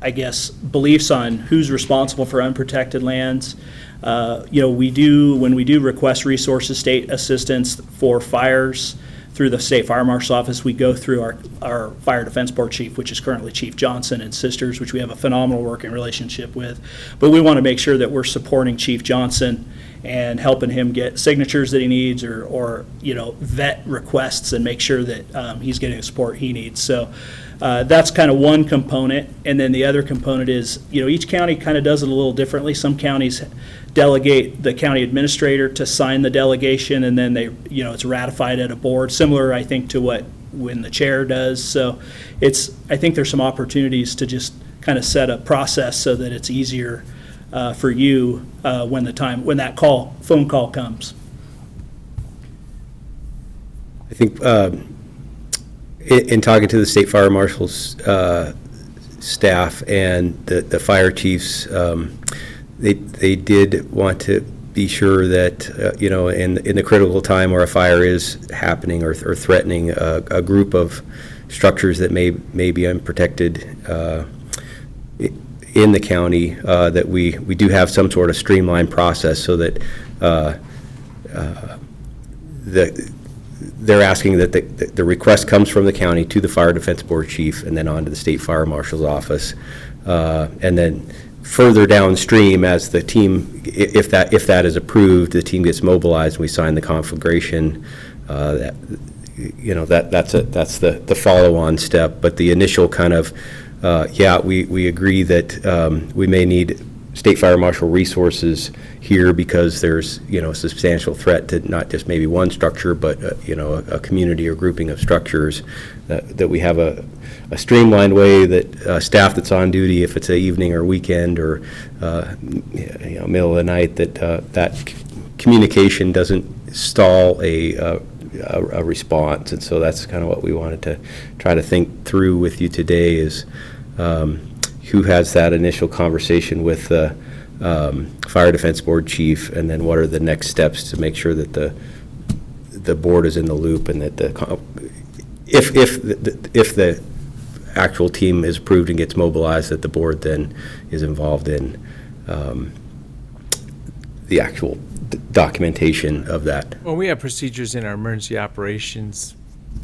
I guess, beliefs on who's responsible for unprotected lands. When we do request resources, state assistance for fires through the State Fire Marshal's Office, we go through our Fire Defense Board chief, which is currently Chief Johnson, and Sisters, which we have a phenomenal working relationship with. But we want to make sure that we're supporting Chief Johnson and helping him get signatures that he needs or vet requests and make sure that he's getting the support he needs. So that's kind of one component. And then the other component is, each county kind of does it a little differently. Some counties delegate the county administrator to sign the delegation, and then it's ratified at a board, similar, I think, to when the chair does. So I think there's some opportunities to just kind of set a process so that it's easier for you when that phone call comes. I think in talking to the State Fire Marshal's staff and the fire chiefs, they did want to be sure that, in the critical time where a fire is happening or threatening a group of structures that may be unprotected in the county, that we do have some sort of streamlined process so that they're asking that the request comes from the county to the Fire Defense Board chief and then on to the State Fire Marshal's Office. And then further downstream, as the team, if that is approved, the team gets mobilized and we sign the conflagration. That's the follow-on step. But the initial kind of, we agree that we may need state fire marshal resources here because there's, a substantial threat to not just maybe one structure, but, a community or grouping of structures, that we have a streamlined way that staff that's on duty, if it's an evening or weekend or, middle of the night, that communication doesn't stall a response. And so that's kind of what we wanted to try to think through with you today is, who has that initial conversation with the Fire Defense Board Chief, and then what are the next steps to make sure that the board is in the loop, and that if the actual team is approved and gets mobilized, that the board then is involved in the actual documentation of that. Well, we have procedures in our emergency operations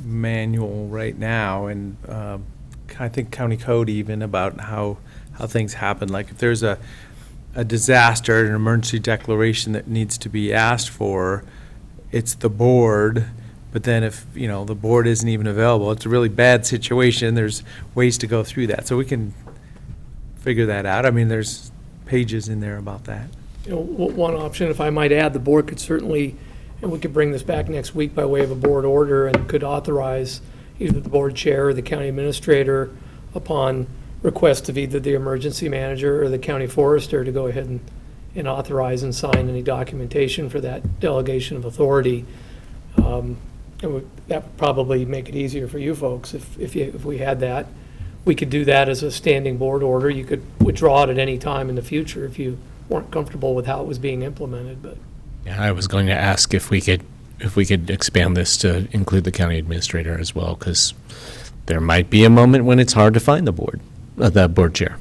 manual right now, and I think county code even, about how things happen. Like if there's a disaster, an emergency declaration that needs to be asked for, it's the board. But then if, the board isn't even available, it's a really bad situation, there's ways to go through that. So we can figure that out. I mean, there's pages in there about that. One option, if I might add, the board could certainly, and we could bring this back next week by way of a board order, and could authorize either the board chair or the county administrator, upon request of either the emergency manager or the county forester, to go ahead and authorize and sign any documentation for that delegation of authority. That would probably make it easier for you folks if we had that. We could do that as a standing board order. You could withdraw it at any time in the future if you weren't comfortable with how it was being implemented, but. Yeah, I was going to ask if we could expand this to include the county administrator as well, because there might be a moment when it's hard to find the board chair.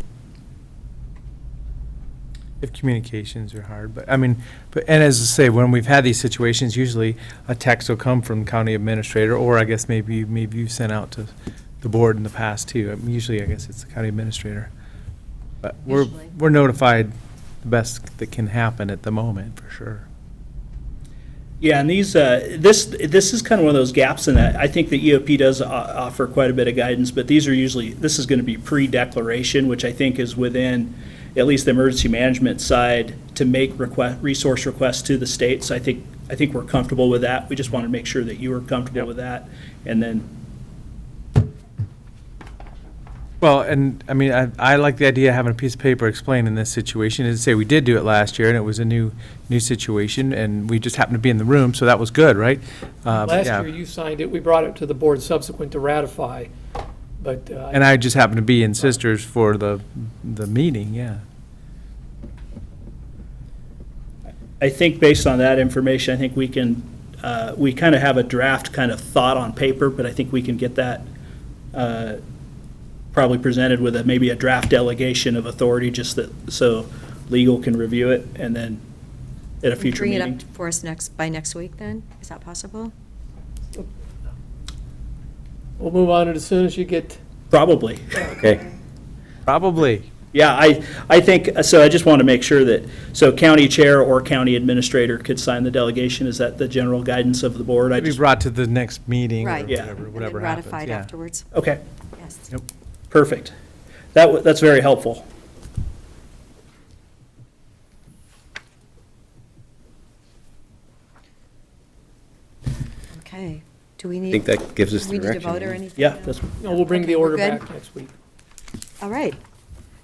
If communications are hard, but I mean, and as I say, when we've had these situations, usually a text will come from the county administrator, or I guess maybe you sent out to the board in the past too. I mean, usually I guess it's the county administrator. But we're notified the best that can happen at the moment, for sure. Yeah, and these, this is kind of one of those gaps in that. I think the EOP does offer quite a bit of guidance, but these are usually, this is going to be pre-declaration, which I think is within at least the emergency management side to make resource requests to the state. So I think we're comfortable with that. We just want to make sure that you were comfortable with that, and then. Well, and I mean, I like the idea of having a piece of paper explaining this situation. As I say, we did do it last year, and it was a new situation, and we just happened to be in the room, so that was good, right? Last year you signed it, we brought it to the board subsequent to ratify, but. And I just happened to be in Sisters for the meeting, yeah. I think based on that information, I think we can, we kind of have a draft kind of thought on paper, but I think we can get that probably presented with maybe a draft delegation of authority, just so legal can review it, and then at a future meeting. Bring it up for us by next week then? Is that possible? We'll move on it as soon as you get. Probably. Okay. Probably. Yeah, I think, so I just want to make sure that, so county chair or county administrator could sign the delegation. Is that the general guidance of the board? Be brought to the next meeting, or Right. whatever And then happens. ratified Yeah. afterwards. Okay, Yes. Yep. perfect. That's very helpful. Okay. Do we need? I think that gives us do we need to direction. vote or anything? Yeah, that's, No, we'll bring the Okay, order we're good? back next week. All right.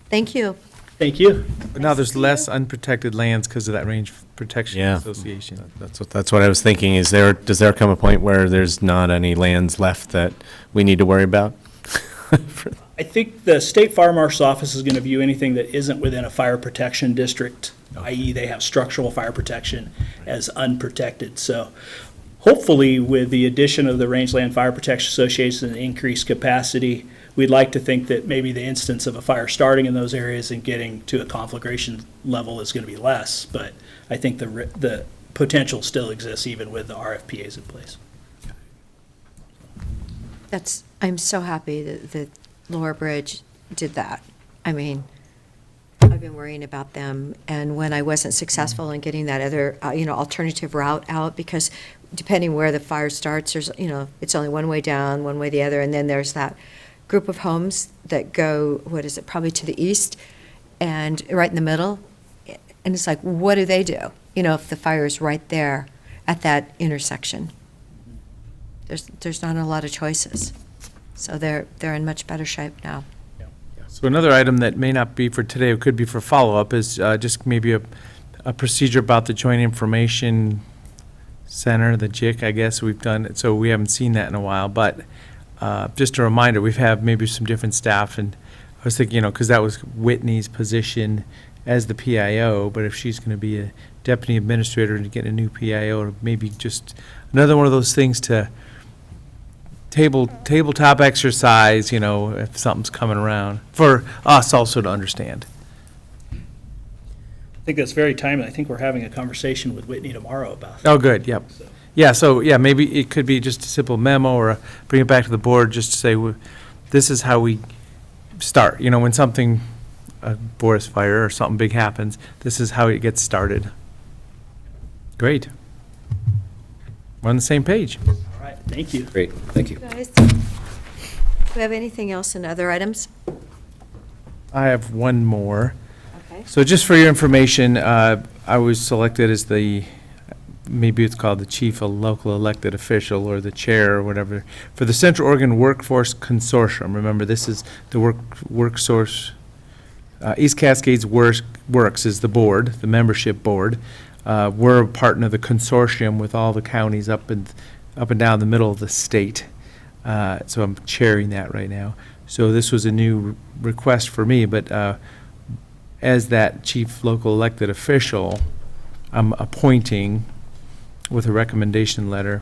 Thank you. thank you. But now there's less unprotected lands because of that Range Protection Yeah. Association. That's what I was thinking. Does there come a point where there's not any lands left that we need to worry about? I think the State Fire Marshal's Office is going to view anything that isn't within a fire protection district, i.e. they have structural fire protection, as unprotected. So hopefully with the addition of the Rangeland Fire Protection Association and increased capacity, we'd like to think that maybe the instance of a fire starting in those areas and getting to a conflagration level is going to be less. But I think the potential still exists even with the RFPAs in place. I'm so happy that Lower Bridge did that. I mean, I've been worrying about them, and when I wasn't successful in getting that other, alternative route out, because depending where the fire starts, there's, it's only one way down, one way the other, and then there's that group of homes that go, probably to the east, and right in the middle, And it's like, what do they do? You know, if the fire is right there at that intersection. There's not a lot of choices. So they're in much better shape now. So another item that may not be for today, or could be for follow-up, is just maybe a procedure about the Joint Information Center, the JIC, I guess we've done it, so we haven't seen that in a while, but just a reminder, we've had maybe some different staff, and I was thinking, because that was Whitney's position as the PIO, but if she's going to be a deputy administrator and get a new PIO, maybe just another one of those things to tabletop exercise, if something's coming around, for us also to understand. I think that's very timely. I think we're having a conversation with Whitney tomorrow about that. Oh, good, yep. Yeah, so, maybe it could be just a simple memo, or bring it back to the board, just to say, this is how we start, when something, a forest fire or something big happens, this is how it gets started. Great. We're on the same page. All right, thank you. Great, thank you. Guys, do we have anything else in other items? I have one more. Okay. So just for your information, I was selected as maybe it's called the chief of local elected official, or the chair, or whatever, for the Central Oregon Workforce Consortium. Remember, this is the work source. East Cascades Works is the board, the membership board. We're a partner of the consortium with all the counties up and down the middle of the state. So I'm chairing that right now. So this was a new request for me, but as that chief local elected official, I'm appointing, with a recommendation letter,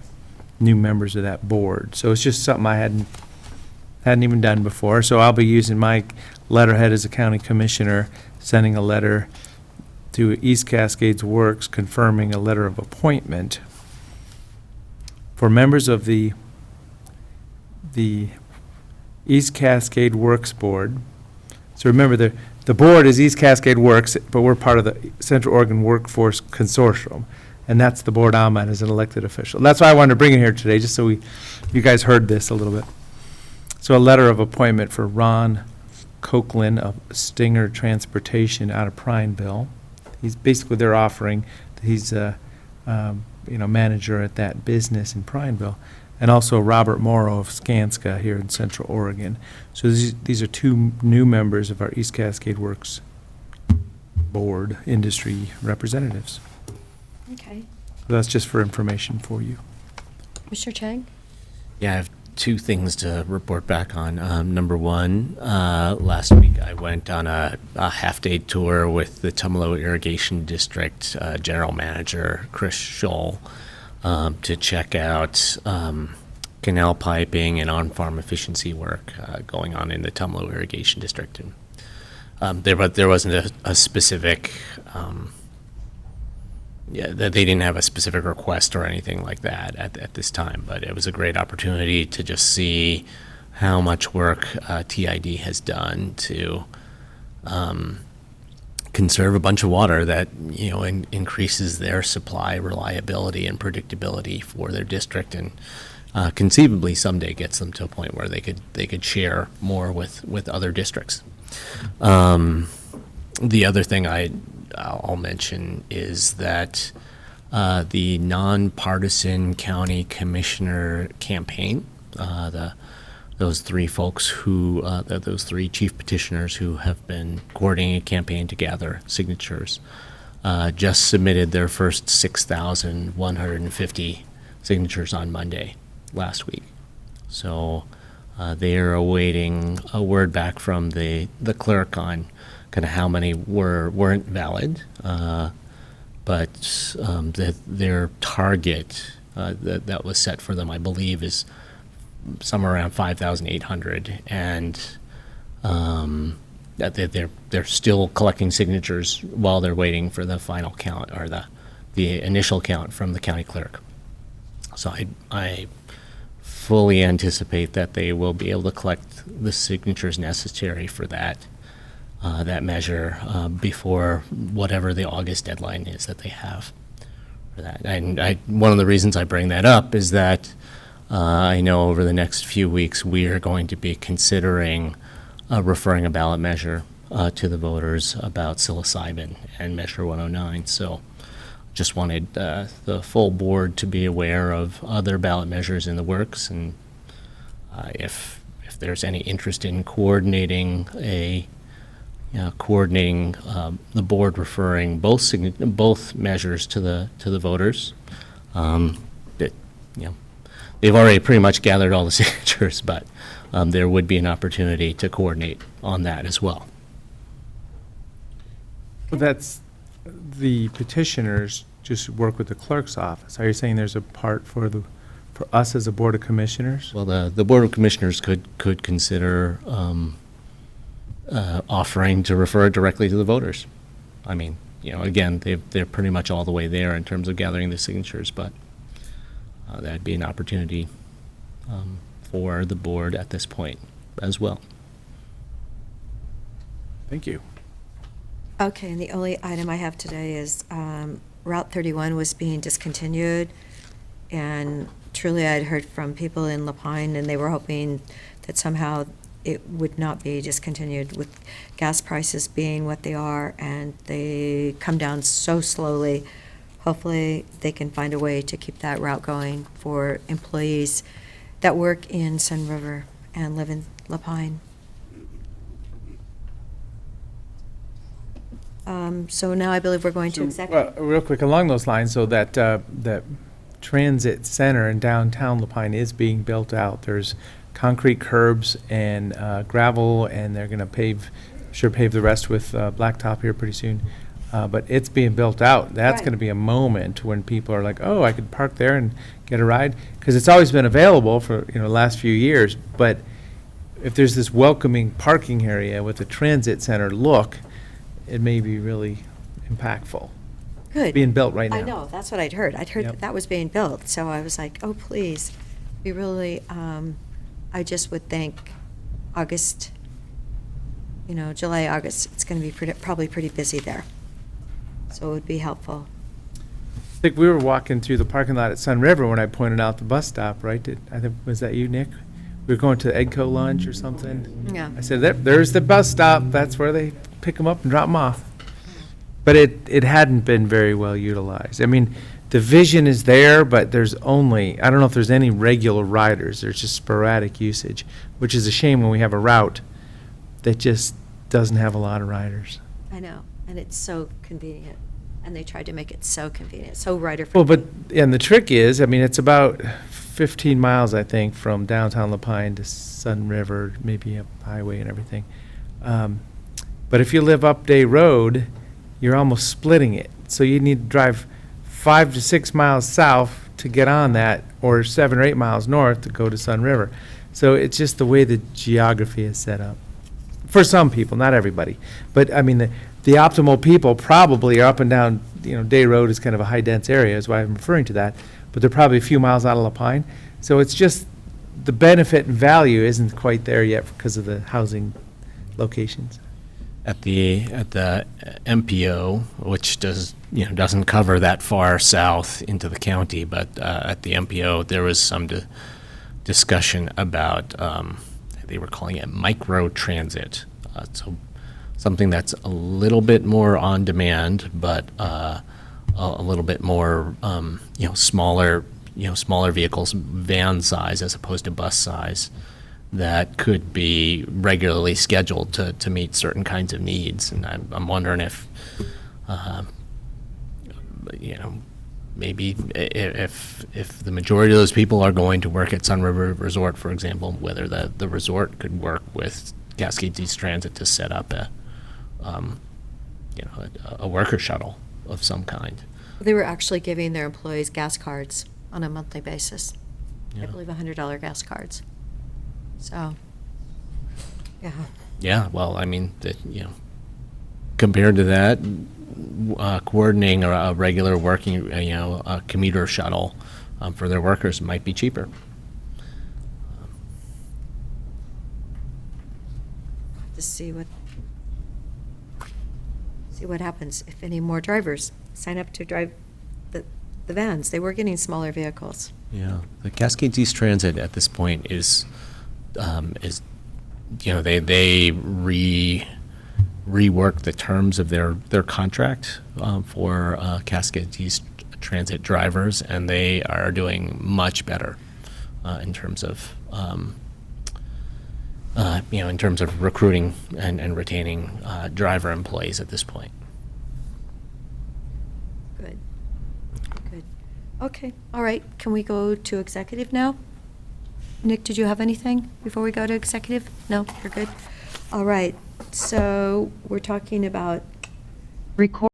new members of that board. So it's just something I hadn't even done before. So I'll be using my letterhead as a county commissioner, sending a letter to East Cascades Works confirming a letter of appointment for members of the East Cascade Works Board. So remember, the board is East Cascade Works, but we're part of the Central Oregon Workforce Consortium, and that's the board I'm at as an elected official. That's why I wanted to bring it here today, just so you guys heard this a little bit. So a letter of appointment for Ron Copeland of Stinger Transportation out of Prineville. He's basically, they're offering, he's a manager at that business in Prineville, and also Robert Morrow of Skanska here in Central Oregon. So these are two new members of our East Cascade Works Board industry representatives. Okay. So that's just for information for you. Mr. Chang? Yeah, I have two things to report back on. Number one, last week I went on a half-day tour with the Tumalo Irrigation District General Manager, Chris Scholl, to check out canal piping and on-farm efficiency work going on in the Tumalo Irrigation District. And there wasn't a specific they didn't have a specific request or anything like that at this time, but it was a great opportunity to just see how much work TID has done to conserve a bunch of water that increases their supply reliability and predictability for their district, and conceivably someday gets them to a point where they could share more with other districts. The other thing I'll mention is that the nonpartisan county commissioner campaign, those three folks those three chief petitioners who have been coordinating a campaign to gather signatures, just submitted their first 6,150 signatures on Monday last week. So they are awaiting a word back from the clerk on kind of how many weren't valid, but their target that was set for them, I believe, is somewhere around 5,800, and that they're still collecting signatures while they're waiting for the final count, or the initial count from the county clerk. So I fully anticipate that they will be able to collect the signatures necessary for that measure before whatever the August deadline is that they have for that. And one of the reasons I bring that up is that I know over the next few weeks we are going to be considering referring a ballot measure to the voters about psilocybin and Measure 109. So just wanted the full board to be aware of other ballot measures in the works, and if there's any interest in coordinating the board referring both measures to the voters. They've already pretty much gathered all the signatures, but there would be an opportunity to coordinate on that as well. Well, that's, the petitioners just work with the clerk's office. Are you saying there's a part for us as a Board of Commissioners? Well, the Board of Commissioners could consider offering to refer it directly to the voters. I mean, again, they're pretty much all the way there in terms of gathering the signatures, but that'd be an opportunity for the board at this point as well. Thank you. Okay, and the only item I have today is Route 31 was being discontinued, and truly I'd heard from people in La Pine, and they were hoping that somehow it would not be discontinued with gas prices being what they are, and they come down so slowly. Hopefully, they can find a way to keep that route going for employees that work in Sun River and live in La Pine. So now I believe we're going to executive. Real quick, along those lines, so that transit center in downtown La Pine is being built out. There's concrete curbs and gravel, and they're going to pave the rest with blacktop here pretty soon. But it's being built out. That's going to be a moment when people are like, oh, I could park there and get a ride. Because it's always been available for the last few years. But if there's this welcoming parking area with a transit center look, it may be really impactful. Good. Being built right now. I know, that's what I'd heard. I'd heard Yep. that was being built, so I was like, oh, please. We really, I just would think August, July, August, it's going to be probably pretty busy there. So it would be helpful. I think we were walking through the parking lot at Sun River when I pointed out the bus stop, right? Was that you, Nick? We were going to EDCO lunch or something. Yeah. I said, there's the bus stop. That's where they pick them up and drop them off. But it hadn't been very well utilized. I mean, the vision is there, but there's only, I don't know if there's any regular riders. There's just sporadic usage, which is a shame when we have a route that just doesn't have a lot of riders. I know, and it's so convenient. And they tried to make it so convenient, so rider Well, friendly. and the trick is, I mean, it's about 15 miles, I think, from downtown La Pine to Sun River, maybe a highway and everything. But if you live up Day Road, you're almost splitting it. So you need to drive 5 to 6 miles south to get on that, or 7 or 8 miles north to go to Sun River. So it's just the way the geography is set up. For some people, not everybody. But, I mean, the optimal people probably are up and down, Day Road is kind of a high-dense area, is why I'm referring to that. But they're probably a few miles out of La Pine. So it's just, the benefit and value isn't quite there yet because of the housing locations. At the MPO, which doesn't cover that far south into the county, but at the MPO there was some discussion about they were calling it micro transit, so something that's a little bit more on demand, but a little bit more smaller vehicles, van size as opposed to bus size, that could be regularly scheduled to meet certain kinds of needs. And I'm wondering if, maybe if the majority of those people are going to work at Sun River Resort, for example, whether the resort could work with Cascades East Transit to set up a worker shuttle of some kind. They were actually giving their employees gas cards on a monthly basis. I Yeah. believe $100 gas cards. So, yeah. Yeah, well, I mean, compared to that, coordinating a regular working, a commuter shuttle for their workers might be cheaper. To see what happens if any more drivers sign up to drive the vans. They were getting smaller vehicles. Yeah, the Cascades East Transit at this point is they reworked the terms of their contract for Cascade Transit drivers, and they are doing much better in terms of in terms of recruiting and retaining driver employees at this point. Good. Good. Okay, all right. Can we go to executive now? Nick, did you have anything before we go to executive? No, you're good? All right, so we're talking about record.